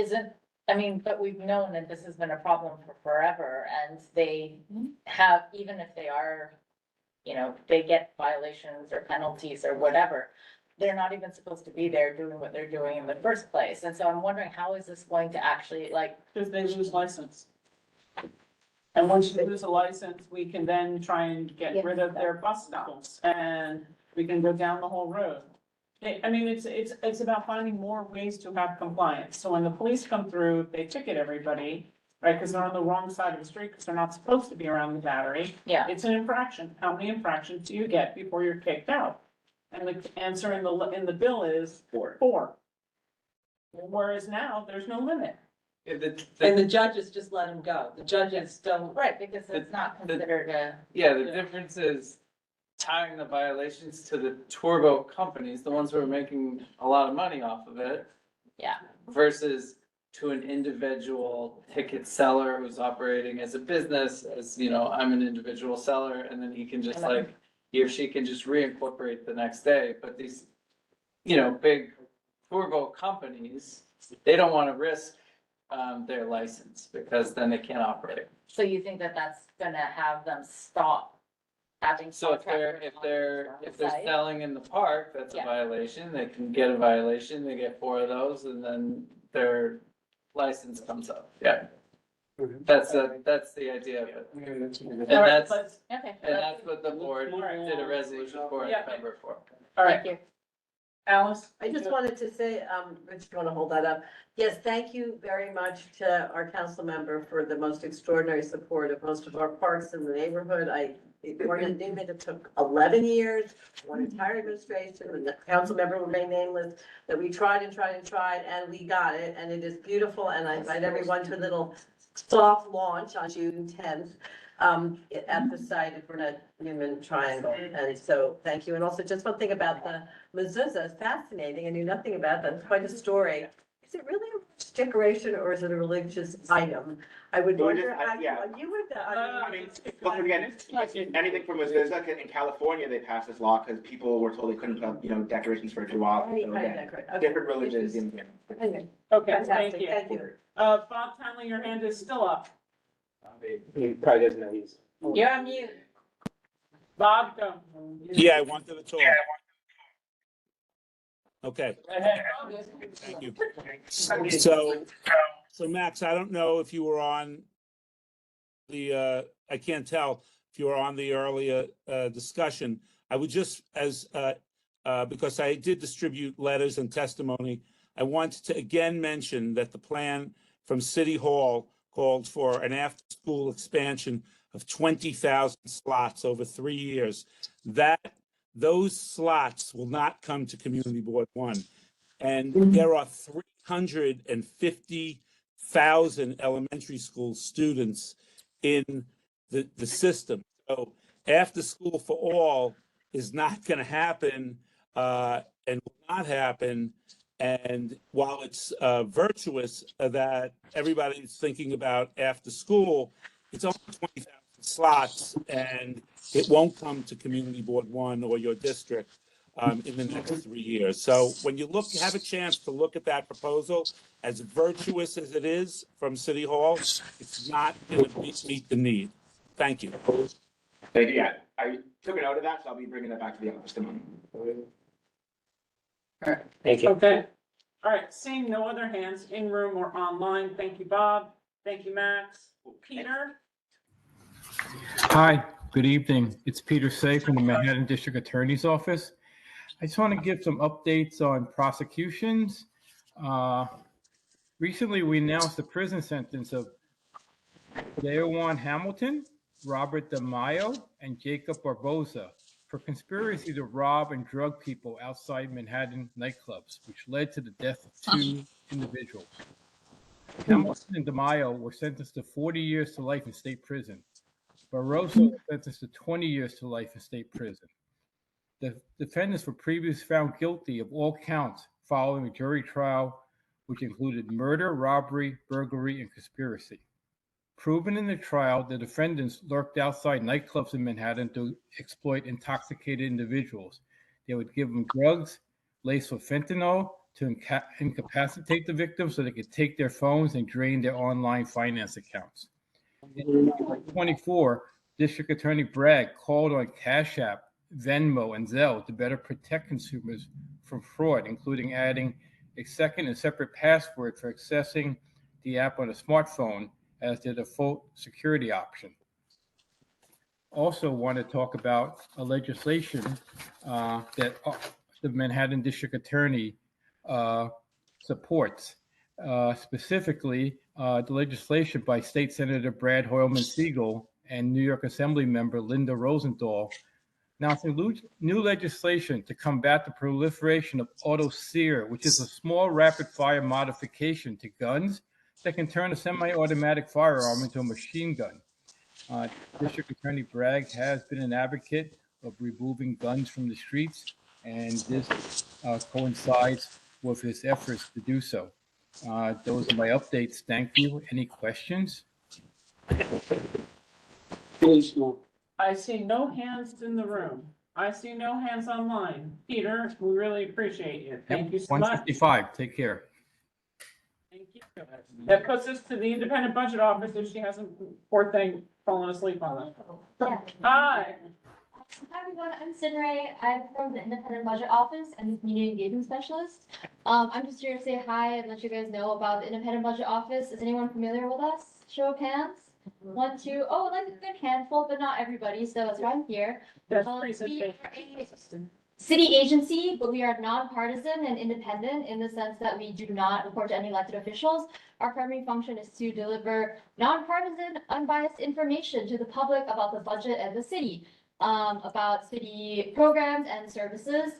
T: but we've known that this has been a problem for forever, and they have, even if they are, they get violations or penalties or whatever, they're not even supposed to be there doing what they're doing in the first place. And so I'm wondering, how is this going to actually,
A: because they lose license. And once you lose a license, we can then try and get rid of their bus stops, and we can go down the whole road. It's about finding more ways to have compliance. So when the police come through, they ticket everybody, right? Because they're on the wrong side of the street, because they're not supposed to be around the Battery.
T: Yeah.
A: It's an infraction. How many infractions do you get before you're kicked out? And the answer in the bill is four. Whereas now, there's no limit.
I: And the judges just let them go. The judges don't.
T: Right, because it's not considered a.
O: Yeah, the difference is tying the violations to the tour boat companies, the ones who are making a lot of money off of it.
T: Yeah.
O: Versus to an individual ticket seller who's operating as a business, as, I'm an individual seller, and then he can just he or she can just reincorporate the next day. But these, big tour boat companies, they don't want to risk their license, because then they can't operate.
T: So you think that that's gonna have them stop having?
O: So if they're selling in the park, that's a violation. They can get a violation. They get 4 of those, and then their license comes up. Yeah. That's the idea of it. And that's what the board did a resolution for in November for.
A: All right.
T: Thank you.
A: Alice?
K: I just wanted to say, Rich, you want to hold that up? Yes, thank you very much to our council member for the most extraordinary support of most of our parks in the neighborhood. It took 11 years, one entire administration, and the council member remained nameless, that we tried and tried and tried, and we got it, and it is beautiful, and I invite everyone to a little soft launch on June 10th. At the site at Burnett Newman Triangle. And so, thank you. And also just one thing about the mezuzah, it's fascinating. I knew nothing about that. It's quite a story. Is it really a religious decoration, or is it a religious item? I would wonder, you would,
R: Again, anything from mezuzah, in California, they passed this law because people were told they couldn't put, decorations for July. Different religions.
A: Okay, thank you. Bob Townley, your hand is still up.
E: He probably doesn't know he's.
T: You're on mute.
A: Bob, go.
B: Yeah, I wanted to talk. Okay. Thank you. So Max, I don't know if you were on the, I can't tell if you were on the earlier discussion. I would just, because I did distribute letters and testimony, I wanted to again mention that the plan from City Hall called for an after-school expansion of 20,000 slots over 3 years. Those slots will not come to Community Board 1. And there are 350,000 elementary school students in the system. So after school for all is not going to happen and will not happen. And while it's virtuous that everybody's thinking about after school, it's only 20,000 slots and it won't come to Community Board 1 or your district in the next 3 years. So when you have a chance to look at that proposal, as virtuous as it is from City Hall, it's not going to meet the need. Thank you.
R: Thank you. Yeah, I took a note of that, so I'll be bringing that back to the office tomorrow.
E: Thank you.
A: Okay. All right, seeing no other hands in room or online. Thank you, Bob. Thank you, Max. Peter?
J: Hi, good evening. It's Peter Say from the Manhattan District Attorney's Office. I just want to give some updates on prosecutions. Recently, we announced the prison sentence of Daewon Hamilton, Robert DeMaio, and Jacob Barboza for conspiracy to rob and drug people outside Manhattan nightclubs, which led to the death of 2 individuals. Hamilton and DeMaio were sentenced to 40 years to life in state prison. Barroso was sentenced to 20 years to life in state prison. The defendants were previously found guilty of all counts following a jury trial, which included murder, robbery, burglary, and conspiracy. Proven in the trial, the defendants lurked outside nightclubs in Manhattan to exploit intoxicated individuals. They would give them drugs laced with fentanyl to incapacitate the victims so they could take their phones and drain their online finance accounts. In 2024, District Attorney Bragg called on Cash App, Venmo, and Zelle to better protect consumers from fraud, including adding a second and separate password for accessing the app on a smartphone as their default security option. Also want to talk about a legislation that the Manhattan District Attorney supports. Specifically, the legislation by State Senator Brad Hoylman Siegel and New York Assembly member Linda Rosenthal announcing new legislation to combat the proliferation of auto-sear, which is a small rapid-fire modification to guns that can turn a semi-automatic firearm into a machine gun. District Attorney Bragg has been an advocate of removing guns from the streets, and this coincides with his efforts to do so. Those are my updates. Thank you. Any questions?
A: I see no hands in the room. I see no hands online. Peter, we really appreciate you. Thank you so much.
J: 155. Take care.
A: Thank you. That puts us to the independent budget office if she hasn't, poor thing, fallen asleep on it.
S: Yeah.
A: Hi.
S: Hi everyone, I'm Sinray. I'm from the Independent Budget Office and the Community Engagement Specialist. I'm just here to say hi and let you guys know about the Independent Budget Office. Is anyone familiar with us? Show of hands. 1, 2, oh, like a good handful, but not everybody, so that's why I'm here.
A: That's
S: We are
A: presentation.
S: a city agency, but we are nonpartisan and independent in the sense that we do not report to any elected officials. Our primary function is to deliver nonpartisan, unbiased information to the public about the budget and the city, about city programs and services.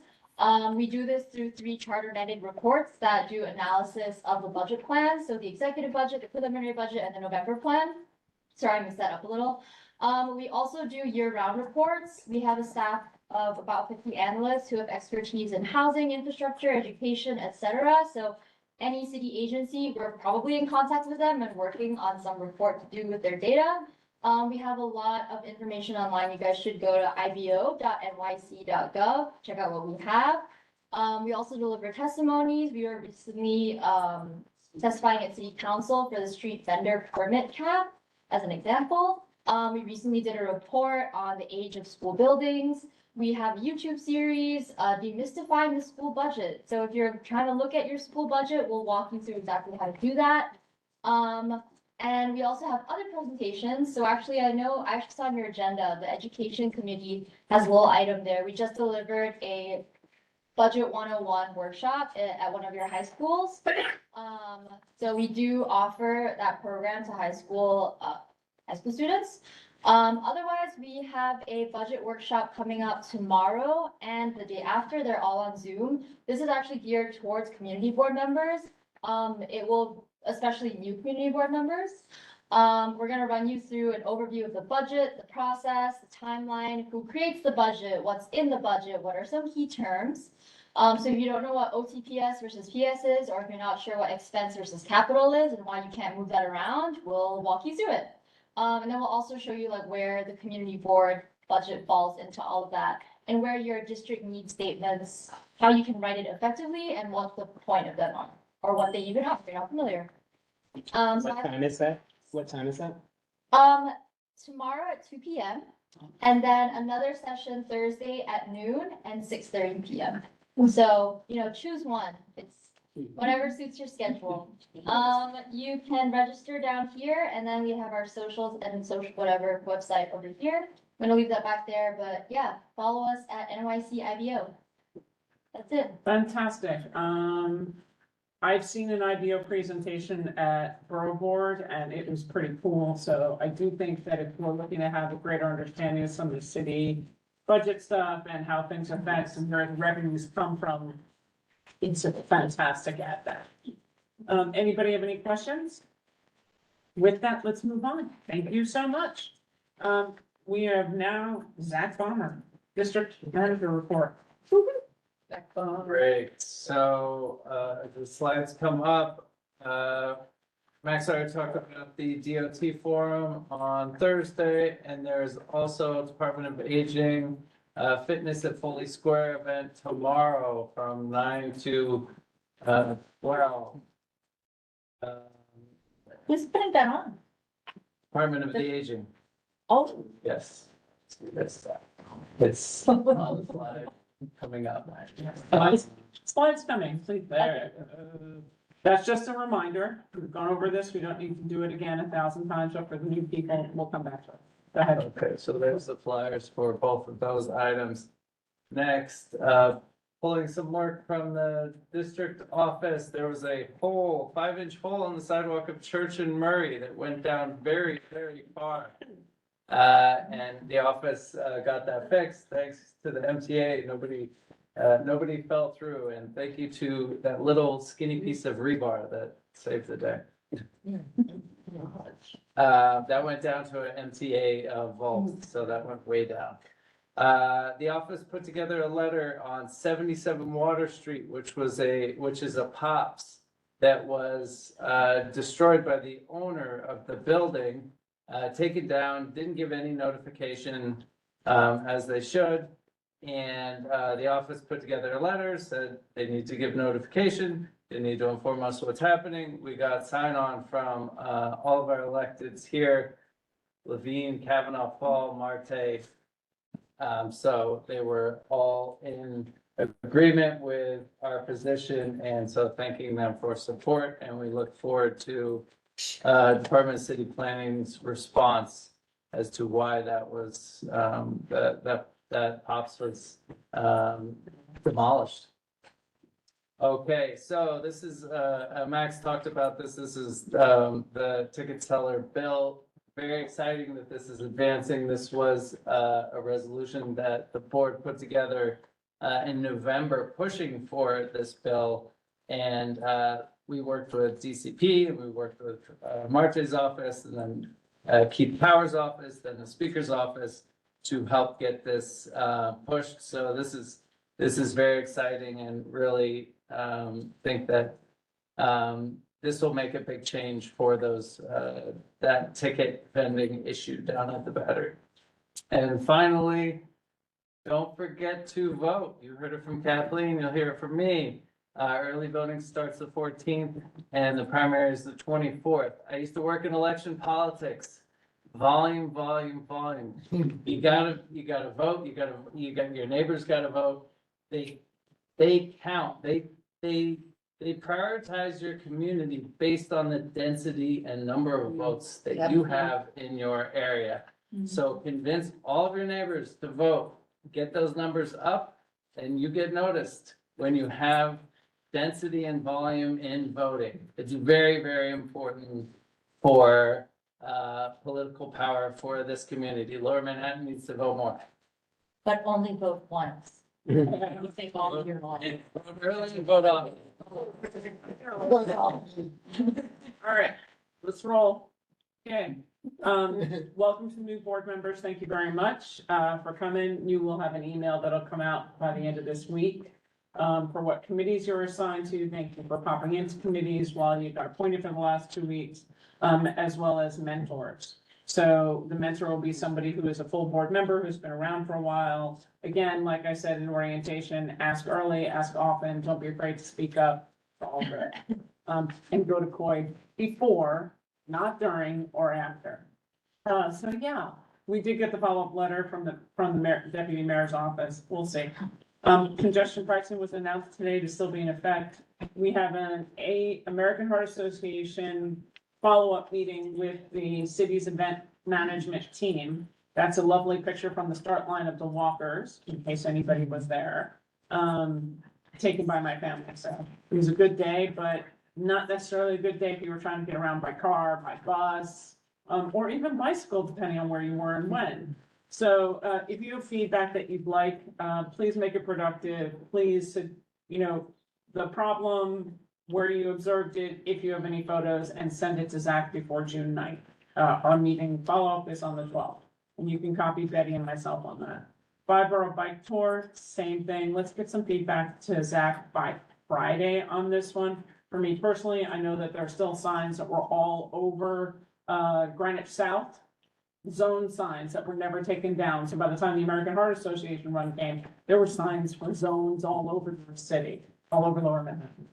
S: We do this through 3 charter-netted reports that do analysis of the budget plan. So the executive budget, the preliminary budget, and the November plan. Sorry, I mixed that up a little. We also do year-round reports. We have a staff of about 50 analysts who have expertise in housing, infrastructure, education, etc. So any city agency, we're probably in contact with them and working on some report to do with their data. We have a lot of information online. You guys should go to ibo.nyc.gov, check out what we have. We also deliver testimonies. We were recently testifying at City Council for the street vendor permit cap, as an example. We recently did a report on the age of school buildings. We have a YouTube series, demystifying the school budget. So if you're trying to look at your school budget, we'll walk you through exactly how to do that. And we also have other presentations. So actually, I saw on your agenda, the education committee has a little item there. We just delivered a Budget 101 workshop at one of your high schools. So we do offer that program to high school students. Otherwise, we have a budget workshop coming up tomorrow and the day after. They're all on Zoom. This is actually geared towards community board members. It will, especially new community board members. We're gonna run you through an overview of the budget, the process, the timeline, who creates the budget, what's in the budget, what are some key terms. So if you don't know what OTPS versus PS is, or if you're not sure what expense versus capital is and why you can't move that around, we'll walk you through it. And then we'll also show you like where the community board budget falls into all of that and where your district needs statements, how you can write it effectively and what's the point of them are, or what they even are if you're not familiar.
E: What time is that? What time is that?
S: Tomorrow at 2 p.m. and then another session Thursday at noon and 6:30 p.m. So, choose one. It's whatever suits your schedule. You can register down here and then we have our socials and social whatever website over here. I'm gonna leave that back there, but yeah, follow us at NYC IBO. That's it.
A: Fantastic. I've seen an IBO presentation at Borough Board and it was pretty cool. So I do think that if we're looking to have a greater understanding of some of the city budget stuff and how things affect and where the revenues come from, it's a fantastic at that. Anybody have any questions? With that, let's move on. Thank you so much. We have now Zach Bomber, District Manager Report.
O: Great, so, the slides come up. Max already talked about the DOT forum on Thursday, and there's also Department of Aging, Fitness at Foley Square event tomorrow from 9 to, 12.
T: Who's putting that on?
O: Department of the Aging,
T: Oh.
O: yes. It's on the slide coming up.
A: Slides coming, please, there. That's just a reminder. We've gone over this. We don't need to do it again 1,000 times, but for the new people, we'll come back to it. Go ahead.
O: Okay, so there's the flyers for both of those items. Next, pulling some work from the district office, there was a hole, 5-inch hole in the sidewalk of Church and Murray that went down very, very far. And the office, got that fixed, thanks to the MTA, nobody fell through, and thank you to that little skinny piece of rebar that saved the day. That went down to an MTA vault, so that went way down. The office put together a letter on 77 Water Street, which is a Pops that was destroyed by the owner of the building, taken down, didn't give any notification as they should. And the office put together a letter, said they need to give notification, they need to inform us what's happening. We got sign on from all of our electeds here, Levine, Kavanaugh, Paul, Marte. So they were all in agreement with our position, and so thanking them for support, and we look forward to Department of City Planning's response as to why that was that Pops was demolished. Okay, so this is Max talked about this. This is the ticket seller bill. Very exciting that this is advancing. This was a resolution that the board put together in November, pushing for this bill. And we worked with DCP, and we worked with Marte's office, and then Keith Power's office, then the Speaker's office to help get this pushed. So this is very exciting, and really think that this will make a big change for those that ticket vending issue down at the Battery. And finally, don't forget to vote. You heard it from Kathleen, you'll hear it from me. Early voting starts the 14th and the primary is the 24th. I used to work in election politics. Volume. You gotta vote. Your neighbors gotta vote. They count. They prioritize your community based on the density and number of votes that you have in your area. So convince all of your neighbors to vote. Get those numbers up, and you get noticed when you have density and volume in voting. It's very, very important for political power for this community. Lower Manhattan needs to vote more.
T: But only vote once. You think all year long.
O: And vote early and vote often.
A: All right, let's roll. Okay, welcome to new board members. Thank you very much for coming. You will have an email that'll come out by the end of this week for what committees you're assigned to. Thank you for popping into committees while you got appointed for the last 2 weeks, as well as mentors. So the mentor will be somebody who is a full board member who's been around for a while. Again, like I said in orientation, ask early, ask often, don't be afraid to speak up. It's all good. And go to COI before, not during or after. So yeah, we did get the follow-up letter from the deputy mayor's office. We'll see. Congestion pricing was announced today to still be in effect. We have an American Heart Association follow-up meeting with the city's event management team. That's a lovely picture from the start line of the walkers, in case anybody was there. Taken by my family, so it was a good day, but not necessarily a good day if you were trying to get around by car, by bus, or even bicycle, depending on where you were and when. So if you have feedback that you'd like, please make it productive. Please, the problem, where you observed it, if you have any photos, and send it to Zach before June 9th. Our meeting follow-up is on the 12th, and you can copy Betty and myself on that. 5-borough bike tour, same thing. Let's get some feedback to Zach by Friday on this one. For me personally, I know that there are still signs that were all over Greenwich South, zone signs that were never taken down. So by the time the American Heart Association run came, there were signs for zones all over the city, all over Lower Manhattan.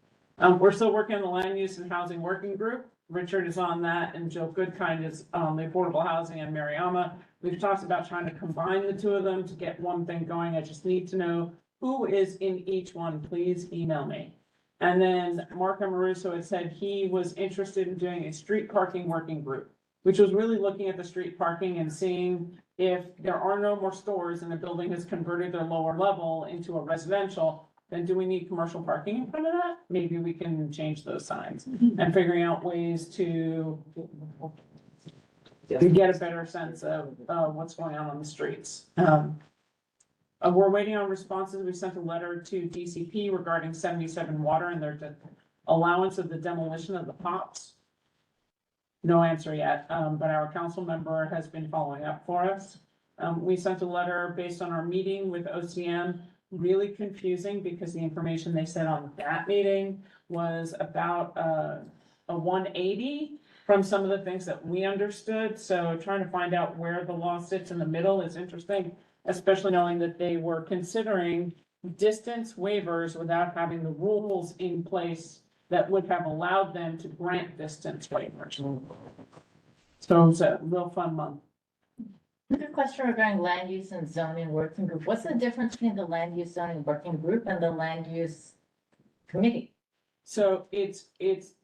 A: We're still working on the land use and housing working group. Richard is on that, and Jill Goodkind is on the affordable housing and Mariama. We've talked about trying to combine the two of them to get one thing going. I just need to know who is in each one. Please email me. And then Mark Amoruso had said he was interested in doing a street parking working group, which was really looking at the street parking and seeing if there are no more stores and the building has converted their lower level into a residential, then do we need commercial parking in front of that? Maybe we can change those signs and figuring out ways to get a better sense of what's going on the streets. We're waiting on responses. We sent a letter to DCP regarding 77 Water and their allowance of the demolition of the POPs. No answer yet, but our council member has been following up for us. We sent a letter based on our meeting with OCM, really confusing because the information they said on that meeting was about a 180 from some of the things that we understood. So trying to find out where the law sits in the middle is interesting, especially knowing that they were considering distance waivers without having the rules in place that would have allowed them to grant distance waivers. So it was a real fun month.
T: Another question regarding land use and zoning working group. What's the difference between the land use zoning working group and the land use committee?
A: So it's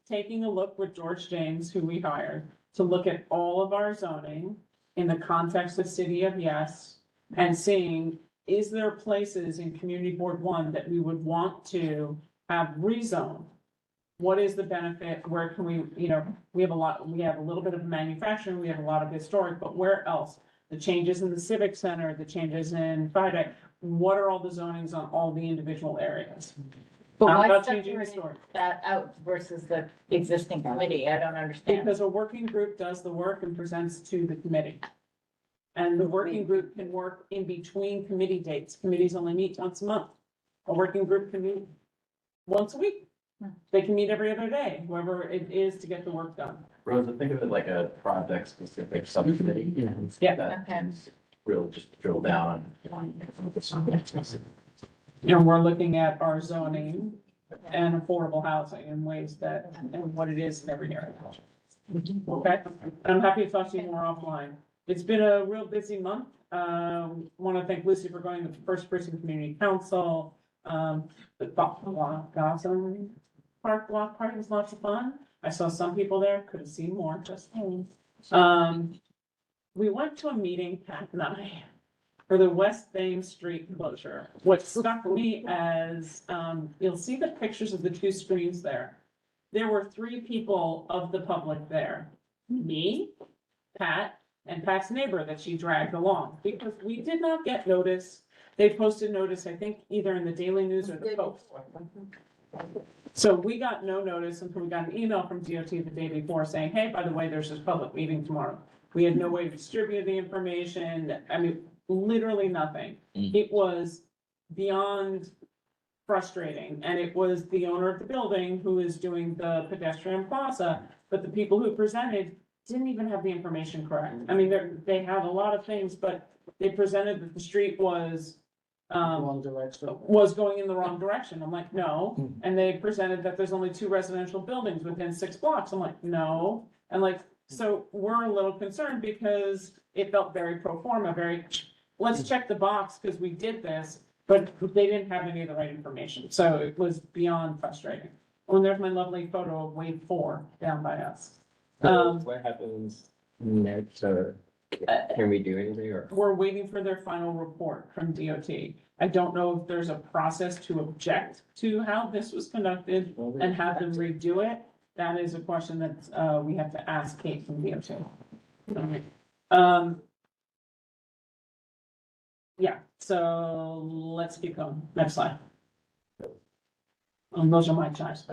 A: taking a look with George James, who we hired, to look at all of our zoning in the context of City of Yes, and seeing, is there places in Community Board 1 that we would want to have rezoned? What is the benefit? Where can we, we have a little bit of manufacturing, we have a lot of historic, but where else? The changes in the Civic Center, the changes in FIDA, what are all the zonings on all the individual areas?
T: But
A: I'm
T: why
A: not changing the
T: separate
A: story.
T: that out versus the existing committee? I don't understand.
A: Because a working group does the work and presents to the committee. And the working group can work in between committee dates. Committees only meet once a month. A working group can meet once a week. They can meet every other day, whoever it is, to get the work done.
C: Rosa, think of it like a project specific subcommittee.
A: Yeah.
C: That
T: Okay.
C: really just drill down on.
A: We're looking at our zoning and affordable housing in ways that, and what it is in every area. Okay, I'm happy to talk to you more offline. It's been a real busy month. Want to thank Lucy for going to the First Person Community Council. The Gotham Park Block Party was lots of fun. I saw some people there, could have seen more, just saying. We went to a meeting, Pat and I, for the West Thames Street closure. What struck me as, you'll see the pictures of the two screens there. There were three people of the public there. Me, Pat, and Pat's neighbor that she dragged along, because we did not get notice. They posted notice, I think, either in the Daily News or the Post. So we got no notice until we got an email from DOT the day before saying, hey, by the way, there's this public meeting tomorrow. We had no way to distribute the information. I mean, literally nothing. It was beyond frustrating. And it was the owner of the building who is doing the pedestrian plaza, but the people who presented didn't even have the information correct. I mean, they had a lot of things, but they presented that the street was was going in the wrong direction. I'm like, no. And they presented that there's only 2 residential buildings within 6 blocks. I'm like, no. And like, so we're a little concerned because it felt very pro forma, very, let's check the box because we did this, but they didn't have any of the right information. So it was beyond frustrating. Oh, and there's my lovely photo of wave 4 down by us.
E: What happens next, or can we do anything, or?
A: We're waiting for their final report from DOT. I don't know if there's a process to object to how this was conducted and have them redo it. That is a question that we have to ask Kate from DOT. Yeah, so let's keep going. Next slide. Those are my charts.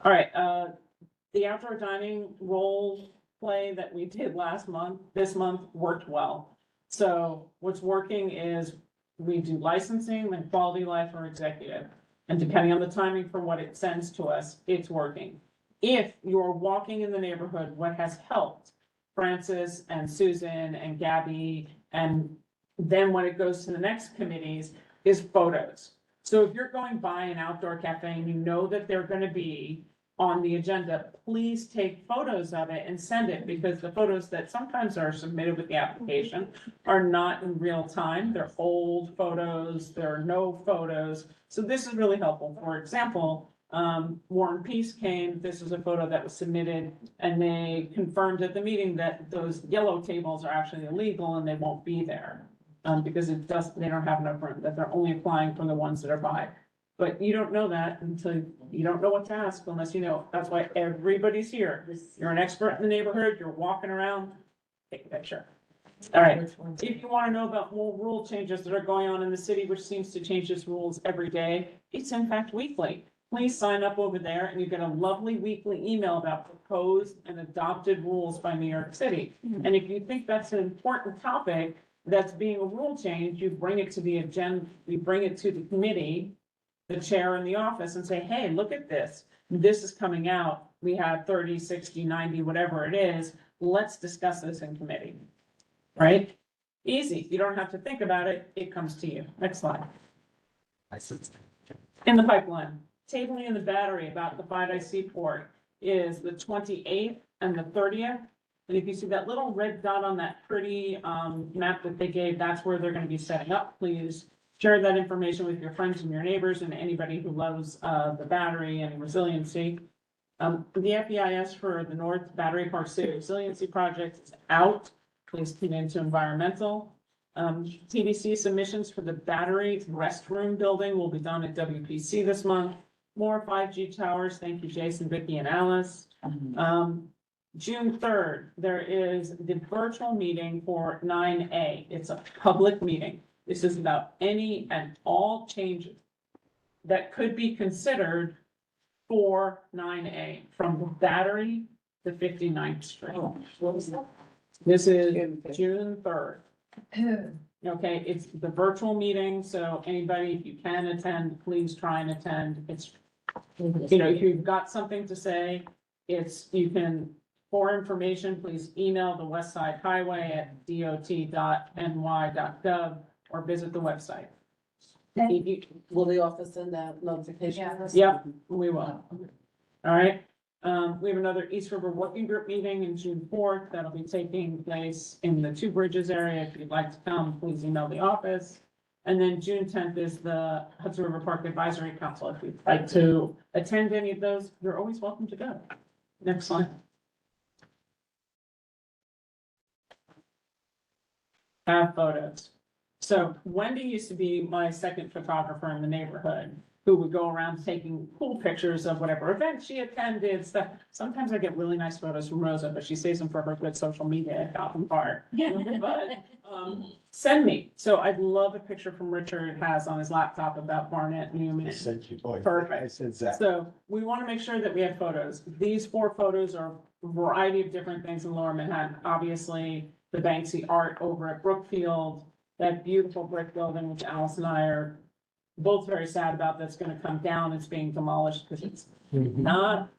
A: All right, the outdoor dining role play that we did this month worked well. So what's working is we do licensing, then quality life or executive. And depending on the timing for what it sends to us, it's working. If you're walking in the neighborhood, what has helped Francis and Susan and Gabby, and then when it goes to the next committees, is photos. So if you're going by an outdoor cafe and you know that they're going to be on the agenda, please take photos of it and send it, because the photos that sometimes are submitted with the application are not in real time. They're old photos, there are no photos. So this is really helpful. For example, War and Peace came, this is a photo that was submitted, and they confirmed at the meeting that those yellow tables are actually illegal and they won't be there. Because they don't have enough room, that they're only applying for the ones that are by. But you don't know that until you don't know what to ask unless you know. That's why everybody's here. You're an expert in the neighborhood, you're walking around, take a picture. All right, if you want to know about more rule changes that are going on in the city, which seems to change its rules every day, it's in fact weekly. Please sign up over there and you get a lovely weekly email about proposed and adopted rules by New York City. And if you think that's an important topic that's being a rule change, you bring it to the agenda, you bring it to the committee, the chair in the office, and say, hey, look at this. This is coming out. We have 30, 60, 90, whatever it is. Let's discuss this in committee. Right? Easy. You don't have to think about it. It comes to you. Next slide. In the pipeline, tabling in the battery about the 5IC port is the 28th and the 30th. And if you see that little red dot on that pretty map that they gave, that's where they're going to be setting up. Please share that information with your friends and your neighbors and anybody who loves the battery and resiliency. The FEIS for the North Battery Park City Resiliency Project is out. Please tune into environmental. TBC submissions for the battery restroom building will be done at WPC this month. More 5G towers. Thank you, Jason, Vicky, and Alice. June 3rd, there is the virtual meeting for 9A. It's a public meeting. This is about any and all changes that could be considered for 9A, from the battery to 59th Street. This is June 3rd. Okay, it's the virtual meeting, so anybody, if you can attend, please try and attend. It's, you know, if you've got something to say, you can, for information, please email the West Side Highway at dot.ny.gov or visit the website.
W: Will the office send out notification?
A: Yep, we will. All right. We have another East River Working Group meeting in June 4th. That'll be taking place in the Two Bridges area. If you'd like to come, please email the office. And then June 10th is the Hudson River Park Advisory Council. If you'd like to attend any of those, you're always welcome to go. Next slide. Have photos. So Wendy used to be my second photographer in the neighborhood, who would go around taking cool pictures of whatever event she attended, stuff. Sometimes I get really nice photos from Rosa, but she saves them for her good social media at Gotham Park. But, send me. So I'd love a picture from Richard has on his laptop about Barnett Newman. Perfect. So we want to make sure that we have photos. These 4 photos are a variety of different things in Lower Manhattan. Obviously, the Banksy art over at Brookfield, that beautiful brick building, which Alice and I are both very sad about, that's gonna come down. It's being demolished because it's not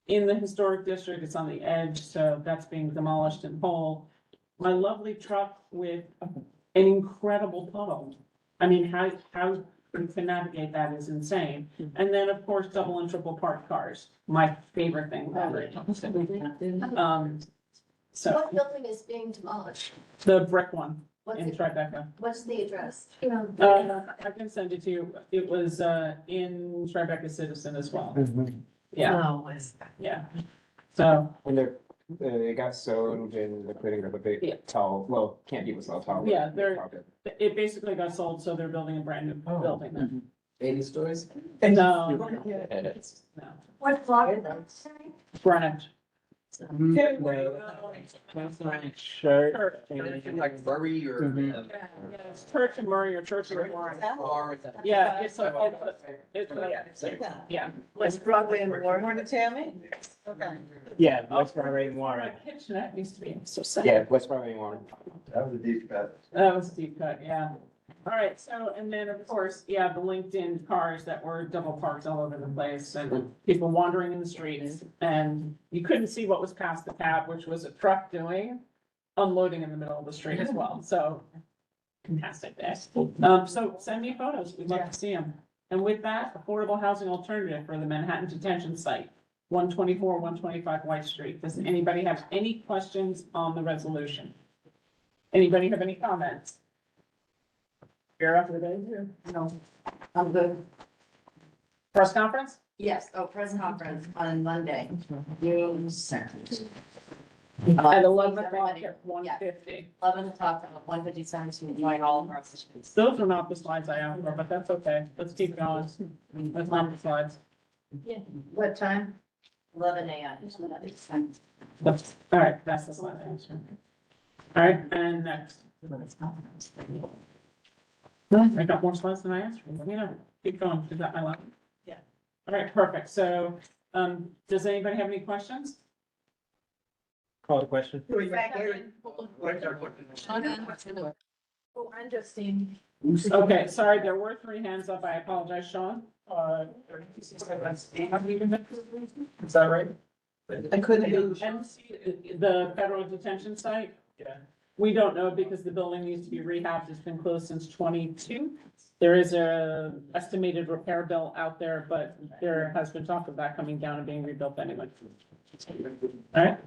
A: in the historic district. It's on the edge, so that's being demolished in whole. My lovely truck with an incredible puddle. I mean, how you can navigate that is insane. And then, of course, double and triple parked cars, my favorite thing ever. So
G: What building is being demolished?
A: the brick one
G: What's
A: in
G: it-
A: Tribeca.
G: What's the address?
A: I can send it to you. It was, in Tribeca Citizen as well. Yeah,
E: Oh,
A: yeah. So,
E: And it got sold and they're putting up a big tall, well, can't be so tall.
A: yeah, it basically got sold, so they're building a brand new building there.
C: 80 stories?
A: No, no,
G: What block is that?
A: Greenwich.
C: Church. Like Murray or.
A: It's Church and Murray or Church and Warren. Yeah, it's yeah.
I: West Broadway and Warren to Tammy? Okay.
E: Yeah, West Broadway and Warren.
A: Kitchenette used to be so sad.
E: Yeah, West Broadway and Warren.
C: That was a deep cut.
A: That was a deep cut, yeah. All right, so, and then, of course, yeah, the LinkedIn cars that were double parked all over the place and people wandering in the streets. And you couldn't see what was past the cab, which was a truck doing unloading in the middle of the street as well, so. Fantastic day. So send me photos, we'd love to see them. And with that, affordable housing alternative for the Manhattan Detention Site, 124, 125 White Street. Does anybody have any questions on the resolution? Anybody have any comments? You're up for the day, too.
Q: No, I'm good.
A: Press conference?
Q: Yes, press conference on Monday, June 2nd.
A: At 11 o'clock at 1:50.
Q: 11 o'clock at 1:57, so we join all of our students.
A: Those are not the slides I asked for, but that's okay. Let's keep going. That's not the slides.
Q: What time? 11 a.m.
A: That's, all right, that's the slide answer. All right, and next. I got more slides than I asked for. You know, keep going. Is that my last?
Q: Yeah.
A: All right, perfect. So, does anybody have any questions?
E: Call the question.
I: Oh, I'm Justine.
A: Okay, sorry, there were 3 hands up. I apologize, Sean.
B: Is that right?
I: I couldn't hear.
A: The federal detention site?
B: Yeah.
A: We don't know because the building needs to be rehabbed. It's been closed since 22. There is a estimated repair bill out there, but there has been talk of that coming down and being rebuilt anyway. All right,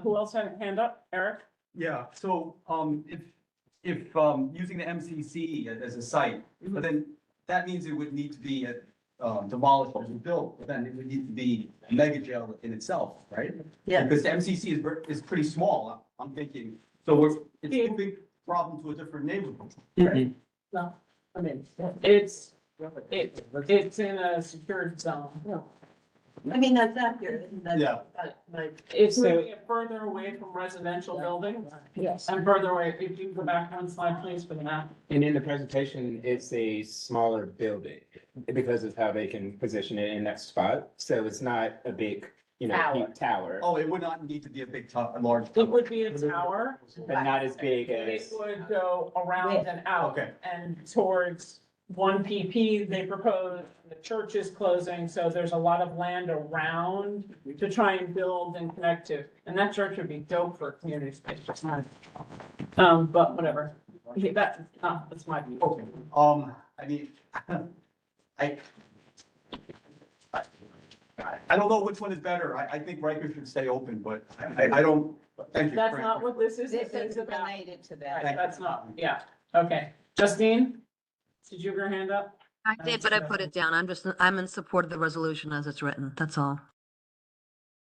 A: who else had a hand up? Eric?
P: Yeah, so, if, using the MCC as a site, but then that means it would need to be, demolished or rebuilt, but then it would need to be a mega jail in itself, right?
I: Yeah.
P: Because the MCC is pretty small, I'm thinking, so it's a big problem to a different neighborhood. right?
A: No, I mean, it's in a secured zone.
I: I mean, that's accurate.
P: Yeah.
I: But
A: It's moving it further away from residential buildings.
I: Yes.
A: And further away, if you can go back one slide, please, for the map.
E: And in the presentation, it's a smaller building because of how they can position it in that spot. So it's not a big, huge tower,
P: Oh, it would not need to be a a large.
A: It would be a tower.
E: but not as big
A: It
E: as.
A: would go around and out.
P: Okay.
A: And towards 1 PP, they propose, the church is closing, so there's a lot of land around to try and build and connect to. And that church would be dope for a community space. But whatever. That's my view.
P: Okay, I mean, I don't know which one is better. I think Riker should stay open, but I don't, thank you.
A: That's
P: Frank.
A: not what this is.
K: This
A: This
K: is
A: about.
K: related to
A: Right,
K: that.
A: that's not, yeah, okay. Justine? Did you have your hand up?
F: I did, but I put it down. I'm in support of the resolution as it's written. That's all.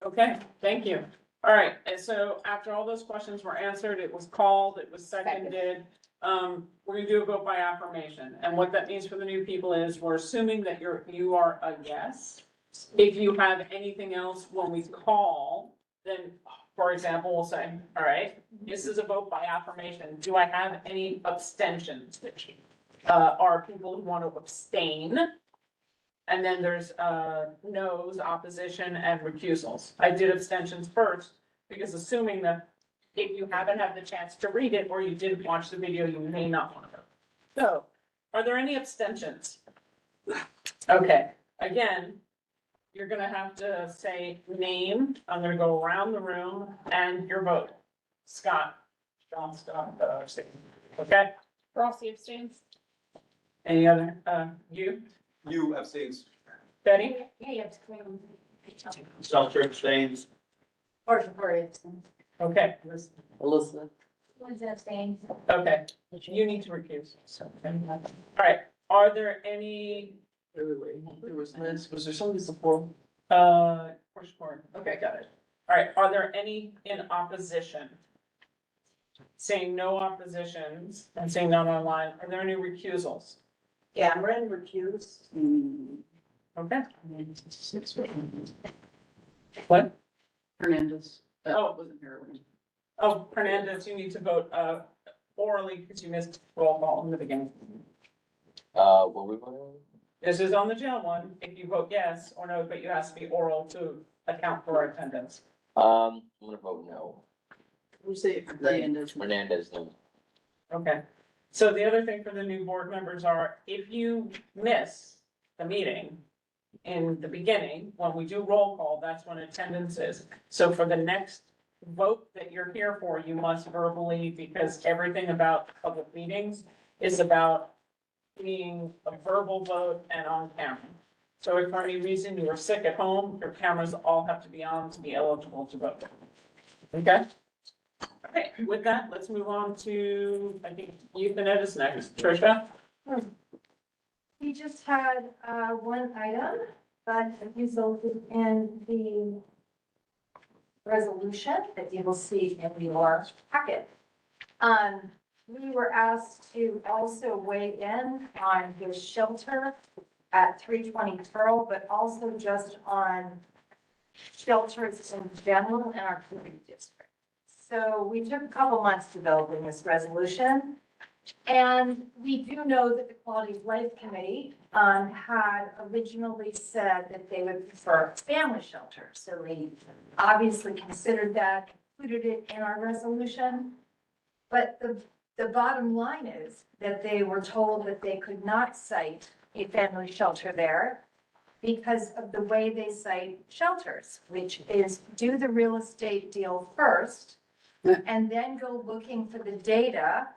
A: Okay, thank you. All right, and so after all those questions were answered, it was called, it was seconded. we're gonna do a vote by affirmation, and what that means for the new people is, we're assuming that you are a yes. If you have anything else when we call, then, for example, we'll say, all right, this is a vote by affirmation, do I have any abstentions? Are people who want to abstain? And then there's, no's, opposition, and recusals. I did abstentions first, because assuming that if you haven't had the chance to read it, or you didn't watch the video, you may not want to vote. So, are there any abstentions? Okay, again, you're gonna have to say name, I'm gonna go around the room, and your vote. Scott. John Scott, abstain. Okay,
W: Rossi abstains.
A: any other, you?
P: You abstains.
A: Betty?
S: Yeah, abstain.
P: Stelter abstains.
S: Or abstain.
A: Okay,
O: Elizabeth.
S: Lindsay abstains.
A: okay, you need to recuse, so. All right, are there any,
O: Wait, there was Liz, was there somebody before?
A: push forward, okay, got it. All right, are there any in opposition? Seeing no oppositions and seeing none online, are there any recusals?
K: Yeah, I'm ready to recuse.
A: Okay. What?
W: Hernandez.
A: Oh.
W: Wasn't here.
A: Oh, Hernandez, you need to vote, orally, because you missed roll call in the beginning.
C: What we voting?
A: This is on the jail one, if you vote yes or no, but you have to be oral to account for attendance.
C: I'm gonna vote no.
W: We'll say Hernandez.
C: Hernandez, no.
A: Okay, so the other thing for the new board members are, if you miss the meeting in the beginning, when we do roll call, that's when attendance is. So for the next vote that you're here for, you must verbally, because everything about public meetings is about being a verbal vote and on camera. So if for any reason you are sick at home, your cameras all have to be on to be eligible to vote. Okay? Okay, with that, let's move on to, I think, youth and ed is next. Tricia?
G: We just had, one item that resulted in the resolution that you will see in your packet. We were asked to also weigh in on the shelter at 320 Pearl, but also just on shelters in general in our community district. So we took a couple months developing this resolution. And we do know that the Quality of Life Committee had originally said that they would prefer family shelter. So we obviously considered that, included it in our resolution. But the bottom line is that they were told that they could not cite a family shelter there because of the way they cite shelters, which is do the real estate deal first and then go looking for the data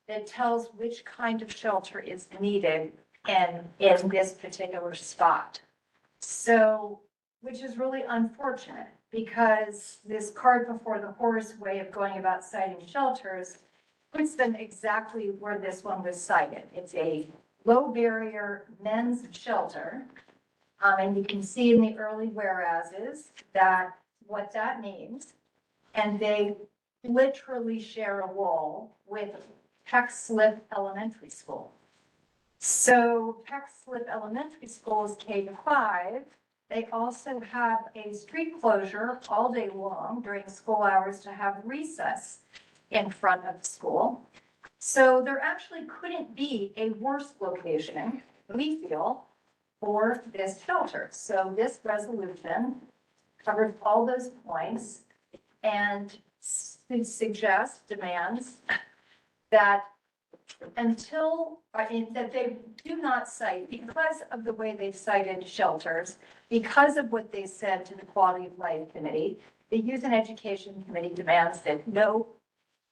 G: that tells which kind of shelter is needed in this particular spot. So, which is really unfortunate because this cart before the horse way of going about citing shelters puts them exactly where this one was cited. It's a low barrier men's shelter. And you can see in the early whereases that what that means. And they literally share a wall with Peck Slip Elementary School. So Peck Slip Elementary School is K-5. They also have a street closure all day long during school hours to have recess in front of the school. So there actually couldn't be a worse location, we feel, for this shelter. So this resolution covers all those points and suggests, demands that until, that they do not cite, because of the way they cited shelters, because of what they said to the Quality of Life Committee, the Youth and Education Committee demands that no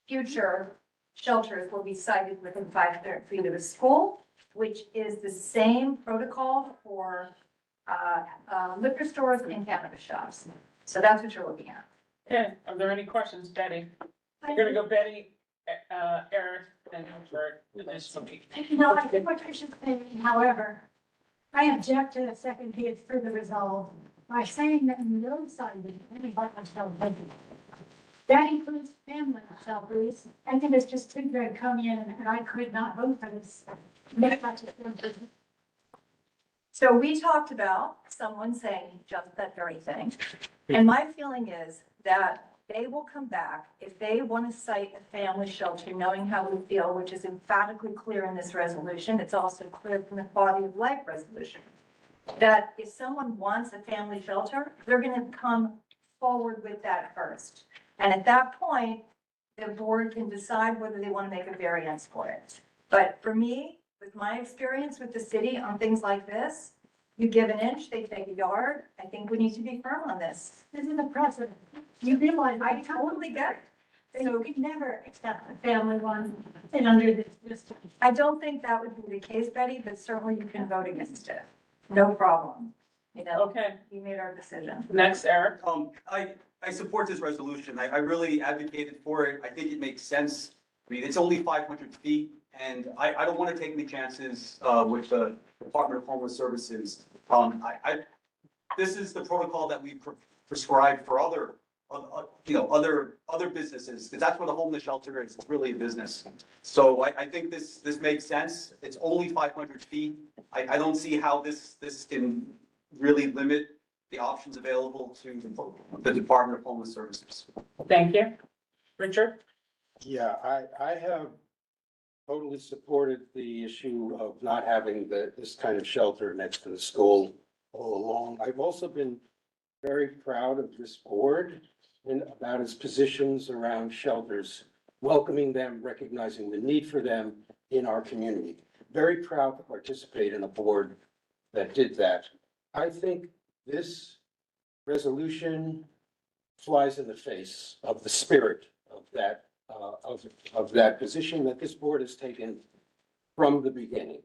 G: future shelters will be cited within 500 feet of the school, which is the same protocol for liquor stores and cannabis shops. So that's what you're looking at.
A: Okay, are there any questions, Betty? You're gonna go Betty, Eric, and Bert, and then somebody.
H: No, I think what I should say, however, I object to the second be it further resolved by saying that no sign of any violence shall be. That includes family shelters. I think it's just too good coming in and I could not vote for this.
G: So we talked about someone saying just that very thing. And my feeling is that they will come back if they want to cite a family shelter, knowing how we feel, which is emphatically clear in this resolution. It's also clear from the quality of life resolution. That if someone wants a family shelter, they're going to come forward with that first. And at that point, the board can decide whether they want to make a variance for it. But for me, with my experience with the city on things like this, you give an inch, they take a yard. I think we need to be firm on this.
H: This is a precedent. You realize
G: I totally get it.
H: so you could never accept a family one and under this.
G: I don't think that would be the case, Betty, but certainly you can vote against it. No problem. You know,
A: Okay,
G: we made our decision.
A: next, Eric.
P: I support this resolution. I really advocated for it. I think it makes sense. I mean, it's only 500 feet, and I don't want to take any chances with the Department of Homeless Services. This is the protocol that we prescribe for other, other businesses, because that's what a homeless shelter is. It's really a business. So I think this makes sense. It's only 500 feet. I don't see how this can really limit the options available to the Department of Homeless Services.
A: Thank you. Richard?
L: Yeah, I have totally supported the issue of not having this kind of shelter next to the school all along. I've also been very proud of this board and about its positions around shelters, welcoming them, recognizing the need for them in our community. Very proud to participate in a board that did that. I think this resolution flies in the face of the spirit of that of that position that this board has taken from the beginning.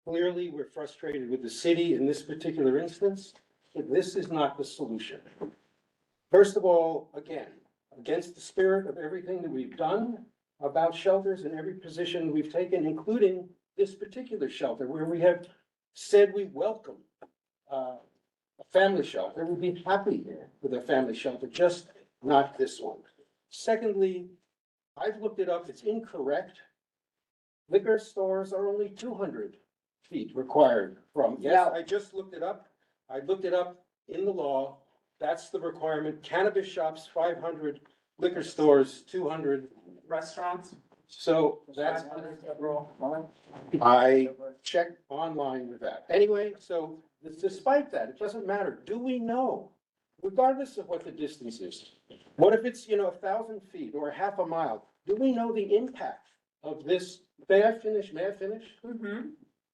L: Clearly, we're frustrated with the city in this particular instance, but this is not the solution. First of all, again, against the spirit of everything that we've done about shelters and every position we've taken, including this particular shelter, where we have said we welcome a family shelter. We'd be happy with a family shelter, just not this one. Secondly, I've looked it up. It's incorrect. Liquor stores are only 200 feet required from. Yes, I just looked it up. I looked it up in the law. That's the requirement. Cannabis shops, 500. Liquor stores, 200.
A: Restaurants?
L: So that's, I checked online with that. Anyway, so despite that, it doesn't matter. Do we know, regardless of what the distance is, what if it's, 1,000 feet or half a mile? Do we know the impact of this? May I finish?
A: Mm-hmm.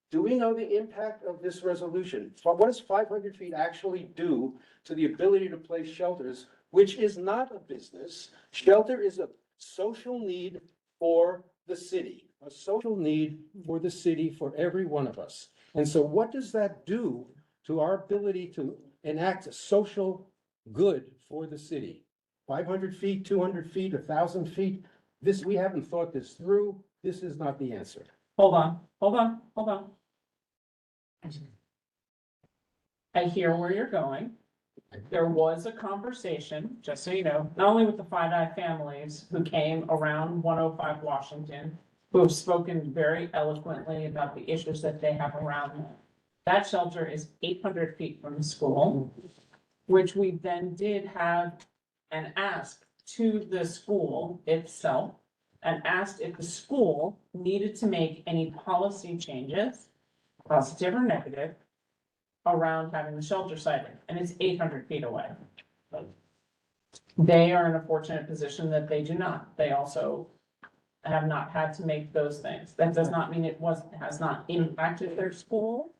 L: Do we know the impact of this resolution? What does 500 feet actually do to the ability to place shelters, which is not a business? Shelter is a social need for the city, a social need for the city, for every one of us. And so what does that do to our ability to enact a social good for the city? 500 feet, 200 feet, 1,000 feet, we haven't thought this through. This is not the answer.
A: Hold on. I hear where you're going. There was a conversation, just so you know, not only with the Five Eye families who came around 105 Washington, who have spoken very eloquently about the issues that they have around them. That shelter is 800 feet from the school, which we then did have an ask to the school itself and asked if the school needed to make any policy changes, positive or negative, around having the shelter sited, and it's 800 feet away. They are in a fortunate position that they do not. They also have not had to make those things. That does not mean it has not impacted their school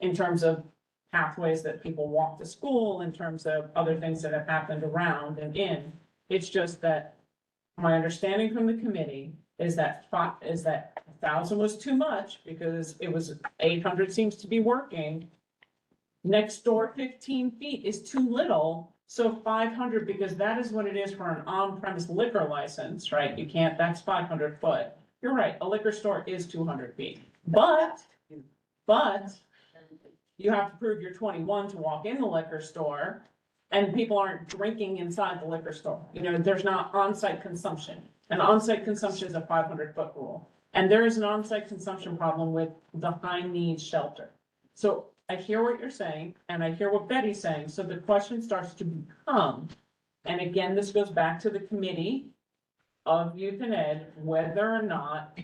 A: in terms of pathways that people walk to school, in terms of other things that have happened around and in. It's just that my understanding from the committee is that 1,000 was too much because it was 800 seems to be working. Next door, 15 feet is too little, so 500, because that is what it is for an on-premise liquor license, right? You can't, that's 500 foot. You're right, a liquor store is 200 feet. But you have to prove you're 21 to walk in the liquor store, and people aren't drinking inside the liquor store. You know, there's not on-site consumption. And on-site consumption is a 500-foot rule. And there is an on-site consumption problem with the high needs shelter. So I hear what you're saying, and I hear what Betty's saying. So the question starts to become, and again, this goes back to the committee of youth and ed, whether or not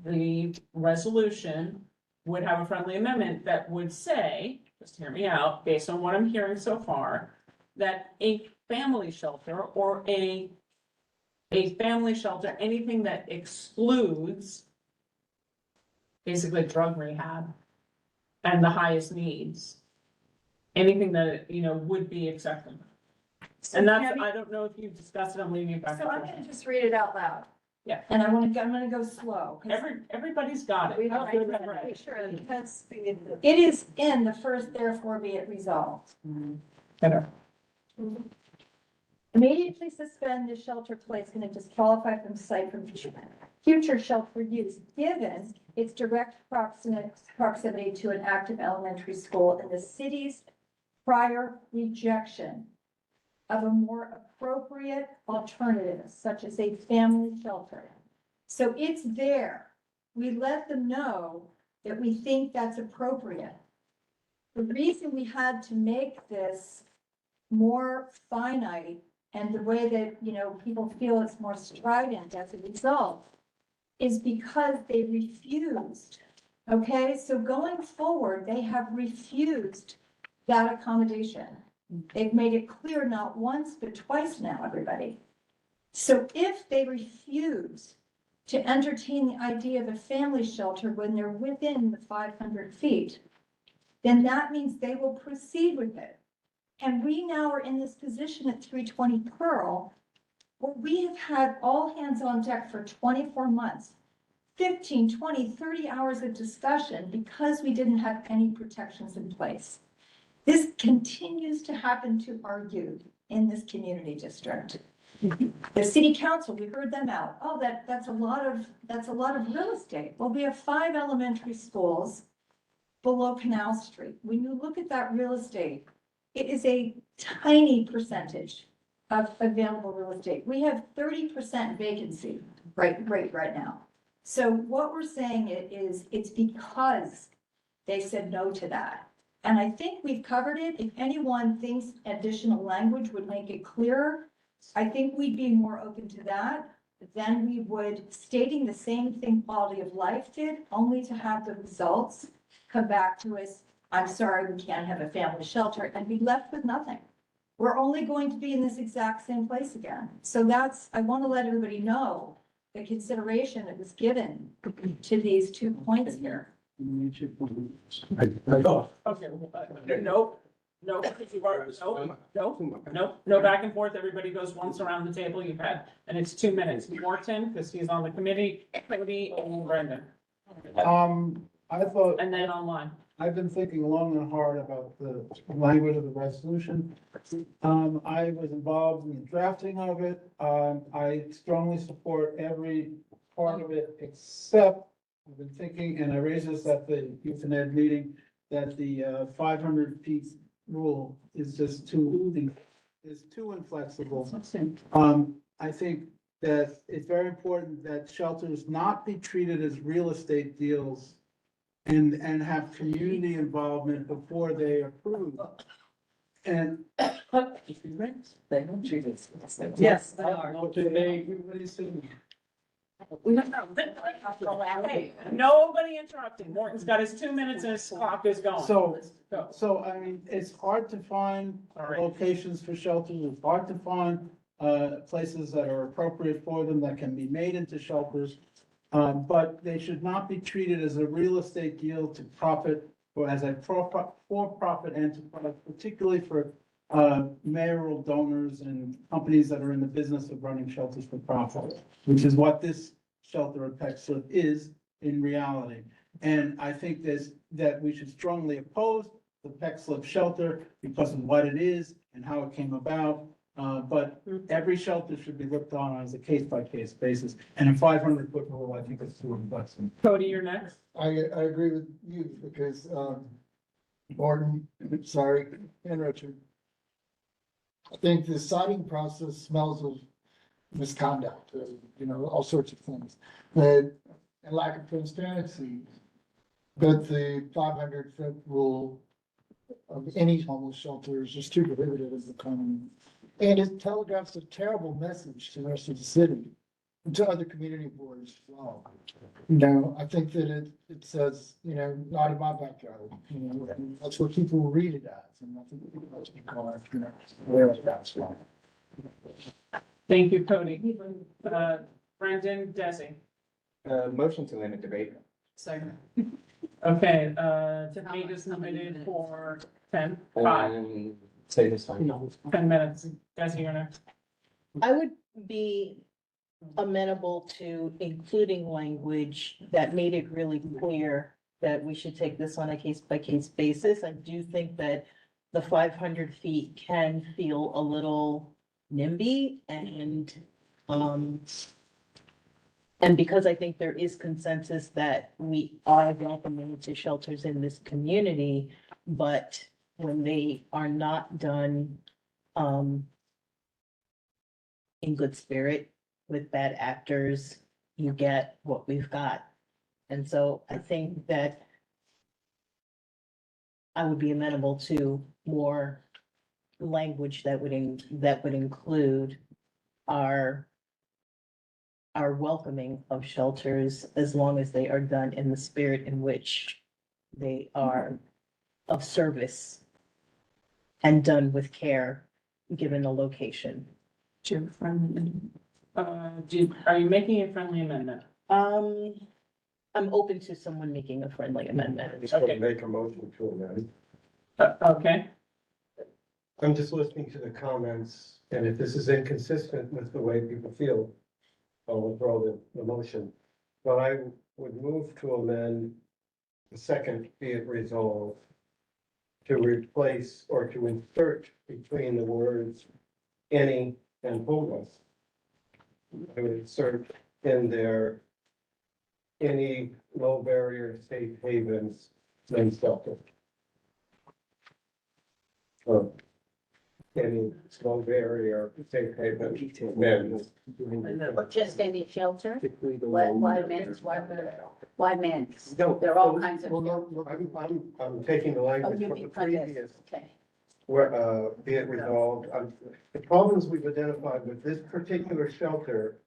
A: the resolution would have a friendly amendment that would say, just hear me out, based on what I'm hearing so far, that a family shelter or a family shelter, anything that excludes basically drug rehab and the highest needs, anything that, you know, would be acceptable. And that's, I don't know if you've discussed it, I'm leaving it back.
G: So I'm gonna just read it out loud.
A: Yeah.
G: And I'm gonna go slow. 'Cause
A: Everybody's got it.
G: we don't make sure, because it is in the first, therefore be it resolved.
A: Better.
G: Immediately suspend the shelter placement and disqualify from site from future shelter use, given its direct proximity to an active elementary school and the city's prior rejection of a more appropriate alternative, such as a family shelter. So it's there. We let them know that we think that's appropriate. The reason we had to make this more finite and the way that, you know, people feel it's more strident as a result is because they refused. Okay, so going forward, they have refused that accommodation. They've made it clear not once, but twice now, everybody. So if they refuse to entertain the idea of a family shelter when they're within the 500 feet, then that means they will proceed with it. And we now are in this position at 320 Pearl, where we have had all hands on deck for 24 months, 15, 20, 30 hours of discussion because we didn't have any protections in place. This continues to happen to our youth in this community district. The city council, we heard them out. Oh, that's a lot of real estate. Well, we have 5 elementary schools below Canal Street. When you look at that real estate, it is a tiny percentage of available real estate. We have 30% vacancy right now. So what we're saying is it's because they said no to that. And I think we've covered it. If anyone thinks additional language would make it clearer, I think we'd be more open to that than we would stating the same thing quality of life did, only to have the results come back to us. I'm sorry, we can't have a family shelter, and be left with nothing. We're only going to be in this exact same place again. So I want to let everybody know the consideration that was given to these 2 points here.
A: Okay, no, because you've already, no back and forth. Everybody goes once around the table you've had, and it's 2 minutes. Morton, because he's on the committee, Cody, and Brendan.
N: I thought.
A: And then online.
N: I've been thinking long and hard about the language of the resolution. I was involved in the drafting of it. I strongly support every part of it, except I've been thinking, and I raised this at the Youth and Ed meeting, that the 500 feet rule is just too inflexible. I think that it's very important that shelters not be treated as real estate deals and have community involvement before they approve. And.
G: They don't treat us.
N: Yes, they are. What do you saying?
A: Hey, nobody interrupting. Morton's got his 2 minutes and his clock is going.
N: So, I mean, it's hard to find locations for shelters. It's hard to find places that are appropriate for them that can be made into shelters. But they should not be treated as a real estate deal to profit or as a for-profit enterprise, particularly for mayoral donors and companies that are in the business of running shelters for profit, which is what this shelter at Peck Slip is in reality. And I think that we should strongly oppose the Peck Slip shelter because of what it is and how it came about. But every shelter should be looked on as a case-by-case basis. And a 500-foot rule, I think, is too inflexible.
A: Cody, you're next.
U: I agree with you because, Morton, sorry, and Richard. I think the citing process smells of misconduct, all sorts of things. But, and lack of transparency. But the 500-foot rule of any homeless shelter is just too prohibitive as the common. And it telegraphs a terrible message to the rest of the city, and to other community boards as well. I think that it says, not in my backyard, and that's what people will read it as, and I think people have to be called, aware of that as well.
A: Thank you, Cody. Brendan, Desi.
E: Motion to limit debate.
A: Second. Okay, debate is limited for 5.
E: Say this time.
A: 10 minutes. Desi, you're next.
D: I would be amenable to including language that made it really clear that we should take this on a case by case basis. I do think that the 500 feet can feel a little NIMBY and because I think there is consensus that we are welcoming to shelters in this community, but when they are not done in good spirit with bad actors, you get what we've got. And so I think that I would be amenable to more language that would include our welcoming of shelters as long as they are done in the spirit in which they are of service and done with care, given the location.
A: Do you have a friendly amendment? Are you making a friendly amendment?
D: I'm open to someone making a friendly amendment.
A: Okay.
L: Make a motion to amend.
A: Okay.
L: I'm just listening to the comments, and if this is inconsistent with the way people feel, I'll withdraw the motion. But I would move to amend the second, be it resolved, to replace or to insert between the words any and homeless. I would insert in there any low barrier safe havens and shelter. Or any low barrier safe haven.
T: Or just any shelter? Why men's? There are all kinds of.
L: I'm taking the language from the previous. Where, be it resolved, the problems we've identified with this particular shelter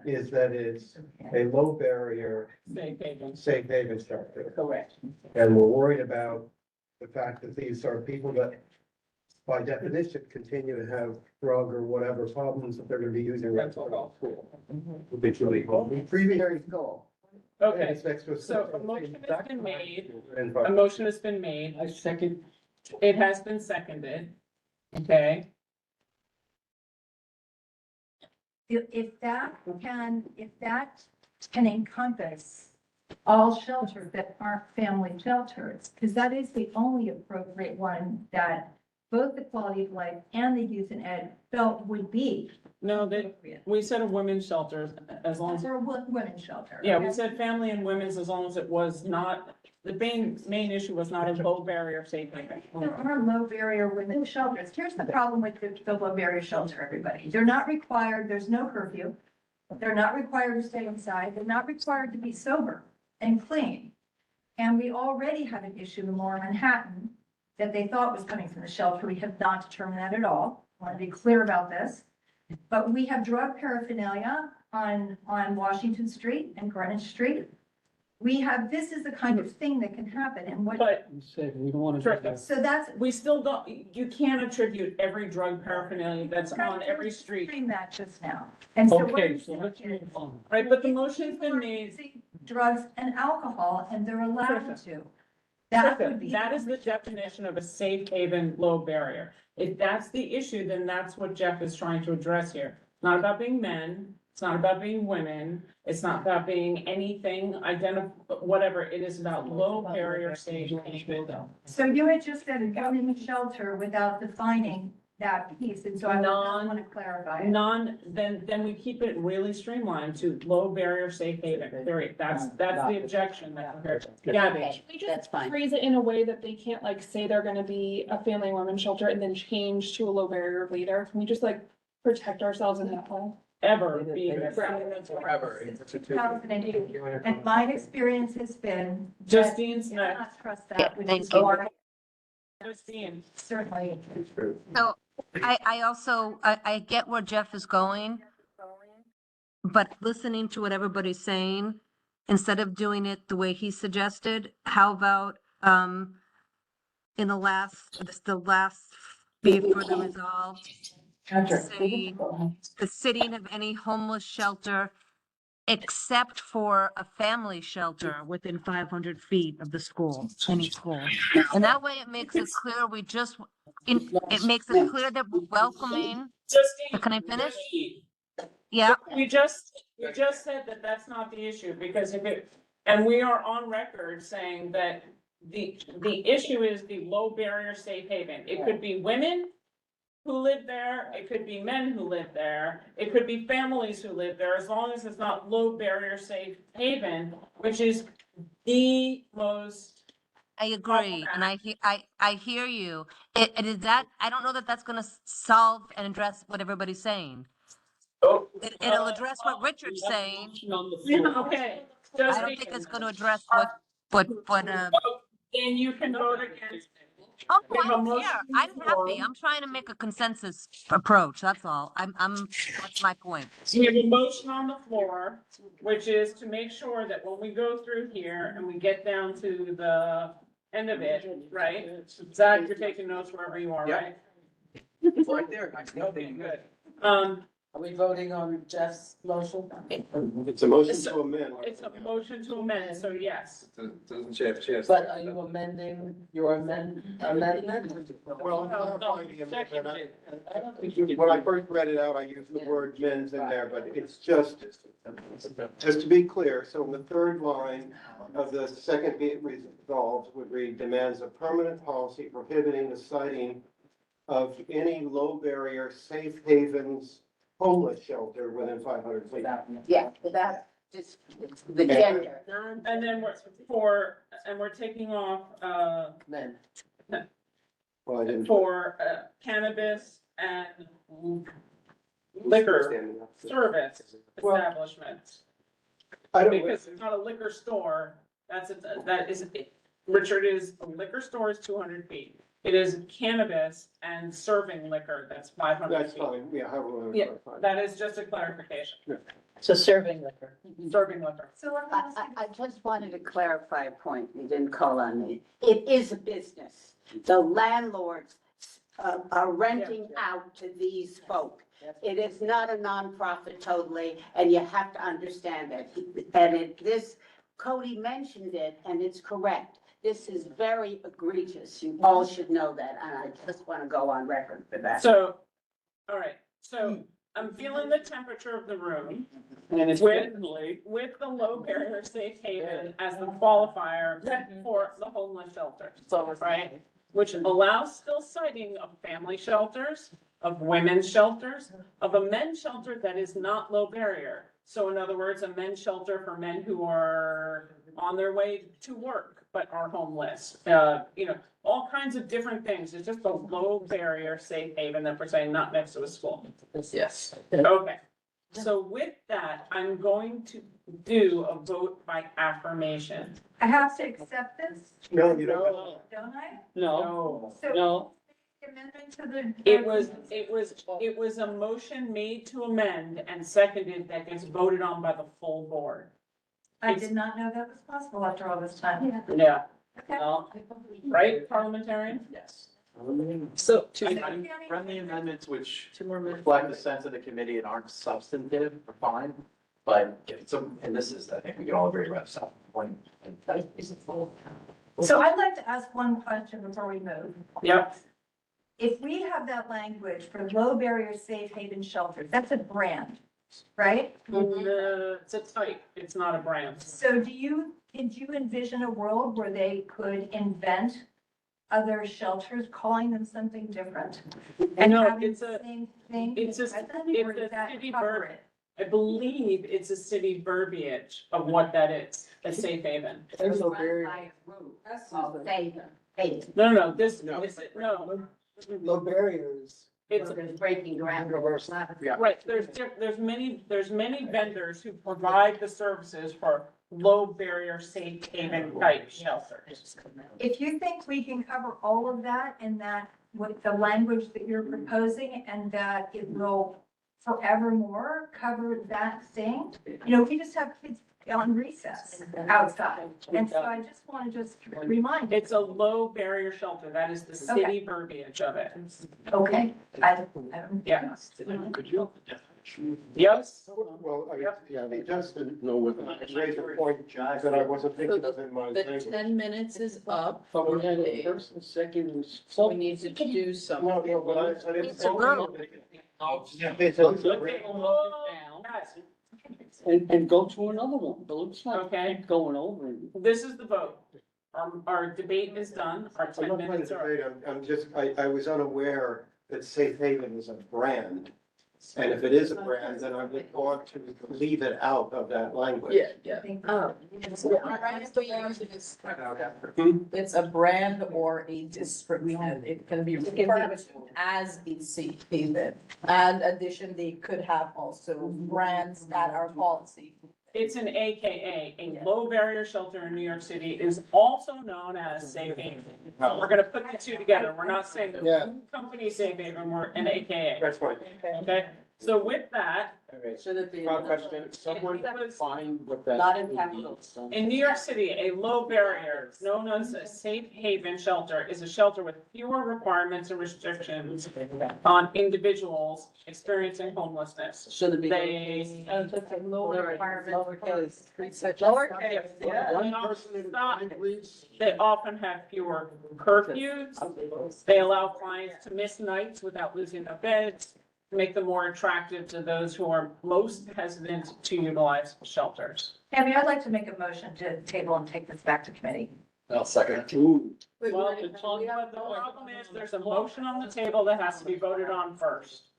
L: is that it's a low barrier, safe haven shelter.
A: Correct.
L: And we're worried about the fact that these are people that by definition continue to have drug or whatever problems that they're gonna be using rental school. Habitually. Previous goal.
A: Okay, so a motion has been made. A motion has been made.
N: I second.
A: It has been seconded. Okay.
G: If that can encompass all shelters that aren't family shelters, because that is the only appropriate one that both the quality of life and the youth and ed felt would be.
A: No, we said a women's shelter as long as.
G: For a women's shelter.
A: Yeah, we said family and women's as long as it was not, the main issue was not a low barrier safe haven.
G: There are low barrier women's shelters. Here's the problem with the low barrier shelter, everybody. They're not required, there's no curfew. They're not required to stay inside. They're not required to be sober and clean. And we already have an issue in Lower Manhattan that they thought was coming from the shelter. We have not determined that at all. I want to be clear about this. But we have drug paraphernalia on Washington Street and Greenwich Street. This is the kind of thing that can happen and what.
A: But
N: You said we don't want to.
G: So that's.
A: we still don't, you can't attribute every drug paraphernalia that's on every street.
G: Saying that just now. And so what
N: Okay,
G: I'm
N: so
G: saying
N: let's
G: is,
N: move on.
A: Right, but the motion's been made.
G: drugs and alcohol, and they're allowed to. That would be.
A: That is the definition of a safe haven, low barrier. If that's the issue, then that's what Jeff is trying to address here. It's not about being men, it's not about being women, it's not about being anything whatever, it is about low barrier safe haven.
G: So you had just said a women's shelter without defining that piece, and so I just want to clarify.
A: Then we keep it really streamlined to low barrier safe haven, period. That's the objection that I'm hearing. Gabby,
T: Okay,
M: We
T: that's
M: just
T: fine.
M: phrase it in a way that they can't like say they're gonna be a family and women's shelter and then change to a low barrier later. Can we just like protect ourselves in that way?
A: ever be.
O: Forever.
G: And my experience has been.
A: Justine's
G: that you
A: next.
G: cannot trust
F: Yeah,
G: that, which
F: thank
G: is
F: you.
G: why
A: Justine.
G: certainly.
F: So I also, I get where Jeff is going, but listening to what everybody's saying, instead of doing it the way he suggested, how about, in the last be further resolved, say the sitting of any homeless shelter except for a family shelter within 500 feet of the school, any school. And that way it makes it clear it makes it clear that we're welcoming.
A: Justine.
F: Can I finish?
A: Justine.
F: Yeah.
A: We just said that that's not the issue, because and we are on record saying that the issue is the low barrier safe haven. It could be women who live there, it could be men who live there, it could be families who live there, as long as it's not low barrier safe haven, which is the most.
F: I agree, and I hear you. It is that, I don't know that that's gonna solve and address what everybody's saying. It'll address what Richard's saying.
A: Okay.
F: I don't think it's gonna address what,
A: Then you can vote against it.
F: oh,
A: We have
F: I
A: a
F: don't
A: motion
F: care.
A: on the
F: I'm
A: floor.
F: happy. I'm trying to make a consensus approach, that's all. That's my point.
A: So we have a motion on the floor, which is to make sure that when we go through here and we get down to the end of it, right? Zach, you're taking notes wherever you are, right?
O: It's right there.
A: Okay, good.
O: Are we voting on Jeff's motion?
L: It's a motion to amend.
A: It's a motion to amend, so yes.
C: Doesn't Jeff?
O: But are you amending your amendment?
L: Well, I'm
A: No,
L: clarifying the amendment.
A: seconded.
L: I don't think when I first read it out, I used the word men's in there, but it's just to be clear, so in the third line of the second be it resolved would read demands a permanent policy prohibiting the siting of any low barrier safe havens homeless shelter within 500 feet.
T: Yeah, that, just, the gender.
A: And then we're taking off,
O: Men.
L: Well, I didn't.
A: for cannabis and liquor service establishments.
L: I don't.
A: Because it's not a liquor store, Richard, a liquor store is 200 feet. It is cannabis and serving liquor, that's 500 feet.
L: That's fine, yeah, however.
A: Yeah, that is just a clarification,
K: So serving liquor.
A: serving liquor.
G: So let me ask you
T: I just wanted to clarify a point. You didn't call on me. It is a business. The landlords are renting out to these folk. It is not a nonprofit totally, and you have to understand that. Cody mentioned it, and it's correct. This is very egregious. You all should know that, and I just want to go on record for that.
A: So, all right, so I'm feeling the temperature of the room.
O: And it's
A: With the low barrier safe haven as the qualifier for the homeless shelters, right? Which allows still siting of family shelters, of women's shelters, of a men's shelter that is not low barrier. So in other words, a men's shelter for men who are on their way to work but are homeless. All kinds of different things. It's just a low barrier safe haven that we're saying not next to a school.
O: Yes.
A: Okay, so with that, I'm going to do a vote by affirmation.
G: I have to accept this,
L: No, you don't.
G: don't I?
A: No.
G: So
A: No.
G: the amendment to the.
A: It was a motion made to amend and seconded that gets voted on by the full board.
G: I did not know that was possible after all this time.
A: Yeah.
G: Okay.
A: Well, right, parliamentarian?
O: Yes.
P: So,
O: Friendly amendments which
P: reflect the sense of the committee and aren't substantive are fine, but and this is, I think we can all agree about some point.
G: So I'd like to ask one question before we move.
A: Yep.
G: If we have that language for low barrier safe haven shelters, that's a brand, right?
A: It's a type, it's not a brand.
G: So did you envision a world where they could invent other shelters, calling them something different? And
A: No,
G: having
A: it's
G: the
A: a,
G: same thing
A: it's a,
G: present,
A: it's
G: or does
A: a
G: that
A: city
G: cover
A: verb.
G: it?
A: I believe it's a city verbiage of what that is, a safe haven.
L: There's no barrier.
A: No, this,
L: No.
A: no.
L: No barriers.
A: It's,
Q: breaking ground.
L: Yeah.
A: right, there's many vendors who provide the services for low barrier, safe haven type shelters.
G: If you think we can cover all of that and that with the language that you're proposing and that it will forevermore cover that thing, we just have kids on recess outside. And so I just want to just remind.
A: It's a low barrier shelter. That is the city verbiage of it.
G: Okay.
A: Yeah.
L: Could you?
A: Yes.
L: Well, I just didn't know what, raise a point that I wasn't thinking of in my.
Q: The 10 minutes is up.
L: But we had a
Q: Okay.
L: first and second.
Q: We need to do something.
L: No, but I didn't.
F: It's a group.
J: And go to another one, but let's not
A: Okay.
J: keep going over.
A: This is the vote. Our debate is done. Our
L: I'm
A: 10
L: not trying
A: minutes
L: to
A: are.
L: debate, I'm just, I was unaware that Safe Haven is a brand. And if it is a brand, then I would want to leave it out of that language.
Q: Yeah. It's a brand or a description. It can be referred to as a safe haven. And addition, they could have also brands that are called safe.
A: It's an AKA, a low barrier shelter in New York City is also known as safe haven. We're gonna put the two together. We're not saying the
L: Yeah.
A: company safe haven, we're an AKA.
L: That's fine.
A: Okay, so with that,
Q: Should it be?
L: Question, someone find what that.
Q: Not in capitals.
A: in New York City, a low barrier, known as a safe haven shelter, is a shelter with fewer requirements and restrictions on individuals experiencing homelessness.
Q: Should it be?
A: They,
Q: Lower requirement. Lowercase.
A: lowercase, yeah.
L: One person at a time, please.
A: They often have fewer curfews. They allow clients to miss nights without losing their beds, make them more attractive to those who are most hesitant to utilize shelters.
G: Tammy, I'd like to make a motion to table and take this back to committee.
C: I'll second.
A: Well, the problem is, there's a motion on the table that has to be voted on first.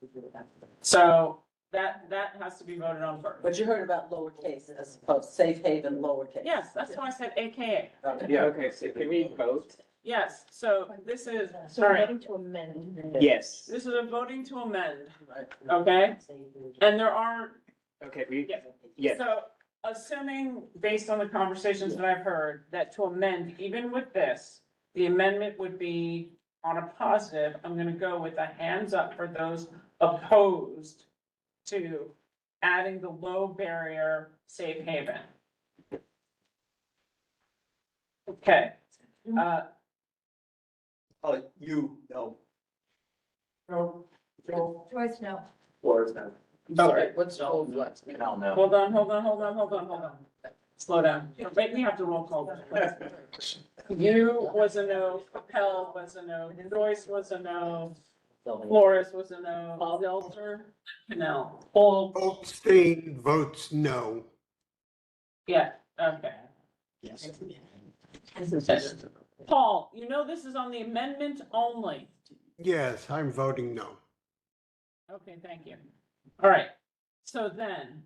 A: So that has to be voted on first.
Q: But you heard about lowercase as opposed safe haven lowercase.
A: Yes, that's why I said AKA.
E: Yeah, okay, so can we vote?
A: Yes, so this is,
D: So
A: all
D: we're
A: right,
D: voting to amend.
E: Yes.
A: this is a voting to amend, okay? And there are,
E: Okay, we,
A: yeah.
E: yes.
A: So assuming, based on the conversations that I've heard, that to amend, even with this, the amendment would be on a positive, I'm gonna go with a hands up for those opposed to adding the low barrier safe haven. Okay,
L: You, no.
G: Joyce, no.
C: Floor now.
A: sorry,
Q: What's the old one?
C: Hell no.
A: hold on. Slow down. Wait, we have to roll call. You was a no, Capel was a no, Joyce was a no, Flores was a no, Zelter, Canal.
J: Paul,
R: Goldstein votes no.
A: Yeah, okay. Paul, this is on the amendment only.
R: Yes, I'm voting no.
A: Okay, thank you. All right, so then,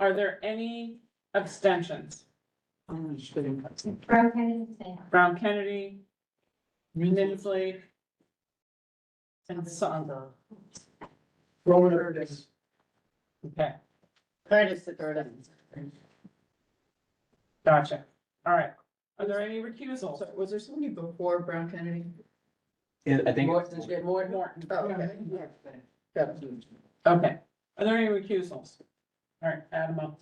A: are there any abstentions?
S: Brown Kennedy, say
A: Brown Kennedy, Minsley, and Sandra.
L: Curtis.
A: Okay,
Q: Curtis.
A: gotcha. All right. Are there any recusals?
W: Was there somebody before Brown Kennedy?
E: Yeah, I think.
Q: Morton.
W: Oh, okay.
A: Okay. Are there any recusals? All right, add them up.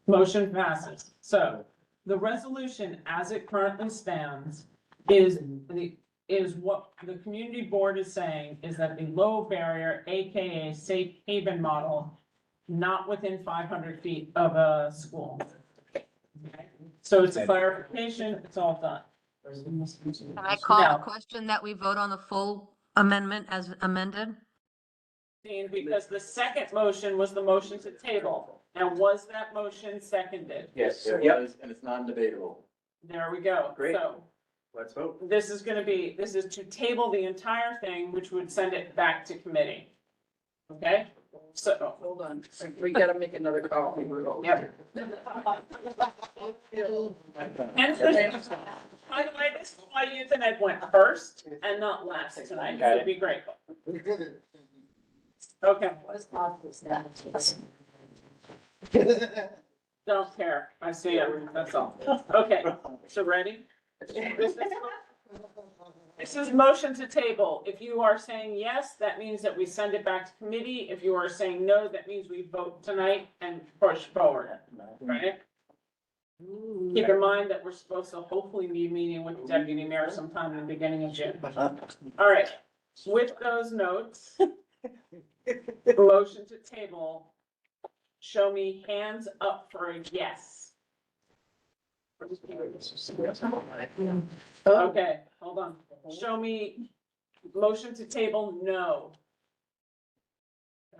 A: Motion passes. So the resolution as it currently stands is what the community board is saying is that the low barrier, AKA safe haven model, not within 500 feet of a school. Okay? So it's a clarification, it's all done.
F: Can I call
A: Now-
F: a question that we vote on the full amendment as amended?
A: Because the second motion was the motion to table. And was that motion seconded?
C: Yes, it was, and it's non-debatable.
A: There we go.
C: Great.
A: So
C: Let's vote.
A: this is to table the entire thing, which would send it back to committee. Okay, so.
W: Hold on, we gotta make another call.
A: Yep. And by the way, this is why Youth and Ed went first and not last tonight, so be grateful. Okay. Don't care, I see it, that's all. Okay, so ready? This is motion to table. If you are saying yes, that means that we send it back to committee. If you are saying no, that means we vote tonight and push forward, right? Keep in mind that we're supposed to hopefully be meeting with the deputy mayor sometime in the beginning of June. All right, with those notes, motion to table, show me hands up for a yes. Okay, hold on. Show me motion to table, no.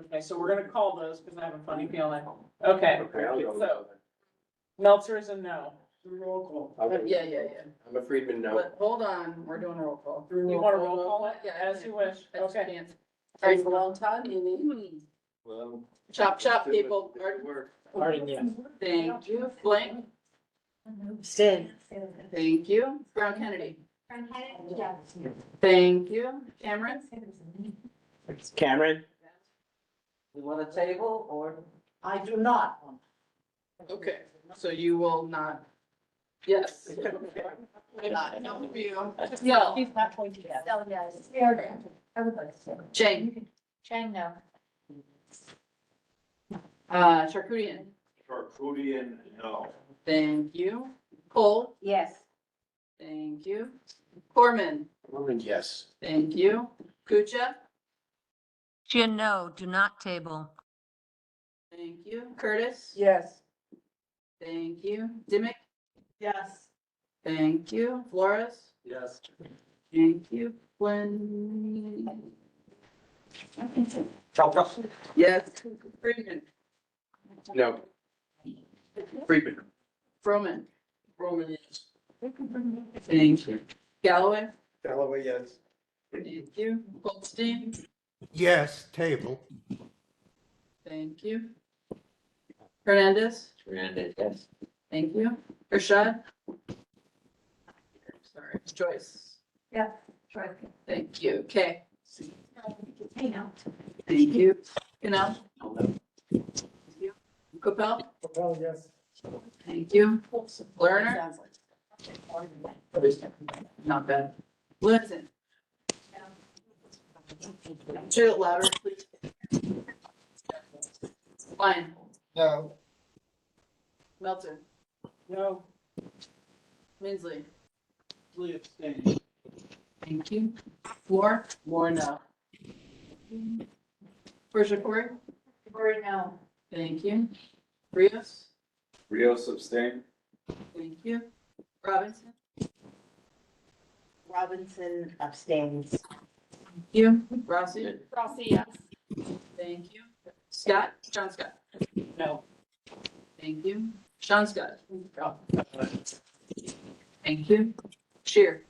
A: Okay, so we're gonna call those because I have a funny feeling. Okay, so Meltzer is a no.
W: Roll call. Yeah.
C: I'm a Friedman, no.
W: But hold on, we're doing a roll call.
A: You want to roll call it?
W: Yeah,
A: As you wish.
W: I just
A: Okay.
W: can't. It's a long time, meeting.
C: Well.
W: Chop, chop, people.
E: Pardon, yes.
W: Thank you. Blank.
D: Stand.
W: Thank you. Brown Kennedy. Thank you. Cameron.
E: Cameron?
J: You want a table or?
Q: I do not.
W: Okay, so you will not. Yes.
Q: Not, no, you.
W: No.
S: He's not going to get.
Q: So, yes.
S: I would like to say.
W: Chang.
S: Chang, no.
W: Charcudian.
C: Charcudian, no.
W: Thank you. Cole.
Q: Yes.
W: Thank you. Corman.
E: Yes.
W: Thank you. Kucha.
F: No, do not table.
W: Thank you. Curtis.
Q: Yes.
W: Thank you. Dimick.
Q: Yes.
W: Thank you. Flores.
C: Yes.
W: Thank you. Gwen.
P: Chop.
W: Yes. Friedman.
C: No. Friedman.
W: Froman.
J: Roman, yes.
W: Thank you. Galloway.
P: Galloway, yes.
W: Thank you. Goldstein.
R: Yes, table.
W: Thank you. Hernandez.
J: Hernandez, yes.
W: Thank you. Rashad. Sorry, Joyce.
Q: Yeah, sure.
W: Thank you. Kay.
Q: Hang out.
W: Thank you. Canal. Thank you. Capel.
N: Oh, yes.
W: Thank you. Lerner. Not bad. Linton. Say it louder, please. Lyon.
U: No.
W: Melton.
A: No.
W: Minsley.
N: Lee abstained.
W: Thank you. Moore.
Q: More no.
W: Persia Corey.
Q: Or no.
W: Thank you. Rios.
C: Rios abstain.
W: Thank you. Robinson.
D: Robinson abstains.
W: Thank you. Rossi.
M: Rossi, yes.
W: Thank you. Scott. John Scott.
Q: No.
W: Thank you. Sean Scott. Thank you. Shear.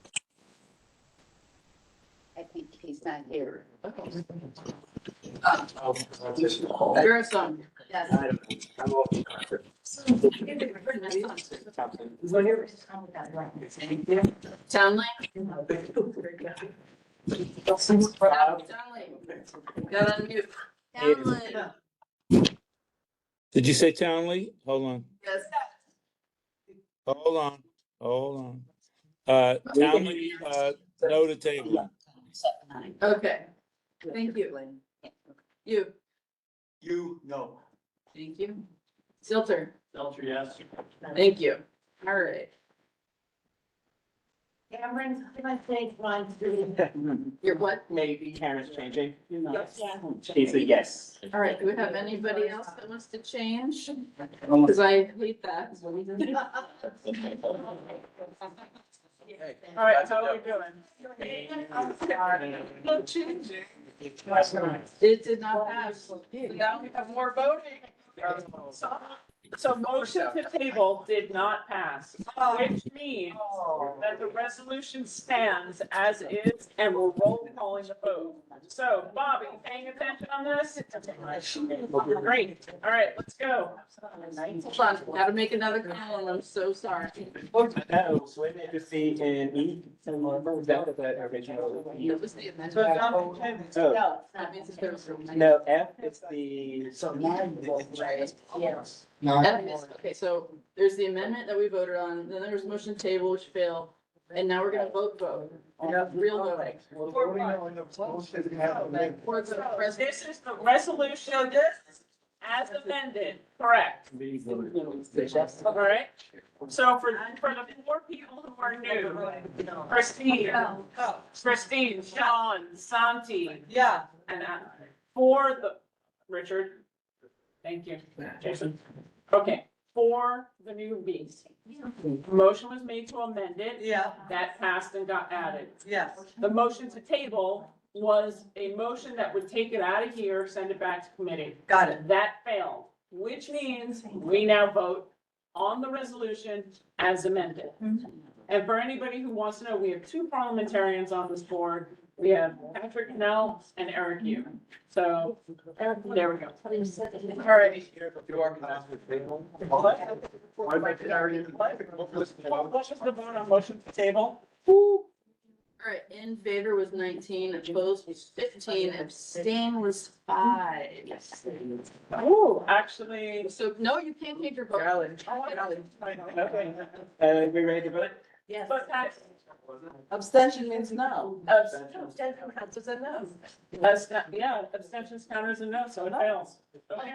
Q: I think he's not here.
W: Garrison.
Q: Yes.
W: Thank you. Townley. Townley. Got unmute.
B: Did you say Townley? Hold on,
W: Yes.
B: hold on. Townley, no to table.
W: Okay. Thank you. You.
P: You, no.
W: Thank you. Silter.
J: Belcher, yes.
W: Thank you. All right.
Q: Cameron, can I say mine's
W: You're what?
E: Maybe Karen's changing.
W: Yes.
E: She's a yes.
W: All right. Do we have anybody else that wants to change? Because I hate that.
A: All right, how are we doing?
W: It did not pass. So now we have more voting.
A: So motion to table did not pass, which means that the resolution stands as is and we're roll calling the vote. So Bobby, paying attention on this? Great. All right, let's go.
W: Hold on, gotta make another call, I'm so sorry.
E: No, so it may just be in E, and we're down to that original.
W: That was the amendment.
E: Oh,
W: That means that there's.
E: no, F is the.
W: Yes.
U: No.
W: Okay, so there's the amendment that we voted on, then there was motion table which failed, and now we're gonna vote. Real voting.
A: This is the resolution as amended, correct? All right, so for the 4 people who are new, Christine, Sean, Santi.
W: Yeah.
A: And for the, Richard, thank you, Jason. Okay, for the newbies. Motion was made to amend it.
W: Yeah.
A: That passed and got added.
W: Yes.
A: The motion to table was a motion that would take it out of here, send it back to committee.
W: Got it.
A: That failed, which means we now vote on the resolution as amended. And for anybody who wants to know, we have 2 parliamentarians on this board. We have Patrick Knell and Eric Yu. So, there we go. All right. Let's just vote on motion to table.
W: All right, in favor was 19, opposed was 15, abstain was 5.
A: Oh, actually.
W: So, no, you can't take your vote.
A: Okay.
E: We ready to vote?
W: Yes.
A: But that's.
W: Abstention means no.
A: Abstention counts as a no. Yeah, abstentions count as a no, so it fails. Okay.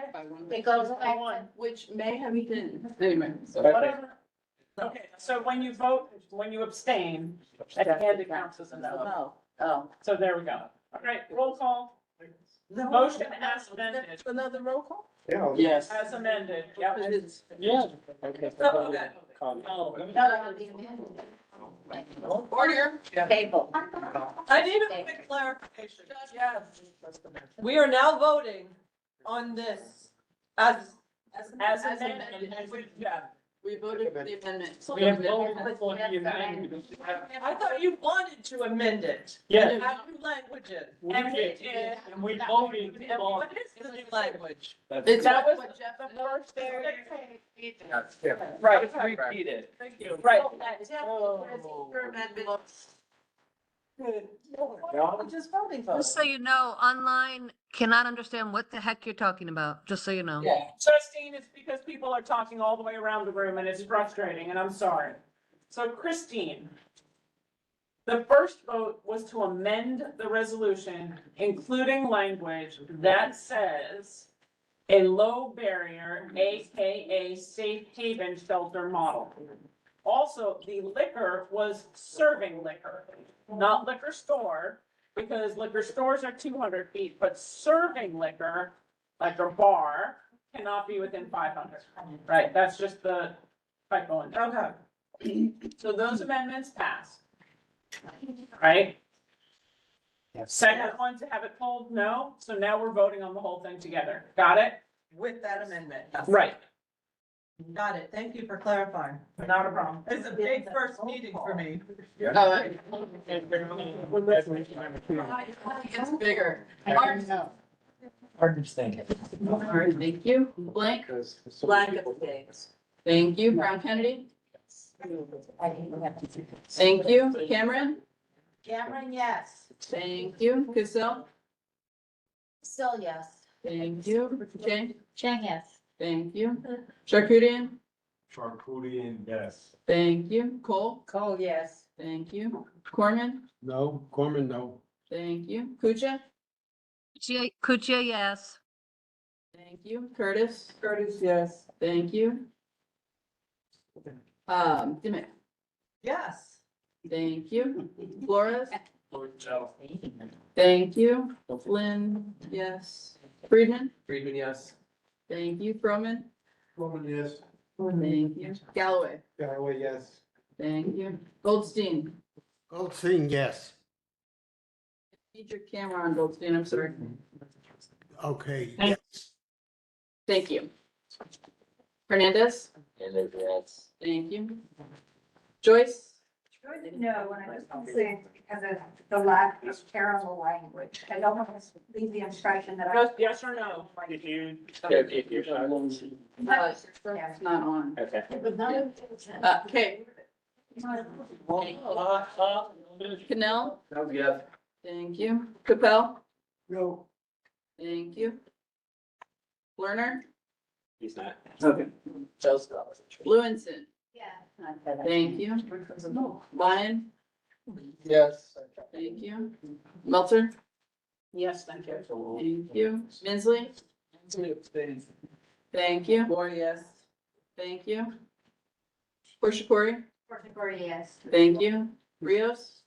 W: It goes by 1. Which may have been, anyway, so.
A: Whatever. Okay, so when you vote, when you abstain, at the end it counts as a no.
W: No, oh.
A: So there we go. All right, roll call. Motion as amended.
W: Another roll call?
E: Yes.
A: As amended, yep.
E: Yeah. Okay.
W: Okay. Order.
T: Table.
W: I need a quick clarification. Yes. We are now voting on this as
A: amended. Yeah.
W: We voted for the amendment.
A: We have voted for the amendment.
W: I thought you wanted to amend it.
A: Yes.
W: And have new language in.
A: And we did.
J: And we voted.
W: And what is the new language?
E: It's
A: That was
W: what Jeff
A: the first thing.
O: Right, repeated.
W: Thank you.
A: Right.
W: I'm just voting for it.
F: Just so you know, online cannot understand what the heck you're talking about, just so you know.
A: Justine, it's because people are talking all the way around the room and it's frustrating and I'm sorry. So Christine, the first vote was to amend the resolution, including language that says a low barrier, AKA safe haven shelter model. Also, the liquor was serving liquor, not liquor store, because liquor stores are 200 feet, but serving liquor, like a bar, cannot be within 500. Right, that's just the typo in there. Okay. So those amendments pass. Right? Second one to have it pulled, no, so now we're voting on the whole thing together. Got it?
W: With that amendment.
A: Right.
W: Got it. Thank you for clarifying.
A: Not a problem.
W: It's a big first meeting for me. It's bigger.
E: Hard to think.
W: All right, thank you. Blank?
K: Blank abstains.
W: Thank you. Brown Kennedy? Thank you. Cameron?
G: Cameron, yes.
W: Thank you. Cassell?
S: Still yes.
W: Thank you. Chang?
T: Chang, yes.
W: Thank you. Charkoudian?
J: Charcuterie, yes.
W: Thank you. Cole?
K: Cole, yes.
W: Thank you. Corman?
L: No, Corman, no.
W: Thank you. Kucha?
F: Kuchia, yes.
W: Thank you. Curtis? Curtis, yes. Thank you. Dimick?
K: Yes.
W: Thank you. Flores? Thank you. Flynn, yes. Friedman?
E: Friedman, yes.
W: Thank you. Froman?
L: Corman, yes.
W: Thank you. Galloway?
L: Galloway, yes.
W: Thank you. Goldstein?
R: Goldstein, yes.
W: Need your camera on, Goldstein, I'm sorry.
R: Okay.
W: Thank you. Hernandez?
K: Yes.
W: Thank you. Joyce?
G: No, and I just want to say because of the lack of terrible language, I don't want to leave the impression that I.
A: Just yes or no?
E: If you.
W: It's not on.
E: Okay.
W: Okay. Cannell?
C: No, yes.
W: Thank you. Capel?
L: No.
W: Thank you. Lerner?
E: He's not.
W: Okay. Lewinson?
S: Yeah.
W: Thank you. Lyon?
U: Yes.
W: Thank you. Melter?
A: Yes, thank you.
W: Thank you. Minsley? Thank you.
K: Four yes.
W: Thank you. Horshatori?
S: Yes.
W: Thank you. Rios?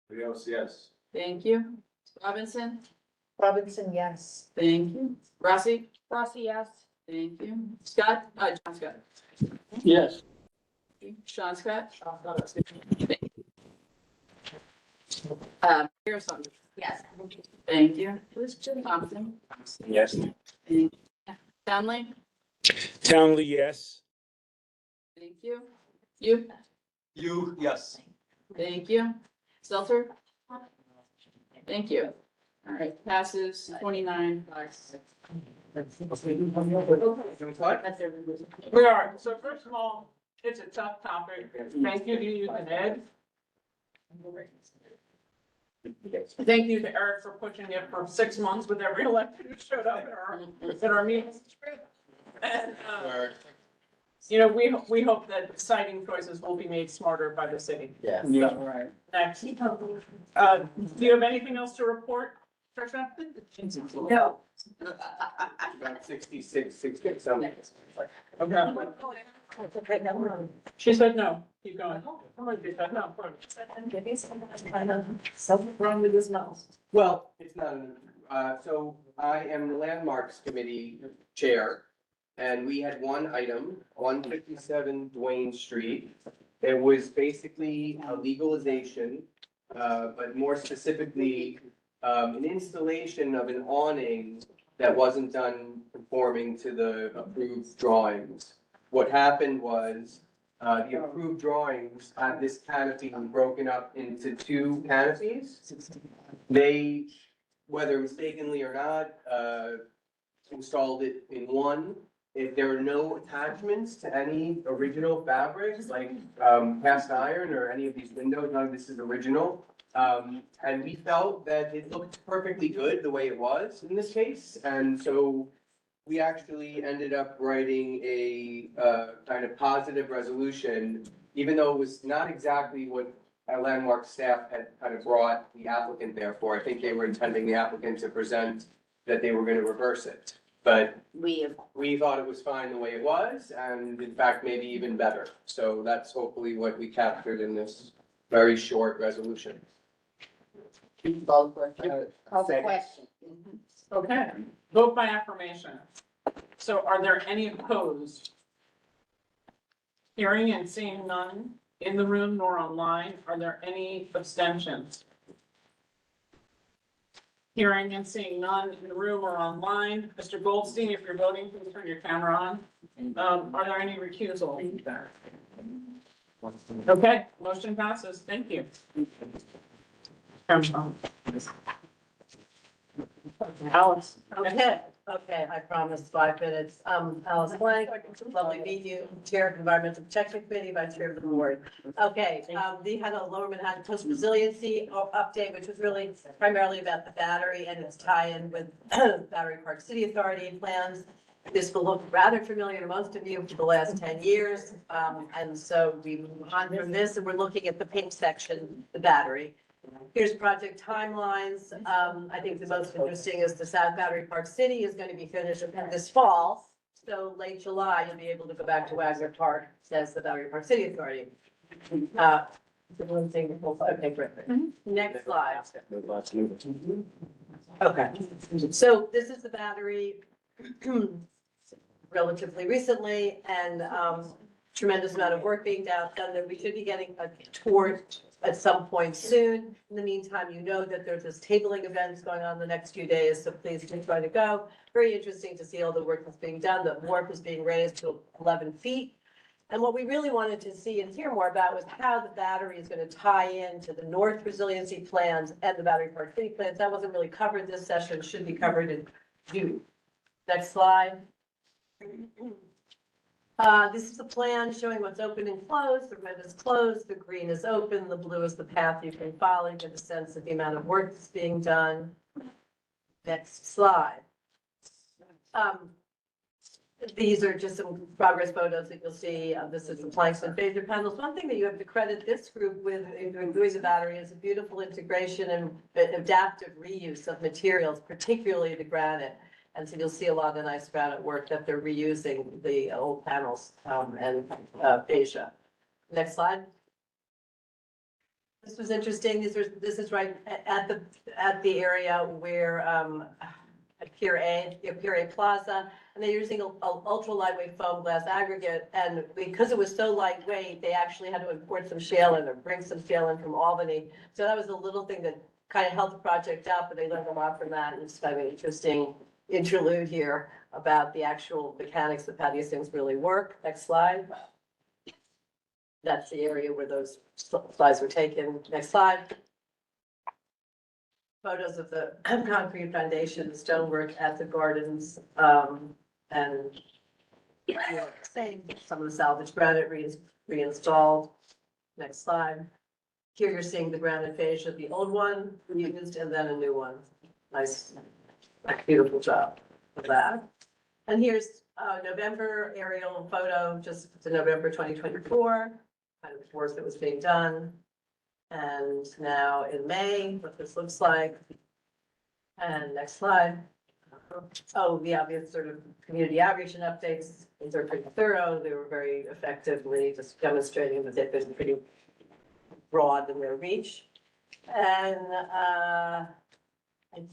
J: Rios, yes.
W: Thank you. Robinson?
D: Robinson, yes.
W: Thank you. Rossi?
M: Rossi, yes.
W: Thank you. Scott? John Scott?
L: Yes.
W: Sean Scott? Mayor Saunders?
S: Yes.
W: Thank you. Thompson?
E: Yes.
W: Townley?
B: Townley, yes.
W: Thank you. You?
P: You, yes.
W: Thank you. Stelter? Thank you. All right, passes 29-5.
A: We are. So first of all, it's a tough topic. Thank you to you and Ed. Thank you to Eric for pushing it for 6 months with every elected who showed up at our meetings. And, you know, we hope that siting choices will be made smarter by the city.
K: Yes.
A: Right. Next. Do you have anything else to report, Tricia?
G: No.
E: About 66, 67.
A: Okay. She said no. Keep going. She said no.
K: Something wrong with his mouth.
E: Well, it's not, so I am the Landmarks Committee Chair, and we had one item, 157 Duane Street. It was basically a legalization, but more specifically, an installation of an awning that wasn't done conforming to the approved drawings. What happened was, the approved drawings had this canopy broken up into two canopies. They, whether mistakenly or not, installed it in one. If there are no attachments to any original fabrics, like cast iron or any of these windows, none of this is original. And we felt that it looked perfectly good the way it was in this case, and so we actually ended up writing a kind of positive resolution, even though it was not exactly what our Landmark staff had kind of brought the applicant there for. I think they were intending the applicant to present that they were going to reverse it. But we thought it was fine the way it was, and in fact, maybe even better. So that's hopefully what we captured in this very short resolution.
K: Call the question.
A: Okay, vote by affirmation. So are there any opposed? Hearing and seeing none in the room nor online, are there any abstentions? Hearing and seeing none in the room or online. Mr. Goldstein, if you're voting, please turn your camera on. Are there any recusals? Okay, motion passes. Thank you. Alice.
K: Okay, I promised 5 minutes. Alice Blank, lovely to meet you, Chair of Environmental Protection Committee, Vice Chair of the Board. Okay, we had a Lower Manhattan Coast Resiliency update, which was really primarily about the battery and its tie-in with Battery Park City Authority plans. This will look rather familiar to most of you for the last 10 years. And so we move on from this, and we're looking at the pink section, the battery. Here's project timelines. I think the most interesting is the South Battery Park City is going to be finished this fall. So late July, you'll be able to go back to Wagner Park, says the Battery Park City Authority. The one thing, okay, great. Next slide. Okay, so this is the battery relatively recently, and tremendous amount of work being done that we should be getting a tour at some point soon. In the meantime, you know that there's this tabling events going on the next few days, so please do try to go. Very interesting to see all the work that's being done. The wharf is being raised to 11 feet. And what we really wanted to see and hear more about was how the battery is going to tie into the North resiliency plans and the Battery Park City plans. That wasn't really covered this session, should be covered in June. Next slide. This is a plan showing what's open and closed. The red is closed, the green is open, the blue is the path you can follow. You get a sense of the amount of work that's being done. Next slide. These are just some progress photos that you'll see. This is the planks and phaser panels. One thing that you have to credit this group with in doing the battery is a beautiful integration and adaptive reuse of materials, particularly the granite. And so you'll see a lot of nice granite work that they're reusing the old panels and fascia. Next slide. This was interesting. This is right at the area where at Pier A Plaza, and they're using a ultra lightweight foam glass aggregate. And because it was so lightweight, they actually had to import some shale in or bring some shale in from Albany. So that was a little thing that kind of held the project up, but they learned a lot from that. And it's kind of an interesting interlude here about the actual mechanics of how these things really work. Next slide. That's the area where those slides were taken. Next slide. Photos of the concrete foundation, the stonework at the gardens, and some of the salvage granite reinstalled. Next slide. Here you're seeing the granite fascia, the old one used, and then a new one. Nice, beautiful job of that. And here's November aerial photo, just to November 2024, kind of work that was being done. And now in May, what this looks like. And next slide. Oh, the obvious sort of community outreach and updates. These are pretty thorough. They were very effectively just demonstrating that they've been pretty broad in their reach. And I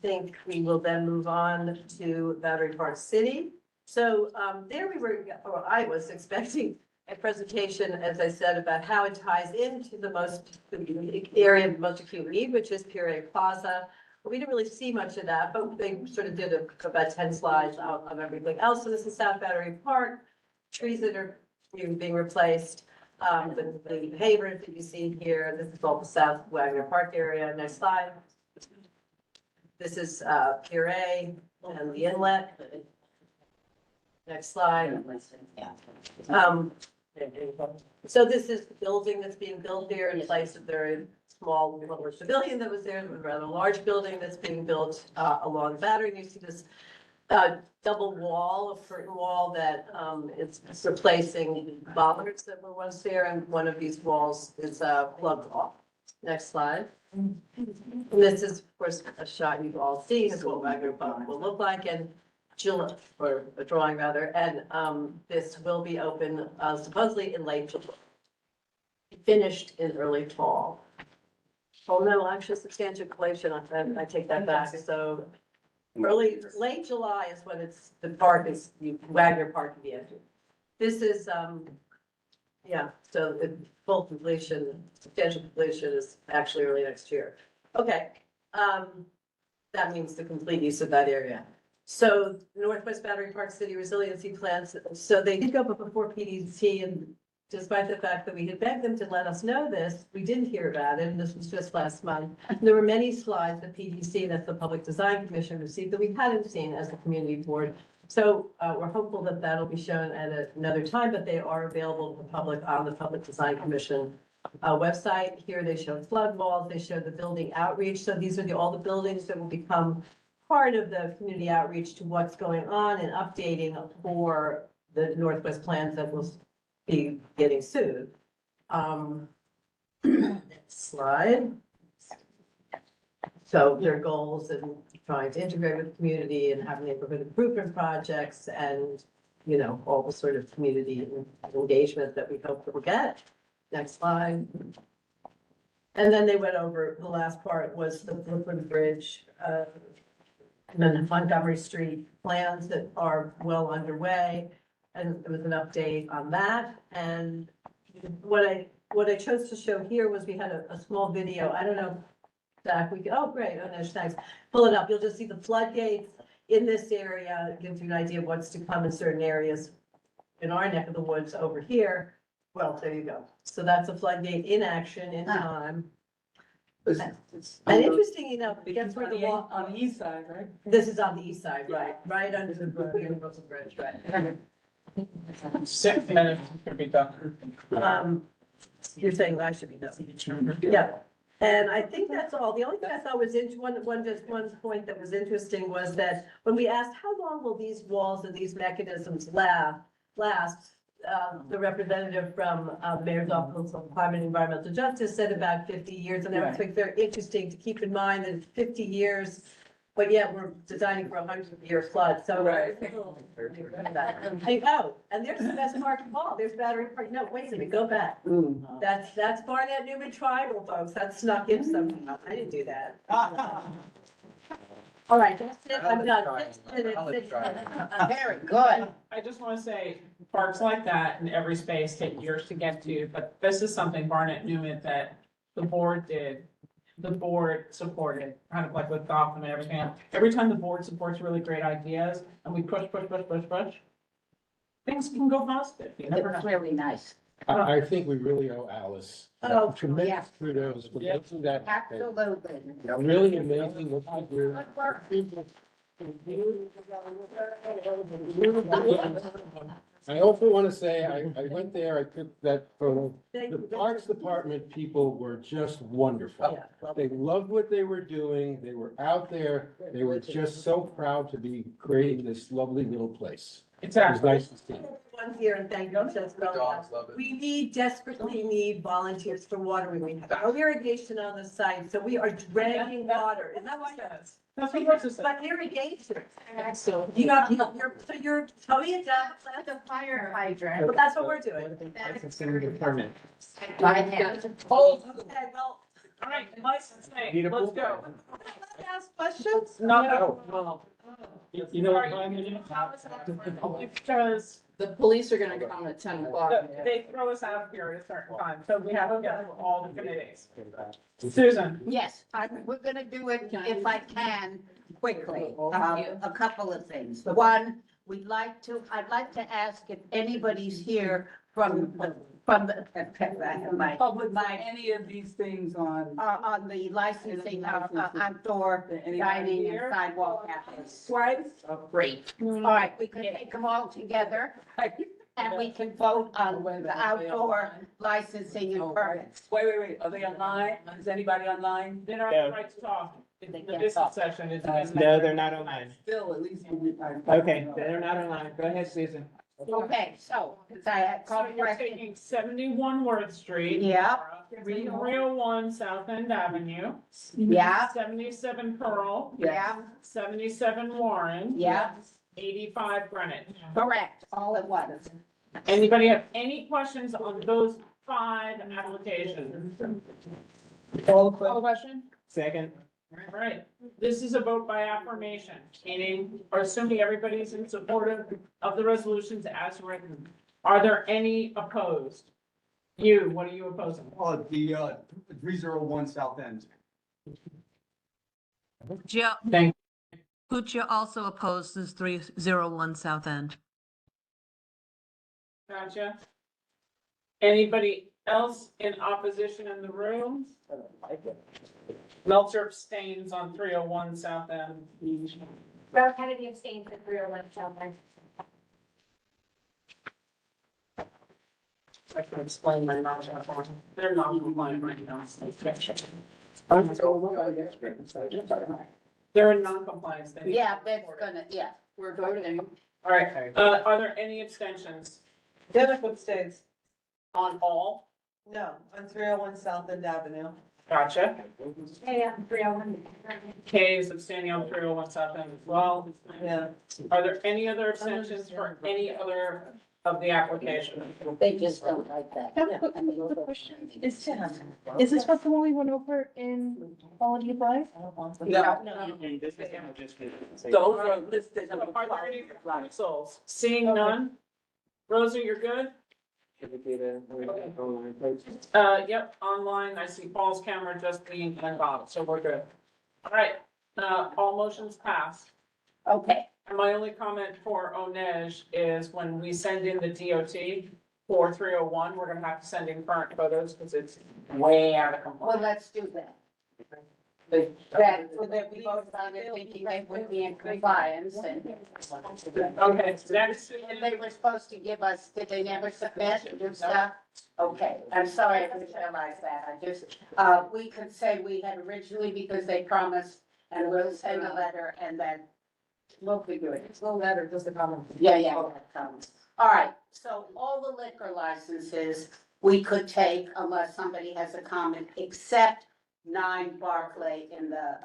K: think we will then move on to Battery Park City. So there we were, or I was expecting a presentation, as I said, about how it ties into the area of most acute need, which is Pier A Plaza. But we didn't really see much of that, but they sort of did about 10 slides of everything else. So this is South Battery Park, trees that are being replaced, the pavers that you see here. This is all the South Wagner Park area. Next slide. This is Pier A and the inlet. Next slide. So this is the building that's being built here in place of very small little pavilion that was there, a rather large building that's being built along Battery. You see this double wall, a curtain wall that is replacing bollards that were once there, and one of these walls is plugged off. Next slide. And this is, of course, a shot you've all seen of what Wagner Park will look like, and July, or a drawing rather, and this will be open supposedly in late July, finished in early fall. Oh no, actually substantial completion, I take that back. So late July is when the park is, Wagner Park at the end. This is, yeah, so the full completion, substantial completion is actually early next year. Okay, that means the complete use of that area. So Northwest Battery Park City resiliency plans, so they did go before PDC, and despite the fact that we had begged them to let us know this, we didn't hear about it, and this was just last month. There were many slides that PDC, that's the Public Design Commission, received that we hadn't seen as a community board. So we're hopeful that that'll be shown at another time, but they are available to the public on the Public Design Commission website. Here they show flood walls, they show the building outreach. So these are all the buildings that will become part of the community outreach to what's going on and updating for the Northwest plans that will be getting sued. Next slide. So their goals and trying to integrate with the community and have neighborhood improvement projects and, you know, all the sort of community engagement that we hope that we'll get. Next slide. And then they went over, the last part was the Brooklyn Bridge, and then the Montgomery Street plans that are well underway. And there was an update on that. And what I what I chose to show here was we had a small video. I don't know, Zach, we could, oh, great, oh, no, thanks. Pull it up. You'll just see the floodgates in this area. It gives you an idea of what's to come in certain areas in our neck of the woods over here. Well, there you go. So that's a floodgate in action in time. And interesting enough, guess where the wall?
W: On the east side, right?
K: This is on the east side, right under the Universal Bridge, right?
A: 6 minutes could be done.
K: You're saying I should be done. Yeah, and I think that's all. The only thing I thought was one point that was interesting was that when we asked how long will these walls and these mechanisms last, the representative from Mayor's Office of Climate and Environmental Justice said about 50 years, and I think very interesting to keep in mind that 50 years, but yet we're designing for a 100-year flood, so. I know, and there's the best part of all, there's Battery Park, no, wait a minute, go back. That's Barnett Newman Tribal, folks, that snuck in somehow, I didn't do that. All right, that's it, I'm done. 6 minutes.
Q: Very good.
A: I just want to say, parks like that in every space take years to get to, but this is something Barnett Newman that the board did. The board supported, kind of like with Gotham and everything else. Every time the board supports really great ideas and we push, things can go positive. You never know.
Q: It's really nice.
L: I think we really owe Alice
K: Oh,
L: tremendous kudos for making that
Q: Absolutely.
L: really amazing what you do. I also want to say, I went there, I took that photo. The Parks Department people were just wonderful. They loved what they were doing. They were out there. They were just so proud to be creating this lovely little place. It was nice to see.
K: One here, and thank you, Jessica. We desperately need volunteers for watering. We have no irrigation on the site, so we are dragging water. Is that what it is?
A: That's what yours is.
K: But irrigation.
A: Excellent.
K: You're towing it down, plant
Q: The fire hydrant.
K: But that's what we're doing.
Q: Oh,
K: Okay, well,
A: All right, license
L: Need
A: name,
L: a
A: let's
L: pool
A: go.
K: let's ask questions.
A: No.
B: You know what time it is?
A: Because
W: The police are gonna come at 10 o'clock.
A: they throw us out here at a certain time, so we have to get through all the committees. Susan,
Q: yes, we're gonna do it if I can quickly. A couple of things. One, I'd like to ask if anybody's here from the
W: Public, any of these things on.
Q: on the licensing of outdoor dining and sidewalk cafes.
W: Twice?
Q: Great. All right, we can take them all together and we can vote on the outdoor licensing and permits.
W: Wait, are they online? Is anybody online?
A: they don't have the right to talk. The business session is.
B: No, they're not online.
W: Still, at least.
B: Okay, they're not online. Go ahead, Susan.
Q: Okay, so, because I had
A: So
Q: called
A: you're
Q: question.
A: taking 71 Worth Street.
Q: Yeah.
A: 301 South End Avenue.
Q: Yeah.
A: 77 Pearl.
Q: Yeah,
A: 77 Warren.
Q: yeah,
A: 85 Greenwich.
Q: correct, all at once.
A: Anybody have any questions on those 5 applications?
W: Call the question?
B: Second.
A: All right, this is a vote by affirmation, meaning, or assuming everybody's in support of the resolutions as written. Are there any opposed? What are you opposing?
P: The 301 South End.
F: Joe,
A: Thank
F: Puccia also opposes 301 South End.
A: Gotcha. Anybody else in opposition in the room? Meltzer abstains on 301 South End.
S: Ralph Kennedy abstains at 301 South End.
A: I can explain my non-compliant. They're non-compliant right now. They're in non-compliance. They need-
Q: Yeah, that's gonna, yeah.
W: We're voting.
A: All right, are there any abstentions
K: Dennis abstains.
A: on all?
K: No, on 301 South End Avenue.
A: Gotcha.
S: Yeah, 301.
A: Kay is abstaining on 301 South End as well.
K: Yeah.
A: Are there any other abstentions for any other of the application?
Q: They just don't like that. I mean,
M: Is this what the one we went over in quality of life?
Q: No.
A: Those are listed. Are there any proposals? Seeing none? Rosa, you're good? Yep, online, I see Paul's camera, Justine and Bob, so we're good. All right, all motions passed.
H: Okay.
A: And my only comment for Onej is when we send in the DOT for 301, we're gonna have to send in current photos because it's way out of
H: Well,
A: compliance.
H: let's do that. That, so that we both on it thinking they would be in compliance and.
A: Okay, next.
H: And they were supposed to give us, did they never submit new stuff? Okay, I'm sorry, I didn't realize that. I just, we could say we had originally because they promised and we'll send a letter and then we'll figure it.
Q: It's no letter, just a comment.
H: Yeah, yeah. All right, so all the liquor licenses we could take unless somebody has a comment, except 9 Barclay in the,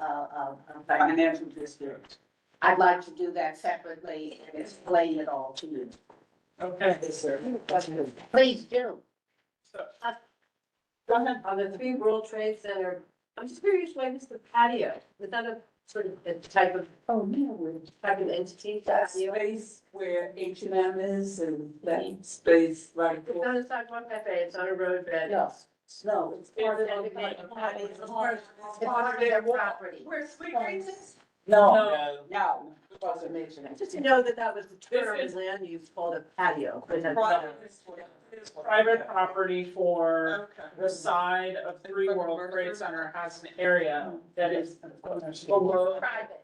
A: Financial district.
H: I'd like to do that separately and explain it all to you.
A: Okay, sir.
H: Please do.
A: Go ahead.
K: On the 3 World Trade Center, I'm just curious why it's the patio, is that a sort of a type of, type of entity?
Q: That
K: patio?
Q: space where H&M is and that space right
K: It's not a sidewalk cafe, it's on a roadbed.
H: No,
K: It's part of their property.
Q: Where Sweet Greens is?
H: no.
K: Wasn't mentioned. Just to know that that was the term in land use called a patio. but it had-
A: It's private property for the side of 3 World Trade Center has an area that is below
H: Private.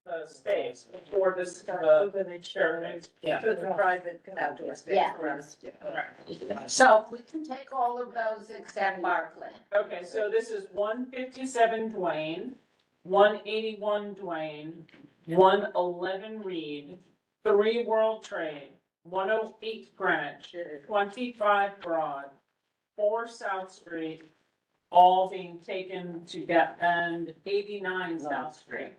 A: the space before this, staircase. Yeah.
K: It's a private outdoor space
H: Yeah.
K: for us.
A: Correct.
H: So we can take all of those except Barclay.
A: Okay, so this is 157 Duane, 181 Duane, 111 Reed, 3 World Trade, 108 Greenwich, 25 Broad, 4 South Street, all being taken to get, and 89 South Street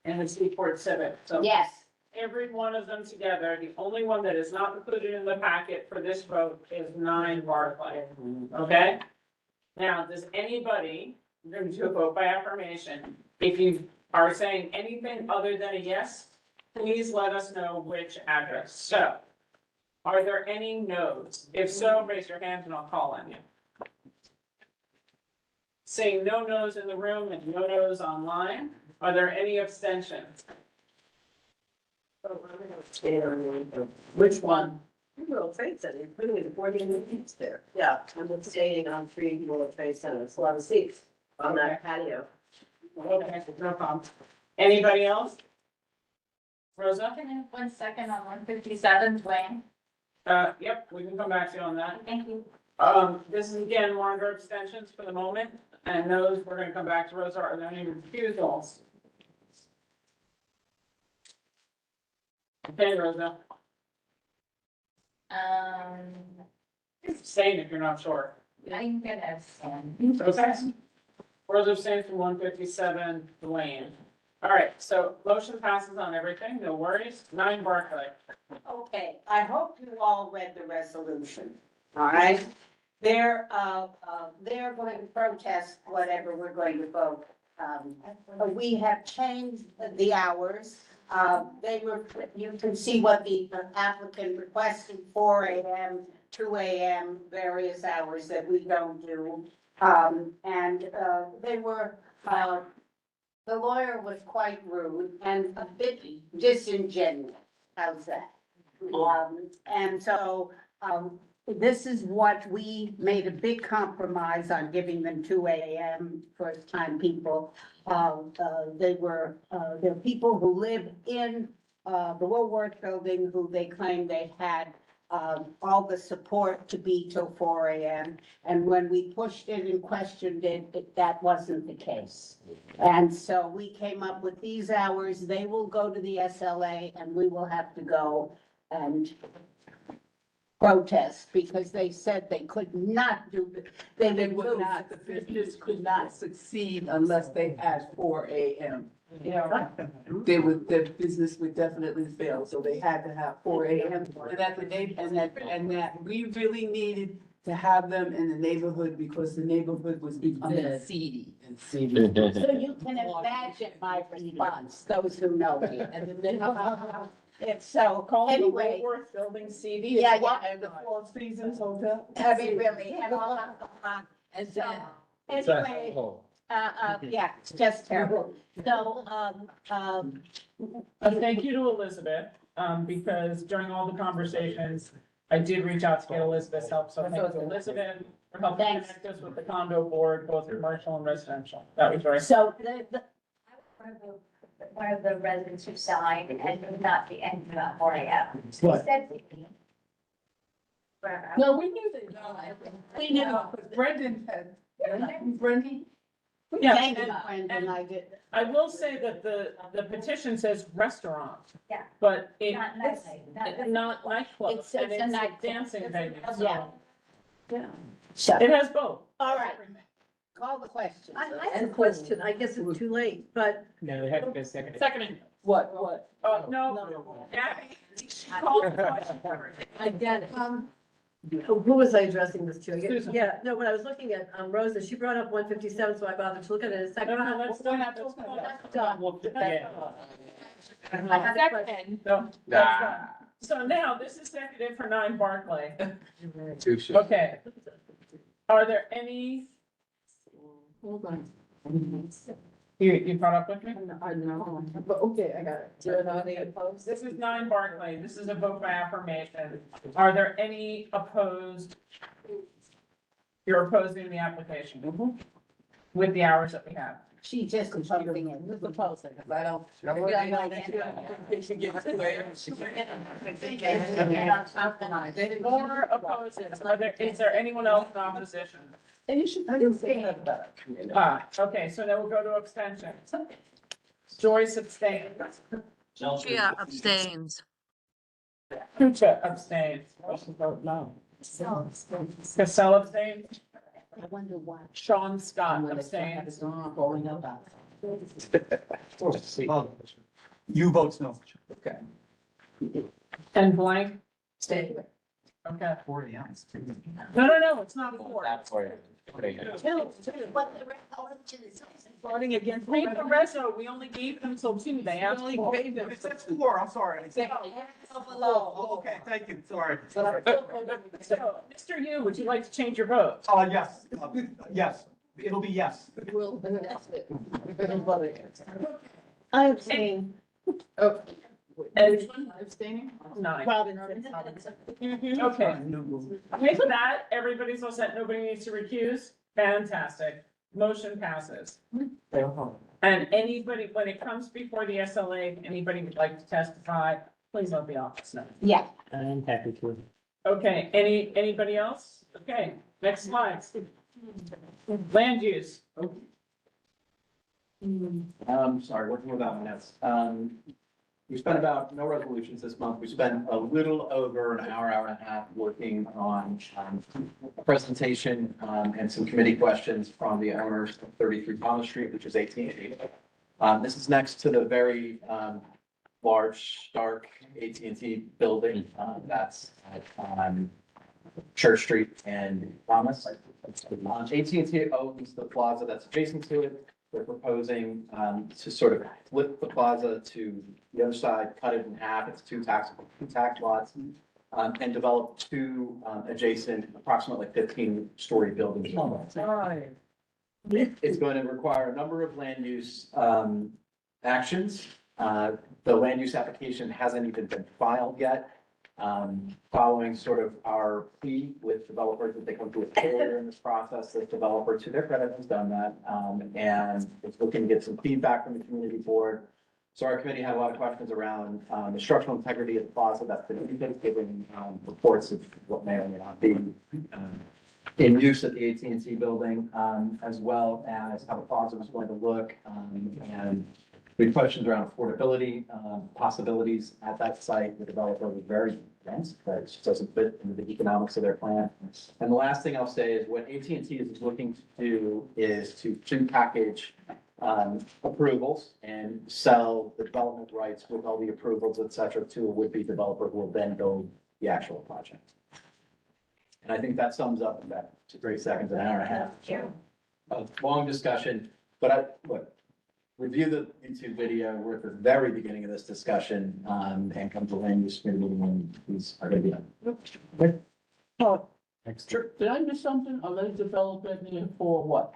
A: in the Seaport Civic. So
H: Yes.
A: every one of them together, the only one that is not included in the packet for this vote is 9 Barclay. Okay? Now, does anybody, we're going to do a vote by affirmation. If you are saying anything other than a yes, please let us know which address. So, are there any no's? If so, raise your hand and I'll call on you. Seeing no no's in the room and no no's online, are there any abstentions? Which one?
K: World Trade Center, including the 40 seats there. Yeah, I'm staying on 3 World Trade Center, it's a lot of seats on that patio.
A: Okay, no problem. Anybody else? Rosa?
T: Can I have 1 second on 157, Dwayne?
A: Yep, we can come back to you on that.
T: Thank you.
A: This is again, one of our abstentions for the moment, and those, we're gonna come back to Rosa. Are there any refusals? Okay, Rosa, abstain if you're not sure.
T: I'm gonna abstain.
A: Okay. Rosa abstains from 157, Dwayne. All right, so motion passes on everything, no worries. 9 Barclay.
H: Okay, I hope you all read the resolution, all right? They're going to protest whatever we're going to vote. We have changed the hours. You can see what the applicant requested, 4 AM, 2 AM, various hours that we don't do. They were, the lawyer was quite rude and a bit disingenuous. How's that? This is what we made a big compromise on giving them 2 AM, first time people. They're people who live in, the Woolworth building who they claim they had, all the support to be till 4 AM. And when we pushed it and questioned it, that wasn't the case. And so we came up with these hours. They will go to the SLA and we will have to go and protest because they said they could not do, they would not.
Q: The business could not succeed unless they had 4 AM. Their business would definitely fail, so they had to have 4 AM. And that we really needed to have them in the neighborhood because the neighborhood was becoming seedy and seedy.
H: So you can imagine my response, those who know me. It's so,
A: Calling the
H: anyway,
A: Woolworth Building CD.
H: Yeah,
A: It's what
H: yeah.
A: the Four Seasons Hotel.
H: I mean, really, have all that going on. And so, anyway, yeah, it's just terrible. So,
A: Thank you to Elizabeth, because during all the conversations, I did reach out to get Elizabeth's help, so thank you to Elizabeth for helping
H: Thanks.
A: connect us with the condo board, both commercial and residential. That was very.
H: so
G: One of the residents who signed and would not be ending up morning out.
B: What?
W: No, we knew they died.
H: we knew.
W: Brendan had, Brendan.
A: Yeah,
H: Thank you,
A: and-
H: Brandon, I did.
A: I will say that the petition says restaurant.
G: Yeah.
A: But it,
G: Not nightlife,
A: not nightclub,
H: It's
A: and
H: a
A: it's a
H: night-
A: dancing venue,
H: Yeah.
A: so.
H: So,
A: It has both.
H: all right, call the question.
K: I have a question, I guess it's too late, but
B: No, they have to be seconded.
A: Seconding.
W: What?
A: Oh, no. Gabby, call the question.
K: I get it. Who was I addressing this to?
A: Susan.
K: Yeah, no, when I was looking at, Rosa, she brought up 157, so I bothered to look at it in a
A: No,
K: second.
A: no, let's do that.
B: Yeah.
K: I had a question.
A: No, that's done. So now, this is seconded for 9 Barclay. Okay. Are there any,
W: Hold on.
A: you caught up with me?
W: I know, but okay, I got it. There are not any opposed?
A: This is 9 Barclay. This is a vote by affirmation. Are there any opposed? You're opposing the application with the hours that we have.
H: She just is jumping in, who's opposed?
W: I don't.
A: Or opposes? Is there anyone else in opposition?
W: And you should understand that.
A: Okay, so then we'll go to abstentions. Joyce abstains.
F: Chia abstains.
A: Kucha abstains.
B: Vote no.
A: Cassell abstains.
H: I wonder why.
A: Sean Scott abstains.
H: Going up.
P: You votes no.
A: Okay. And blank?
K: Stay.
A: Okay.
P: 40 ounce.
A: No, it's not 4.
W: Voting against.
A: Read the reso, we only gave them till 2, they asked.
W: Only
A: for-
W: gave them.
P: It says 4, I'm sorry. Oh, okay, thank you, sorry.
A: So, Mr. Yu, would you like to change your vote?
P: Yes, yes, it'll be yes.
W: Will, that's it.
H: I abstain.
A: And
W: Abstaining?
A: 9.
H: Robinson.
A: Okay. With that, everybody's all set, nobody needs to recuse? Fantastic. Motion passes. And anybody, when it comes before the SLA, anybody would like to testify, please let the office know.
H: Yeah.
B: I'm happy to.
A: Okay, anybody else? Okay, next slide. Land use.
I: Sorry, working without minutes. We spent about, no resolutions this month. We spent a little over an hour, hour and a half working on a presentation and some committee questions from the owners of 33 Thomas Street, which is AT&T. This is next to the very large, stark AT&T building that's at Church Street and Thomas. AT&T owns the plaza that's adjacent to it. They're proposing to sort of flip the plaza to the other side, cut it in half. It's two tax lots, and develop 2 adjacent, approximately 15-story buildings. It's going to require a number of land use actions. The land use application hasn't even been filed yet. Following sort of our plea with developers that they come to a failure in this process, this developer, to their credit, has done that, and is looking to get some feedback from the community board. So our committee had a lot of questions around the structural integrity of the plaza that's been indicated, given reports of what may or may not be in use at the AT&T building, as well as how the plaza was going to look, and we had questions around affordability, possibilities at that site. The developer was very dense, but it just doesn't fit into the economics of their plan. And the last thing I'll say is what AT&T is looking to do is to prepackage approvals and sell the development rights with all the approvals, et cetera, to a would-be developer who will then build the actual project. And I think that sums up in that 3 seconds, an hour and a half. A long discussion, but look, review the YouTube video, we're at the very beginning of this discussion, and come to land use committee meeting when these are gonna be done.
W: Oh,
I: Next.
W: did I miss something? Are they developing for what?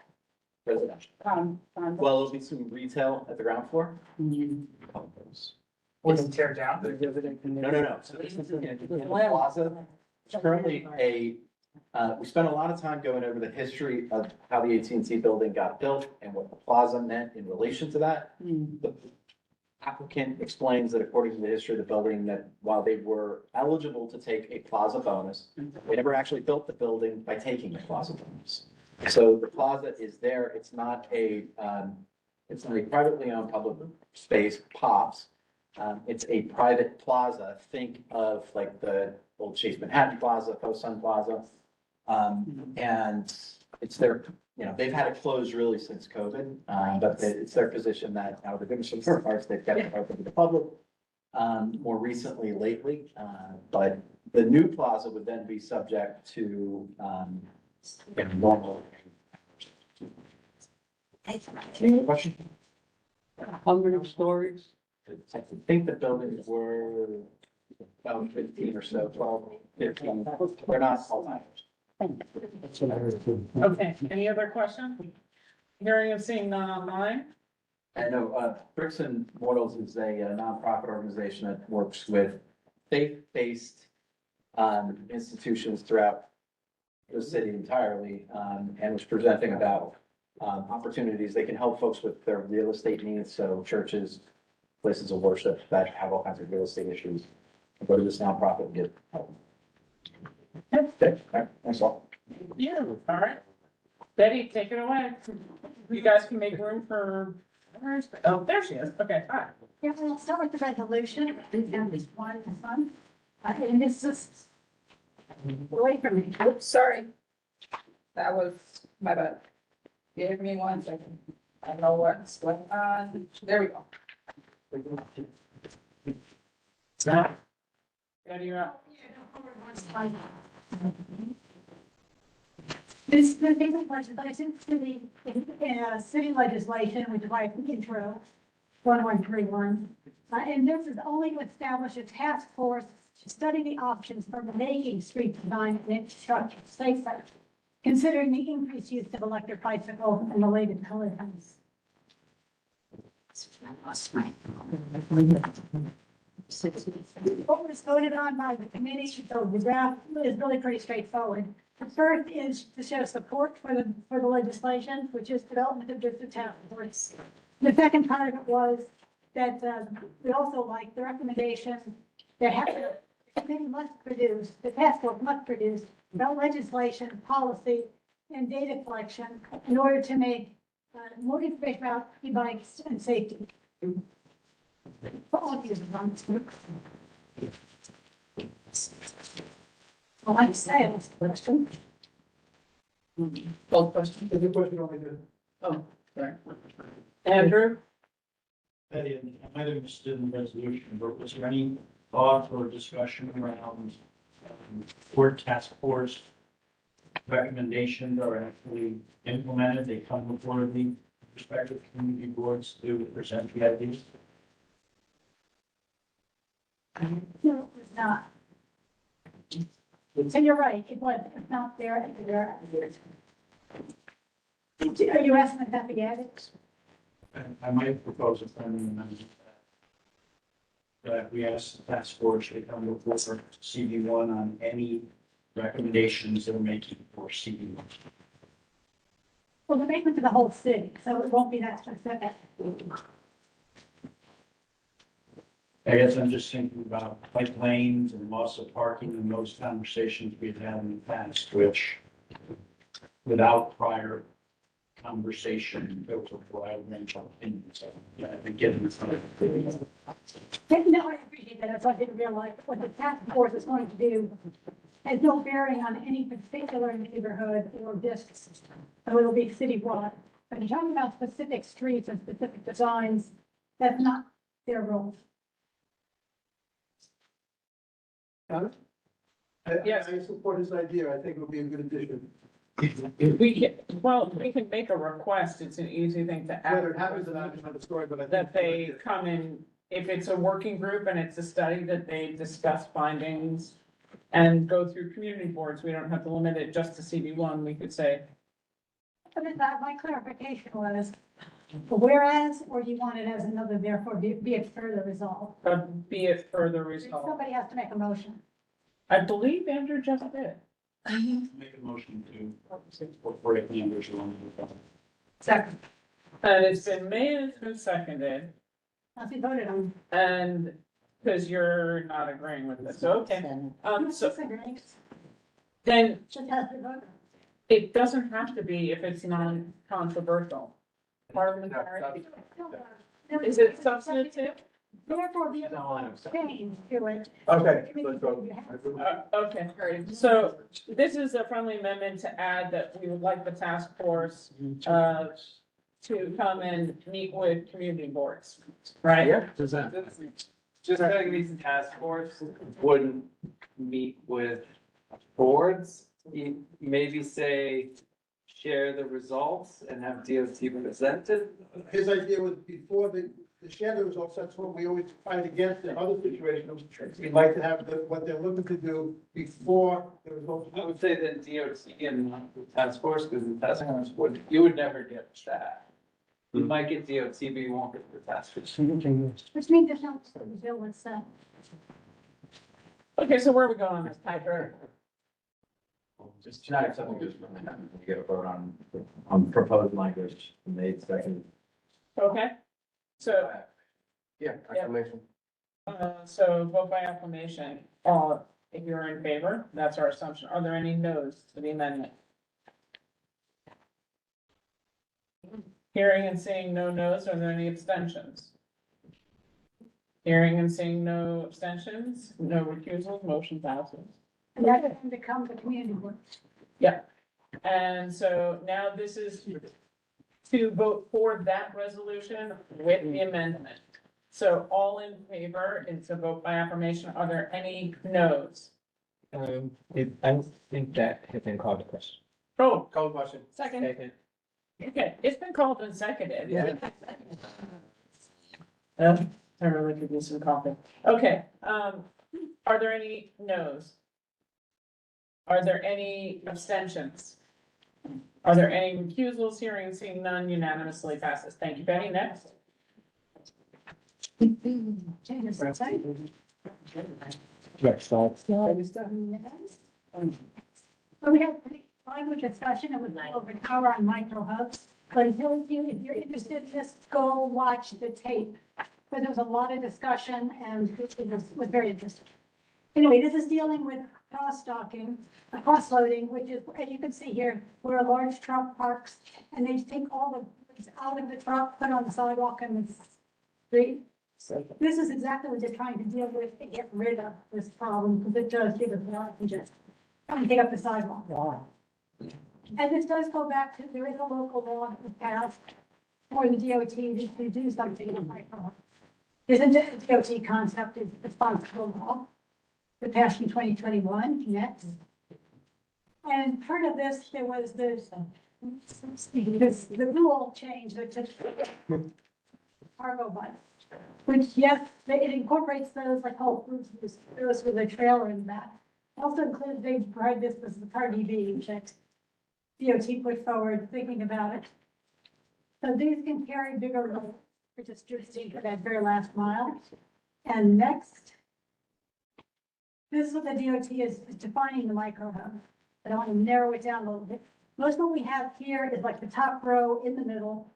I: Residential. Well, there'll be some retail at the ground floor.
B: Wouldn't tear down.
I: No. So this is in the plaza. It's currently we spent a lot of time going over the history of how the AT&T building got built and what the plaza meant in relation to that. The applicant explains that according to the history of the building, that while they were eligible to take a plaza bonus, they never actually built the building by taking the plaza bonus. So the plaza is there. It's not a privately owned public space, POPs. It's a private plaza. Think of like the old Chase Manhattan Plaza, Post Sun Plaza. And it's their, they've had it closed really since COVID, but it's their position that out of the goodness of their hearts, they've kept it open to the public. More recently, lately, but the new plaza would then be subject to, normal. Question?
W: How many stories?
I: I think the buildings were about 15 or so, 12, 15. They're not all timers.
A: Okay, any other questions? Hearing and seeing none online?
I: I know, Bricks and Mortals is a nonprofit organization that works with faith-based institutions throughout the city entirely, and was presenting about opportunities. They can help folks with their real estate needs, so churches, places of worship that have all kinds of real estate issues. Go to this nonprofit and get help. Okay, all right, thanks all.
A: Yeah, all right. Betty, take it away. You guys can make room for, oh, there she is. Okay, all right.
N: Yeah, we'll start with the resolution, and this one, and it's just away from me.
W: Oops, sorry. That was my bad. Give me 1 second. I don't know what's going on. There we go.
A: Betty, you're up.
N: This, the basic legislation, city legislation, which is why I intro 1131. And this is only to establish a task force to study the options for making street design and infrastructure safer, considering the increased use of electric bicycles and related collisions. What was voted on by the committee, so the draft is really pretty straightforward. The first is to show support for the legislation, which is development of district task force. The second part of it was that we also like the recommendation that the committee must produce, the task force must produce about legislation, policy, and data collection in order to make more information about e-bikes and safety. For all of you. Well, I'm saying, question.
W: Both questions?
L: Is the question only good?
W: Oh, sorry.
A: Andrew?
O: Betty, I might have understood the resolution, but was there any thought or discussion around board task force recommendations are actually implemented? They come before the respective community boards to present the ideas?
N: No, it was not. So you're right, it was, it's not there, there. Are you asking if that be added?
O: I might propose a friendly amendment that we ask the task force to come before CB1 on any recommendations they're making for CB1.
N: Well, the making to the whole city, so it won't be that specific.
O: I guess I'm just thinking about bike lanes and loss of parking and those conversations we've had in the past, which without prior conversation, built a wide range of opinions. So, yeah, I think getting this.
N: No, I appreciate that, that's why I didn't realize what the task force is going to do has no bearing on any particular neighborhood or district. So it'll be citywide. But in talking about specific streets and specific designs, that's not their role.
L: I support his idea. I think it would be a good addition.
A: We can, well, we can make a request, it's an easy thing to
L: Whether it
A: add.
L: happens or not is another story, but I think.
A: That they come in, if it's a working group and it's a study, that they discuss findings and go through community boards. We don't have to limit it just to CB1. We could say,
N: But my clarification was, whereas, or do you want it as another therefore, be it further resolved?
A: be it further resolved.
N: Somebody has to make a motion.
A: I believe Andrew just did.
O: Make a motion to incorporate language along with that.
N: Second.
A: And it's been made and it's been seconded,
N: As we voted on.
A: and, because you're not agreeing with this, so, okay. So
N: Disagreeing.
A: then
N: Just has to vote.
A: it doesn't have to be if it's non-controversial. Parliamentary, is it substantive?
N: Therefore, the change to it.
L: Okay, let's go.
A: Okay, so this is a friendly amendment to add that we would like the task force, to come and meet with community boards, right?
L: Yeah.
B: Just having these task force wouldn't meet with boards. Maybe say, share the results and have DOT present it.
L: His idea was before the share the results, that's what we always fight against in other situations. We'd like to have what they're looking to do before the results.
B: I would say that DOT and not the task force, because the task force would, you would never get that. You might get DOT, but you won't get the task force.
N: Which means it's not the bill itself.
A: Okay, so where are we going on this, Piper?
I: Just tonight, something just, we get a vote on proposed language made second.
A: Okay, so,
E: Yeah, acclamation.
A: so vote by acclamation, if you're in favor, that's our assumption. Are there any no's to the amendment? Hearing and seeing no no's, are there any abstentions? Hearing and seeing no abstentions, no recusals, motion passes.
N: And that can become the community board.
A: Yeah, and so now this is to vote for that resolution with the amendment. So all in favor, it's a vote by affirmation. Are there any no's?
B: I think that has been called a question.
A: Oh,
E: Call the question.
A: second. Okay, it's been called and seconded.
B: Yeah.
A: I really could use some coffee. Okay, are there any no's? Are there any abstentions? Are there any recusals? Hearing and seeing none, unanimously passes. Thank you, Benny. Next.
N: Changes the site.
B: Right, so.
N: So we had language discussion, it was over an hour on micro hubs. But if you're interested, just go watch the tape. But there was a lot of discussion and it was very interesting. Anyway, this is dealing with cross-loading, which is, as you can see here, where a large truck parks and they take all the, it's out of the truck, put on the sidewalk and the street. This is exactly what they're trying to deal with to get rid of this problem, because it does give us a lot of congestion. And take up the sidewalk. And this does go back to, there is a local law that was passed for the DOT to do something in micro. There's a DOT concept is responsible law. The passed in 2021, next. And part of this, there was this, the rule change that took cargo bus, which, yes, it incorporates those like Whole Foods, those with a trailer in the back. Also includes, they tried this as the Part EV, which DOT put forward thinking about it. So these can carry bigger loads for distributing for that very last mile. And next, this is what the DOT is defining the micro hub. But I want to narrow it down a little bit. Most of what we have here is like the top row in the middle.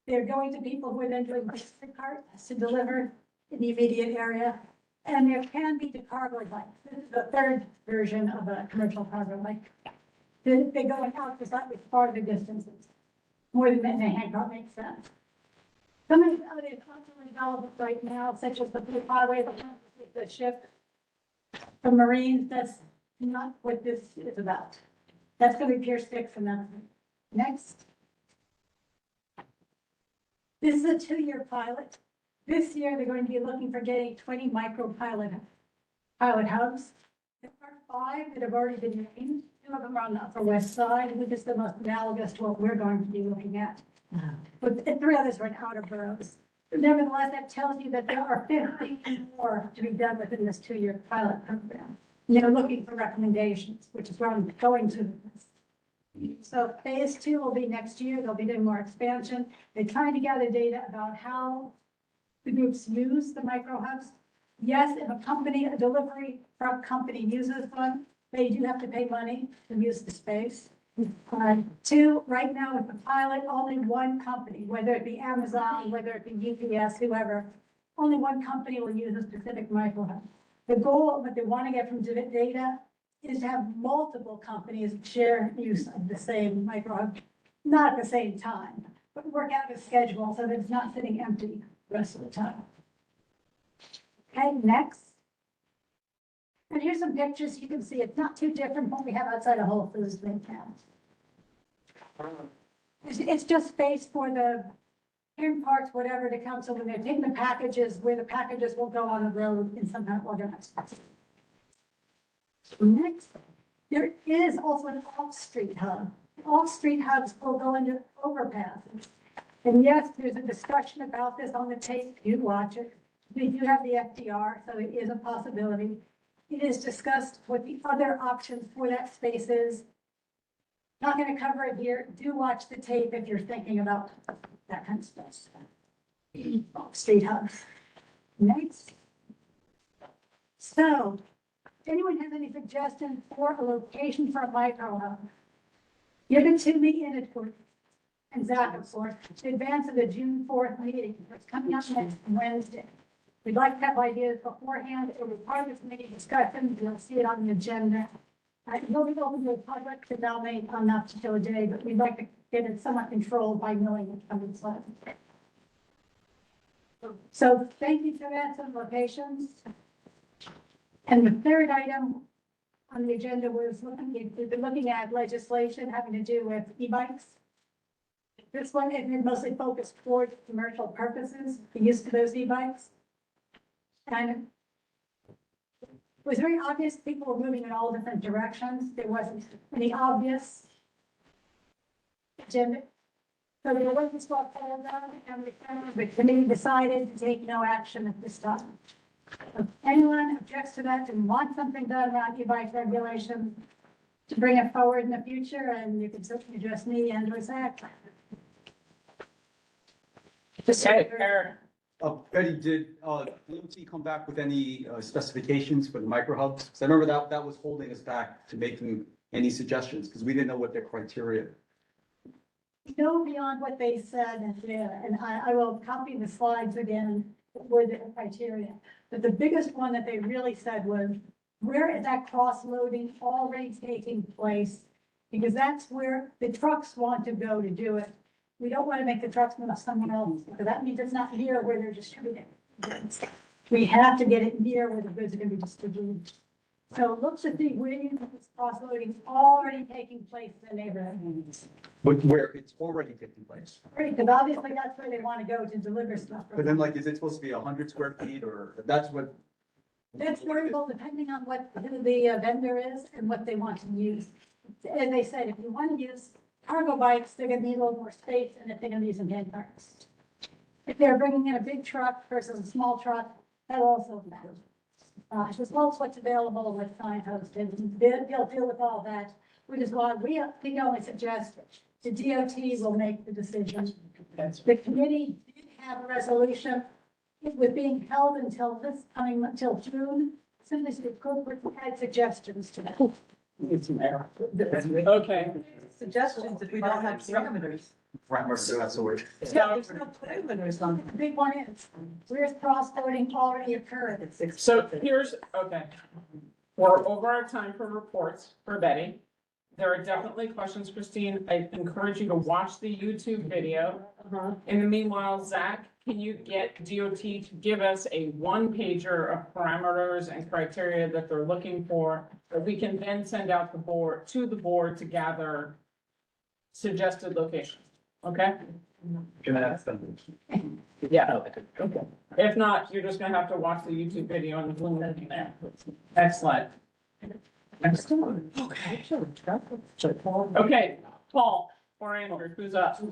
N: They're going to people who are then doing street carts to deliver in the immediate area. And there can be the cargo bikes. This is the third version of a commercial cargo bike. They go out for slightly farther distances. More than the hand car makes sense. Some of the other developments right now, such as the blue highway, the ship, the Marines, that's not what this is about. That's going to be Pier 6 and that's it. Next. This is a 2-year pilot. This year, they're going to be looking for getting 20 micro pilot hubs. There are 5 that have already been named. Two of them are on the Upper West Side, which is the most analogous to what we're going to be looking at. But the three others are in outer boroughs. Nevertheless, that tells you that there are 50 more to be done within this 2-year pilot program. They're looking for recommendations, which is where I'm going to. So phase 2 will be next year. They'll be doing more expansion. They're trying to gather data about how the groups use the micro hubs. Yes, if a company, a delivery truck company uses one, they do have to pay money to use the space. 2, right now with the pilot, only one company, whether it be Amazon, whether it be UPS, whoever, only one company will use a specific micro hub. The goal, what they want to get from data is to have multiple companies share use of the same micro hub, not at the same time, but work out a schedule so that it's not sitting empty the rest of the time. Okay, next. And here's some pictures. You can see it's not too different from what we have outside of Whole Foods in town. It's just space for the parts, whatever, to come. So when they're taking the packages, where the packages will go on the road in some kind of organized. Next, there is also an off-street hub. Off-street hubs will go into overpasses. And yes, there's a discussion about this on the tape. You watch it. We do have the FDR, so it is a possibility. It is discussed what the other options for that space is. Not going to cover it here. Do watch the tape if you're thinking about that kind of stuff. Street hubs. Next. So, if anyone has any suggestions for a location for a micro hub, give it to me in advance. And Zach, of course, in advance of the June 4th meeting. It's coming up next Wednesday. We'd like to have ideas beforehand. It will be part of this meeting discussion. You'll see it on the agenda. We'll be open to the public to nominate on that particular day, but we'd like to get it somewhat controlled by knowing what's coming slot. So thank you for that, some locations. And the third item on the agenda was we've been looking at legislation having to do with e-bikes. This one has been mostly focused toward commercial purposes, the use of those e-bikes. And it was very obvious people were moving in all different directions. There wasn't any obvious agenda. So there was this law called on, and the committee decided to take no action at this time. If anyone objects to that and wants something done around e-bike regulation, to bring it forward in the future, and you can certainly address me and or Zach.
P: Betty, did DOT come back with any specifications for the micro hubs? Because I remember that was holding us back to making any suggestions, because we didn't know what their criteria.
N: Go beyond what they said there, and I will copy the slides again for the criteria. But the biggest one that they really said was, where is that cross-loading already taking place? Because that's where the trucks want to go to do it. We don't want to make the trucks move someone else, because that means it's not near where they're distributing. We have to get it near where the goods are going to be distributed. So look to see where you think this cross-loading already taking place in the neighborhood.
P: But where it's already taking place.
N: Right, because obviously that's where they want to go to deliver stuff.
P: But then, like, is it supposed to be 100 square feet, or that's what?
N: That's variable depending on what who the vendor is and what they want to use. And they said, if you want to use cargo bikes, they're going to need a little more space than if they're going to use them hand carts. If they're bringing in a big truck versus a small truck, that also matters. As well as what's available with signposts, and they'll deal with all that, which is why we only suggest the DOT will make the decision. The committee did have a resolution. It was being held until June, simply so it could add suggestions to that.
A: Okay.
K: Suggestions if we don't have parameters.
P: That's the word.
K: Yeah, there's no parameters on.
N: The big one is, where's cross-loading already occurred?
A: So here's, okay. We're over our time for reports for Betty. There are definitely questions, Christine. I encourage you to watch the YouTube video. In the meanwhile, Zach, can you get DOT to give us a one-pager of parameters and criteria that they're looking for, that we can then send out to the board to gather suggested locations, okay?
P: Can I ask them?
A: Yeah, okay. If not, you're just gonna have to watch the YouTube video and bloom it in there. Excellent. Okay, Paul or Andrew, who's up?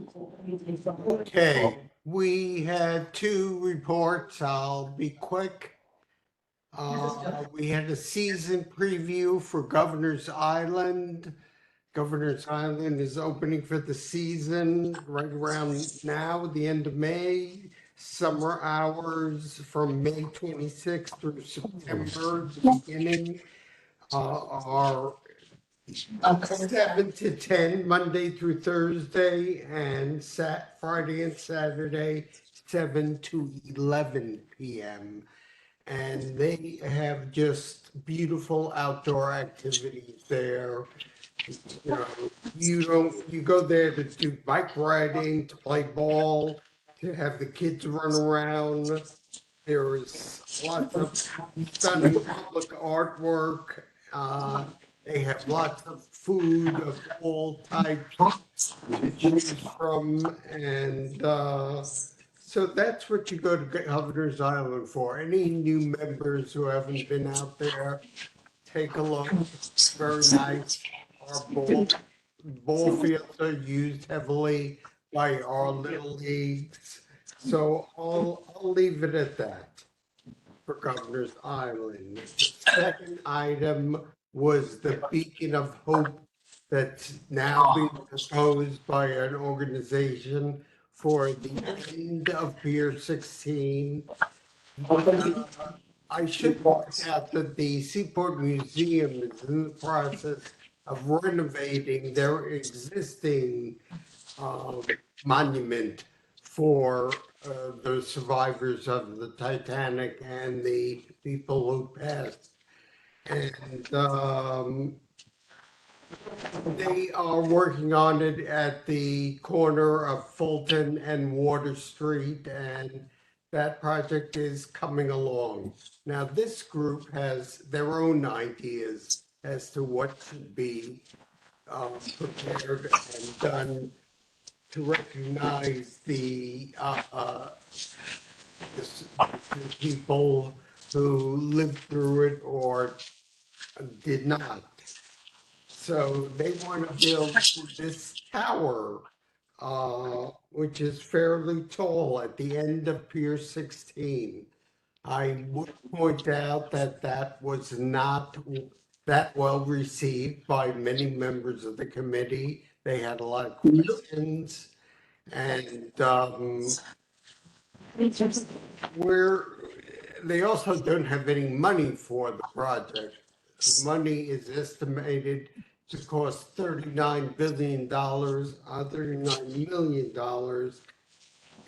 C: Okay, we had two reports. I'll be quick. We had a season preview for Governor's Island. Governor's Island is opening for the season right around now, the end of May. Summer hours from May 26th through September, the beginning, are 7 to 10, Monday through Thursday, and Friday and Saturday, 7 to 11 p.m. And they have just beautiful outdoor activities there. You know, you go there to do bike riding, to play ball, to have the kids run around. There is lots of stunning public artwork. They have lots of food of all types to choose from, and so that's what you go to Governor's Island for. Any new members who haven't been out there, take a look. It's very nice. Our ball fields are used heavily by our little leagues. So I'll leave it at that for Governor's Island. The second item was the Beacon of Hope that's now being proposed by an organization for the end of Pier 16. I should point out that the Seaport Museum is in the process of renovating their existing monument for the survivors of the Titanic and the people who passed. And they are working on it at the corner of Fulton and Water Street, and that project is coming along. Now, this group has their own ideas as to what should be prepared and done to recognize the people who lived through it or did not. So they want to build this tower, which is fairly tall at the end of Pier 16. I would point out that that was not that well received by many members of the committee. They had a lot of questions, and they also don't have any money for the project. The money is estimated to cost $39 billion, $39 million,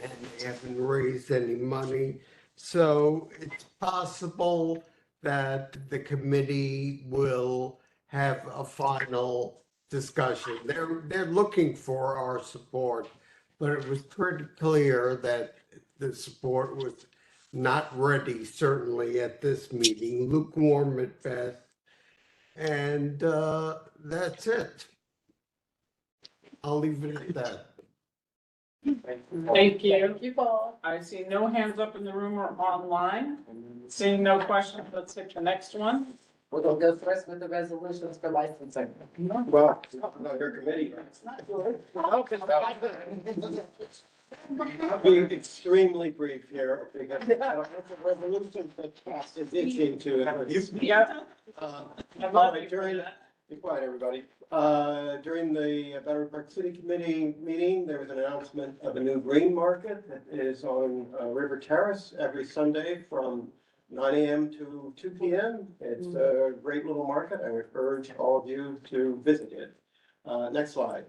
C: and they haven't raised any money. So it's possible that the committee will have a final discussion. They're looking for our support, but it was pretty clear that the support was not ready, certainly at this meeting, lukewarm at best. And that's it. I'll leave it at that.
A: Thank you.
W: Thank you, Paul.
A: I see no hands up in the room or online. Seeing no questions, let's take the next one.
B: We're gonna go first with the resolutions for licensing.
L: Well, not your committee. I'll be extremely brief here because it's a resolution that is itching to.
A: Yeah.
L: Be quiet, everybody. During the Battery Park City Committee meeting, there was an announcement of a new green market that is on River Terrace every Sunday from 9 a.m. to 2 p.m. It's a great little market. I would urge all of you to visit it. Next slide.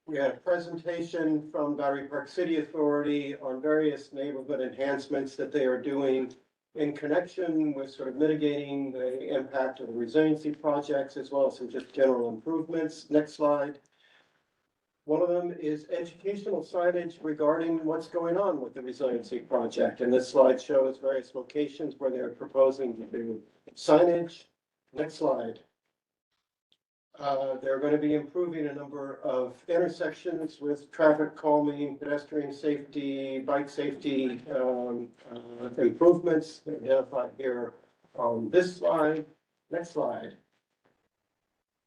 L: We had a presentation from Battery Park City Authority on various neighborhood enhancements that they are doing in connection with sort of mitigating the impact of the resiliency projects as well as some just general improvements. Next slide. One of them is educational signage regarding what's going on with the resiliency project. And this slide shows various locations where they're proposing to do signage. Next slide. They're going to be improving a number of intersections with traffic calming, pedestrian safety, bike safety improvements identified here on this slide. Next slide.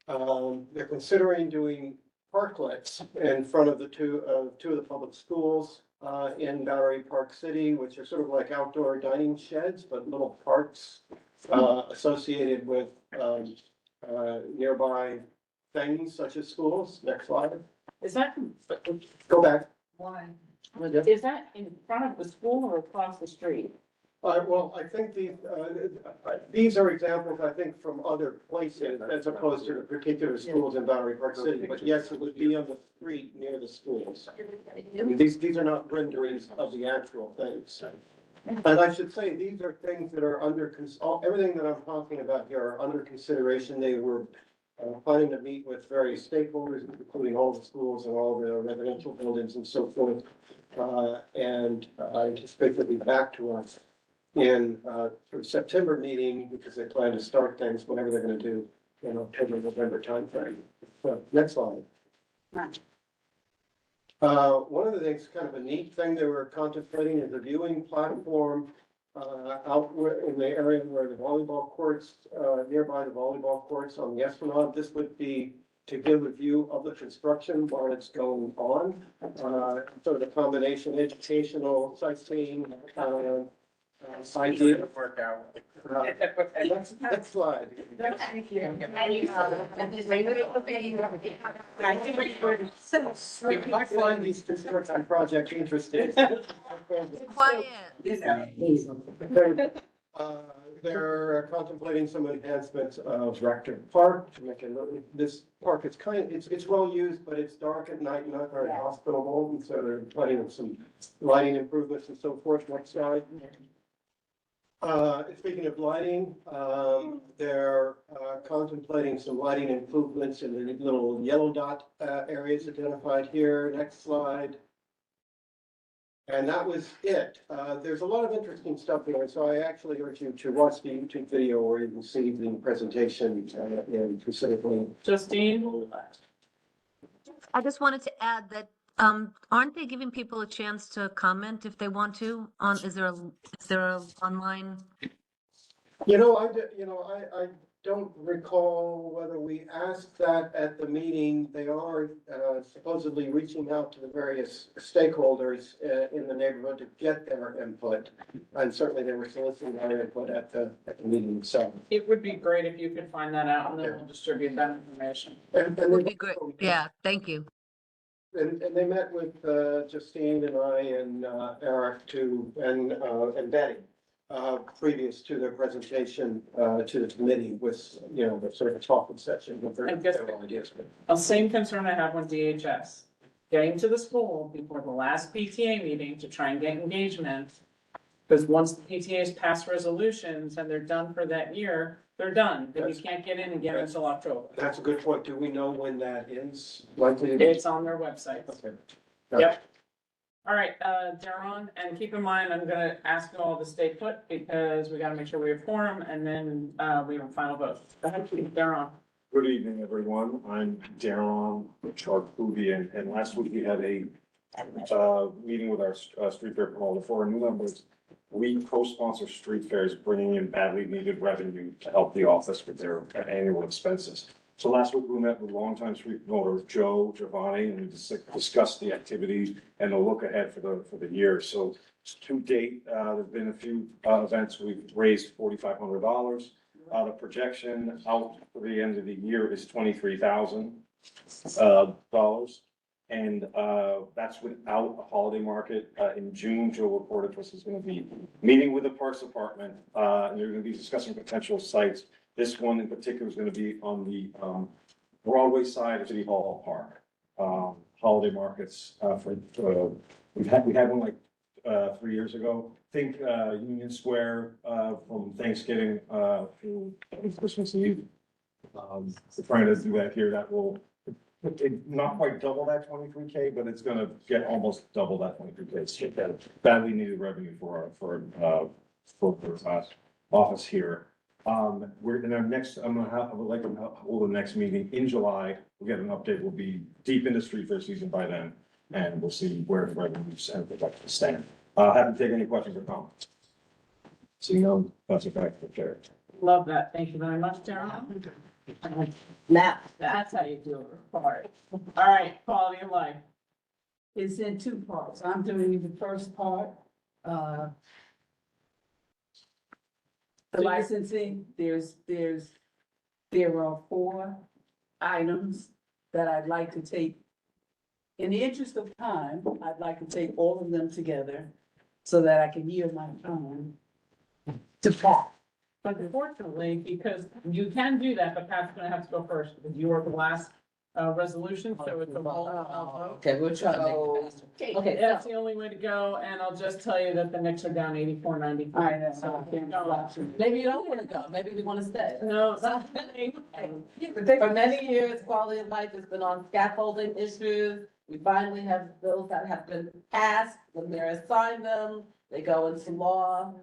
L: They're considering doing parklets in front of two of the public schools in Bowery Park City, which are sort of like outdoor dining sheds, but little parks associated with nearby things such as schools. Next slide.
A: Is that,
L: Go back.
A: why? Is that in front of the school or across the street?
L: Well, I think these are examples, I think, from other places as opposed to the particular schools in Bowery Park City. But yes, it would be on the street near the schools. I mean, these are not renderings of the actual things. And I should say, these are things that are everything that I'm talking about here are under consideration. They were planning to meet with various stakeholders, including all the schools and all the residential buildings and so forth. And I anticipate they'll be back to us in for September meeting, because they plan to start things, whatever they're gonna do in October, November timeframe. So, next slide. One of the things, kind of a neat thing they were contemplating is a viewing platform out in the area where the volleyball courts, nearby the volleyball courts on the Esplanade. This would be to give a view of the construction while it's going on. Sort of a combination, educational, sightseeing, idea.
B: Work out.
L: Next slide.
Q: Thank you.
L: If I find these construction projects interesting.
F: Quiet.
L: They're contemplating some enhancements of Rector Park to make this park is it's well used, but it's dark at night, not very hospitable, and so they're planning some lighting improvements and so forth. Next slide. Speaking of lighting, they're contemplating some lighting improvements in the little yellow dot areas identified here. Next slide. And that was it. There's a lot of interesting stuff there, so I actually urge you to watch the YouTube video where you can see the presentation and specifically.
A: Justine?
F: I just wanted to add that, aren't they giving people a chance to comment if they want to? Is there a online?
L: I don't recall whether we asked that at the meeting. They are supposedly reaching out to the various stakeholders in the neighborhood to get their input. And certainly they were soliciting our input at the meeting itself.
A: It would be great if you could find that out and then we'll distribute that information.
L: And
F: Would be great. Yeah, thank you.
L: And they met with Justine and I and Eric too, and Betty, previous to their presentation to the committee with, the sort of talking session with their ideas.
A: The same concern I have with DHS, getting to the school before the last PTA meeting to try and get engagement. Because once the PTAs pass resolutions and they're done for that year, they're done, then you can't get in again until October.
L: That's a good point. Do we know when that is likely?
A: It's on their website.
L: Okay.
A: Yep. All right, Daron, and keep in mind, I'm gonna ask you all to stay put because we gotta make sure we have quorum and then we have a final vote. Go ahead, Daron.
J: Good evening, everyone. I'm Darren Charkubian, and last week we had a meeting with our street fair promoter for our new members. We co-sponsor street fairs, bringing in badly needed revenue to help the office with their annual expenses. So last week we met with longtime street promoter Joe Giovanni, and we discussed the activities and the look ahead for the year. So to date, there've been a few events. We've raised $4,500. The projection out for the end of the year is $23,000. And that's without a holiday market. In June, Joe reported to us he's going to be meeting with the Parks Department, and they're going to be discussing potential sites. This one in particular is going to be on the Broadway side of City Hall Park. Holiday markets we had one like 3 years ago. Think Union Square from Thanksgiving through Christmas Eve. We're trying to do that here. That will not quite double that 23K, but it's gonna get almost double that 23K. It's badly needed revenue for our office here. We're in our next, I would like to hold the next meeting in July. We'll get an update. We'll be deep into street fair season by then, and we'll see where the revenues and projections stand. Happy to take any questions or comments. See you, that's a fact for Chair.
A: Love that. Thank you very much, Daron.
D: Now,
A: That's how you do a report. All right, quality of life.
W: It's in two parts. I'm doing the first part, the licensing, there are 4 items that I'd like to take. In the interest of time, I'd like to take all of them together so that I can yield my time to Pat.
A: But unfortunately, because you can do that, but Pat's gonna have to go first, because you are the last, resolution, so it's a roll call vote.
W: Okay, we'll try to make it faster. Okay,
A: That's the only way to go, and I'll just tell you that the Knicks are down 84-94.
W: I know,
A: So
W: I can't
A: go.
W: watch it. Maybe you don't wanna go, maybe we wanna stay.
A: No,
W: For many years, quality of life has been on scaffolding issues. We finally have bills that have been passed, the mayor signed them, they go into law,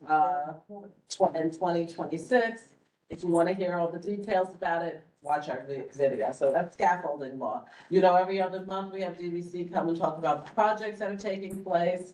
W: in 2026. If you wanna hear all the details about it, watch our video. So that's scaffolding law. You know, every other month, we have DVC come and talk about the projects that are taking place.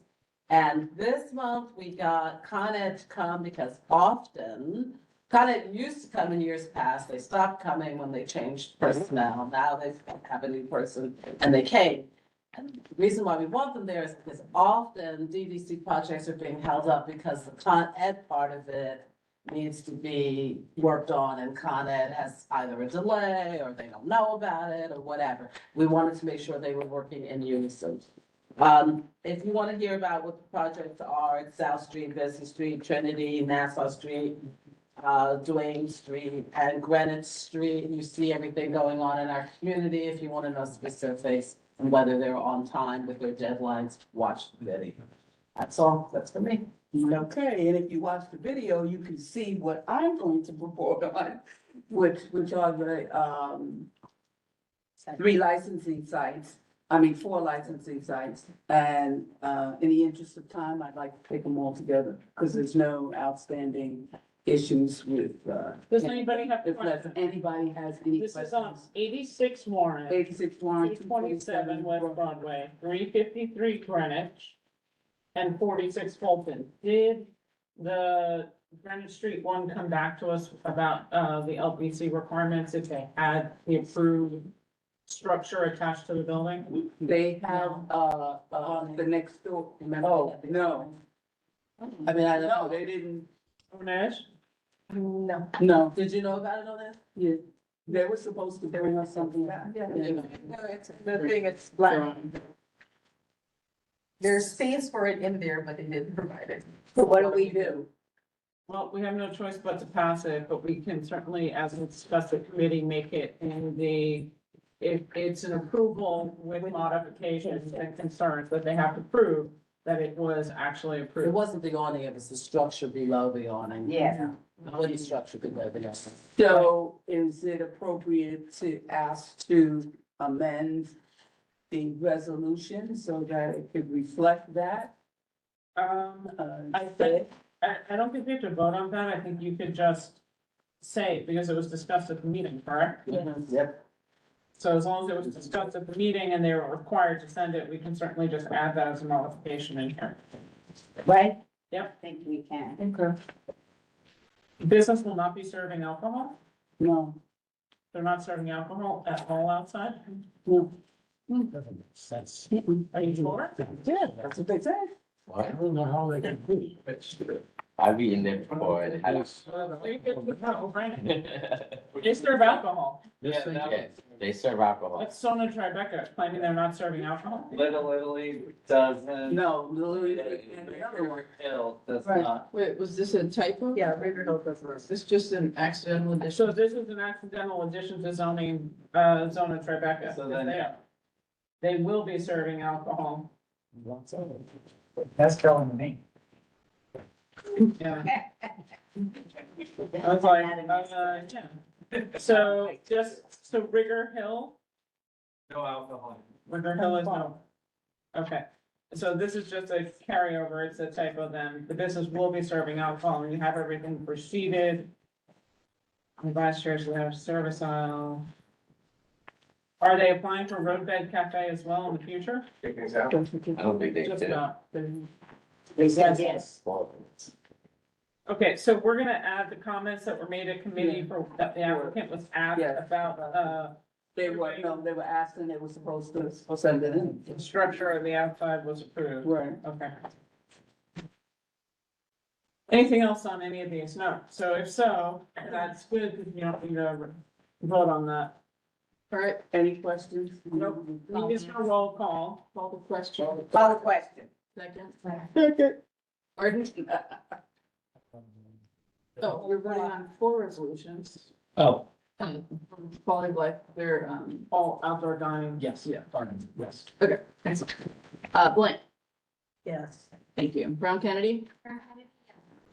W: And this month, we got Con Ed to come because often, Con Ed used to come in years past, they stopped coming when they changed personnel. Now they have a new person and they came. And the reason why we want them there is because often DVC projects are being held up because the Con Ed part of it needs to be worked on and Con Ed has either a delay or they don't know about it or whatever. We wanted to make sure they were working in unison. If you want to hear about what the projects are, it's South Street, Vesey Street, Trinity, Nassau Street, Duane Street, and Greenwich Street. You see everything going on in our community. If you want to know specifics and whether they're on time with their deadlines, watch the video. That's all. That's for me.
R: Okay, and if you watch the video, you can see what I'm going to report on, which are the, 3 licensing sites. 4 licensing sites, and, in the interest of time, I'd like to take them all together, because there's no outstanding issues with,
A: Does anybody have
R: if
A: questions?
R: anybody has any
A: This is
R: questions.
A: on 86 Warren,
R: 86 Warren,
A: 227 West Broadway, 353 Greenwich, and 46 Fulton. Did the Greenwich Street one come back to us about, the LBC requirements if they had the approved structure attached to the building?
R: They have, the next door, remember?
W: Oh,
R: no.
W: I mean, I don't
R: No,
W: know.
R: they didn't,
A: Nash?
D: no.
R: no,
W: Did you know about it on this?
R: yeah, they were supposed to bring us something back.
W: No, it's, the thing, it's black.
D: There's space for it in there, but they didn't provide it.
R: So what do we do?
A: Well, we have no choice but to pass it, but we can certainly, as we discussed at committee, make it in the, if it's an approval with modifications and concerns that they have to prove that it was actually
W: It
A: approved.
W: wasn't the awning, it was the structure below the awning.
D: Yeah.
W: The wooden structure below the awning.
R: So is it appropriate to ask to amend the resolution so that it could reflect that?
A: I think, I don't think we have to vote on that. I think you could just say, it because it was discussed at the meeting, correct?
W: Yep.
A: So as long as it was discussed at the meeting and they were required to send it, we can certainly just add that as a modification in here.
H: Right?
A: Yep.
H: I think we can.
R: Okay.
A: Business will not be serving alcohol?
R: No.
A: They're not serving alcohol at all outside?
R: No.
O: Doesn't make sense.
A: Are you sure?
R: Yeah, that's what they said.
O: I don't know how they can be.
E: I've eaten there before.
A: They serve alcohol.
E: They serve alcohol.
A: That's Sona Tribeca claiming they're not serving alcohol.
B: Little Italy doesn't.
R: No, Lily and the other one.
B: Hill does
R: Right.
B: not.
W: Wait, was this a typo?
D: Yeah, River Hill does not.
W: Is this just an accidental addition?
A: So this is an accidental addition to zoning, Zona Tribeca.
B: So
A: Yes,
B: then-
A: they are. They will be serving alcohol.
O: That's telling me.
A: Yeah. I was like, yeah. So so Rigger Hill,
B: No alcohol.
A: Rigger Hill is no. Okay, so this is just a carryover. It's a typo then. The business will be serving alcohol and you have everything proceeded. The vice chair should have service aisle. Are they applying for roadbed cafe as well in the future?
E: I don't think they
A: Just
E: did.
A: not.
R: They said
A: yes. Okay, so we're gonna add the comments that were made at committee for, that the applicant was asked
R: Yeah.
A: about,
R: They were, no, they were asking, they were supposed to send it in.
A: the structure of the outside was approved.
R: Right.
A: Okay. Anything else on any of these? No. So if so, that's good, because you don't need to vote on that.
R: All right, any questions?
A: Nope. Need is for roll call.
R: Call the question.
H: Call the question.
R: Second.
A: Second.
R: Pardon? Oh, we're voting on 4 resolutions.
O: Oh,
R: Quality of life, they're,
A: All outdoor dining.
O: yes, yeah, pardon, yes.
R: okay, excellent. Blank,
D: Yes.
R: thank you. Brown Kennedy,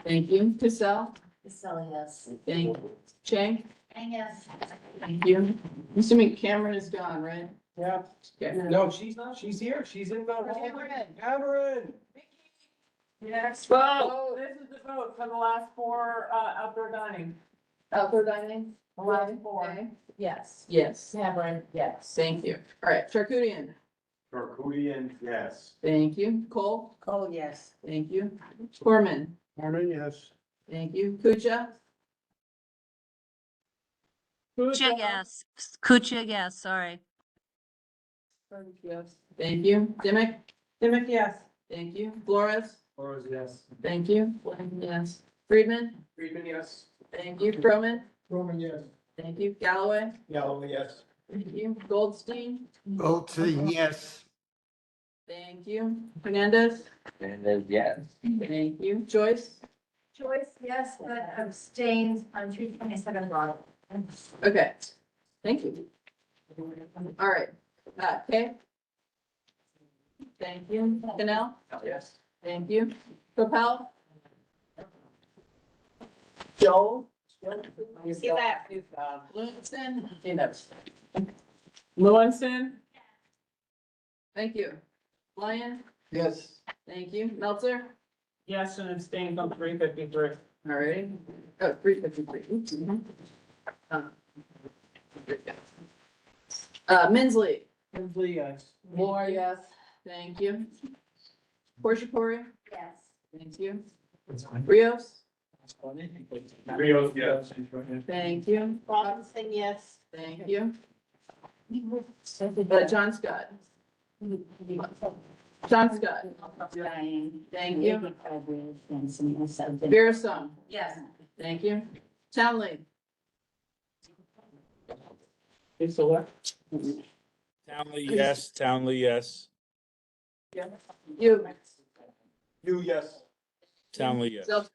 R: thank you. Cassell,
T: yes.
R: thank you. Chang,
T: And yes.
R: thank you. I'm assuming Cameron is gone, right?
A: Yeah.
R: Okay.
E: No, she's here. She's in Mount Holly. Cameron.
A: Yes. Well, this is the vote for the last 4, outdoor dining.
R: Outdoor dining?
A: The last 4.
R: Okay.
T: Yes.
R: Yes,
T: Cameron, yes.
R: thank you. All right, Charcutean,
J: Charcutean, yes.
R: thank you. Cole,
H: Cole, yes.
R: thank you. Corman,
L: Norman, yes.
R: thank you. Kucha,
F: Kucha, yes. Kucha, yes, sorry.
R: yes, thank you. Dimick,
A: Dimick, yes.
R: thank you. Flores,
L: Flores, yes.
R: thank you. Blank, yes. Friedman,
L: Friedman, yes.
R: thank you. Croman,
L: Roman, yes.
R: thank you. Galloway,
L: Galloway, yes.
R: thank you. Goldstein,
C: Goldstein, yes.
R: thank you. Hernandez,
B: And yes.
R: thank you. Joyce,
G: Joyce, yes, but abstains on 227 Broad.
R: okay, thank you. All right, Kay? Thank you. Canal?
E: Yes.
R: Thank you. Capel? Joel?
H: See that?
R: Lewiston?
A: Lewinson?
R: Thank you. Lyon?
L: Yes.
R: Thank you. Meltzer?
A: Yes, and abstained on 353.
R: All righty. Oh, 353. Oops. Minsley?
O: Hensley, yes.
R: Moore, yes. Thank you. Portia Corey?
G: Yes.
R: Thank you.
O: That's fine.
R: Rios?
J: Rios, yes.
R: Thank you.
D: Robinson, yes.
R: Thank you. John Scott? John Scott? Thank you. Vera Sung?
Q: Yes.
R: Thank you. Townley?
A: It's a what?
S: Townley, yes. Townley, yes.
R: You?
L: You, yes.
S: Townley, yes.
R: Self-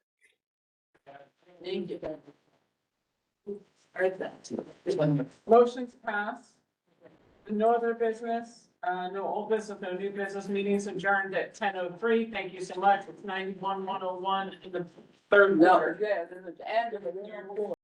R: Thank you. All right, then.
A: Motion's passed. No other business, no old business, no new business, meetings adjourned at 10:03. Thank you so much. It's 91-101 in the third quarter.
R: No, yeah, there's an end of the third quarter.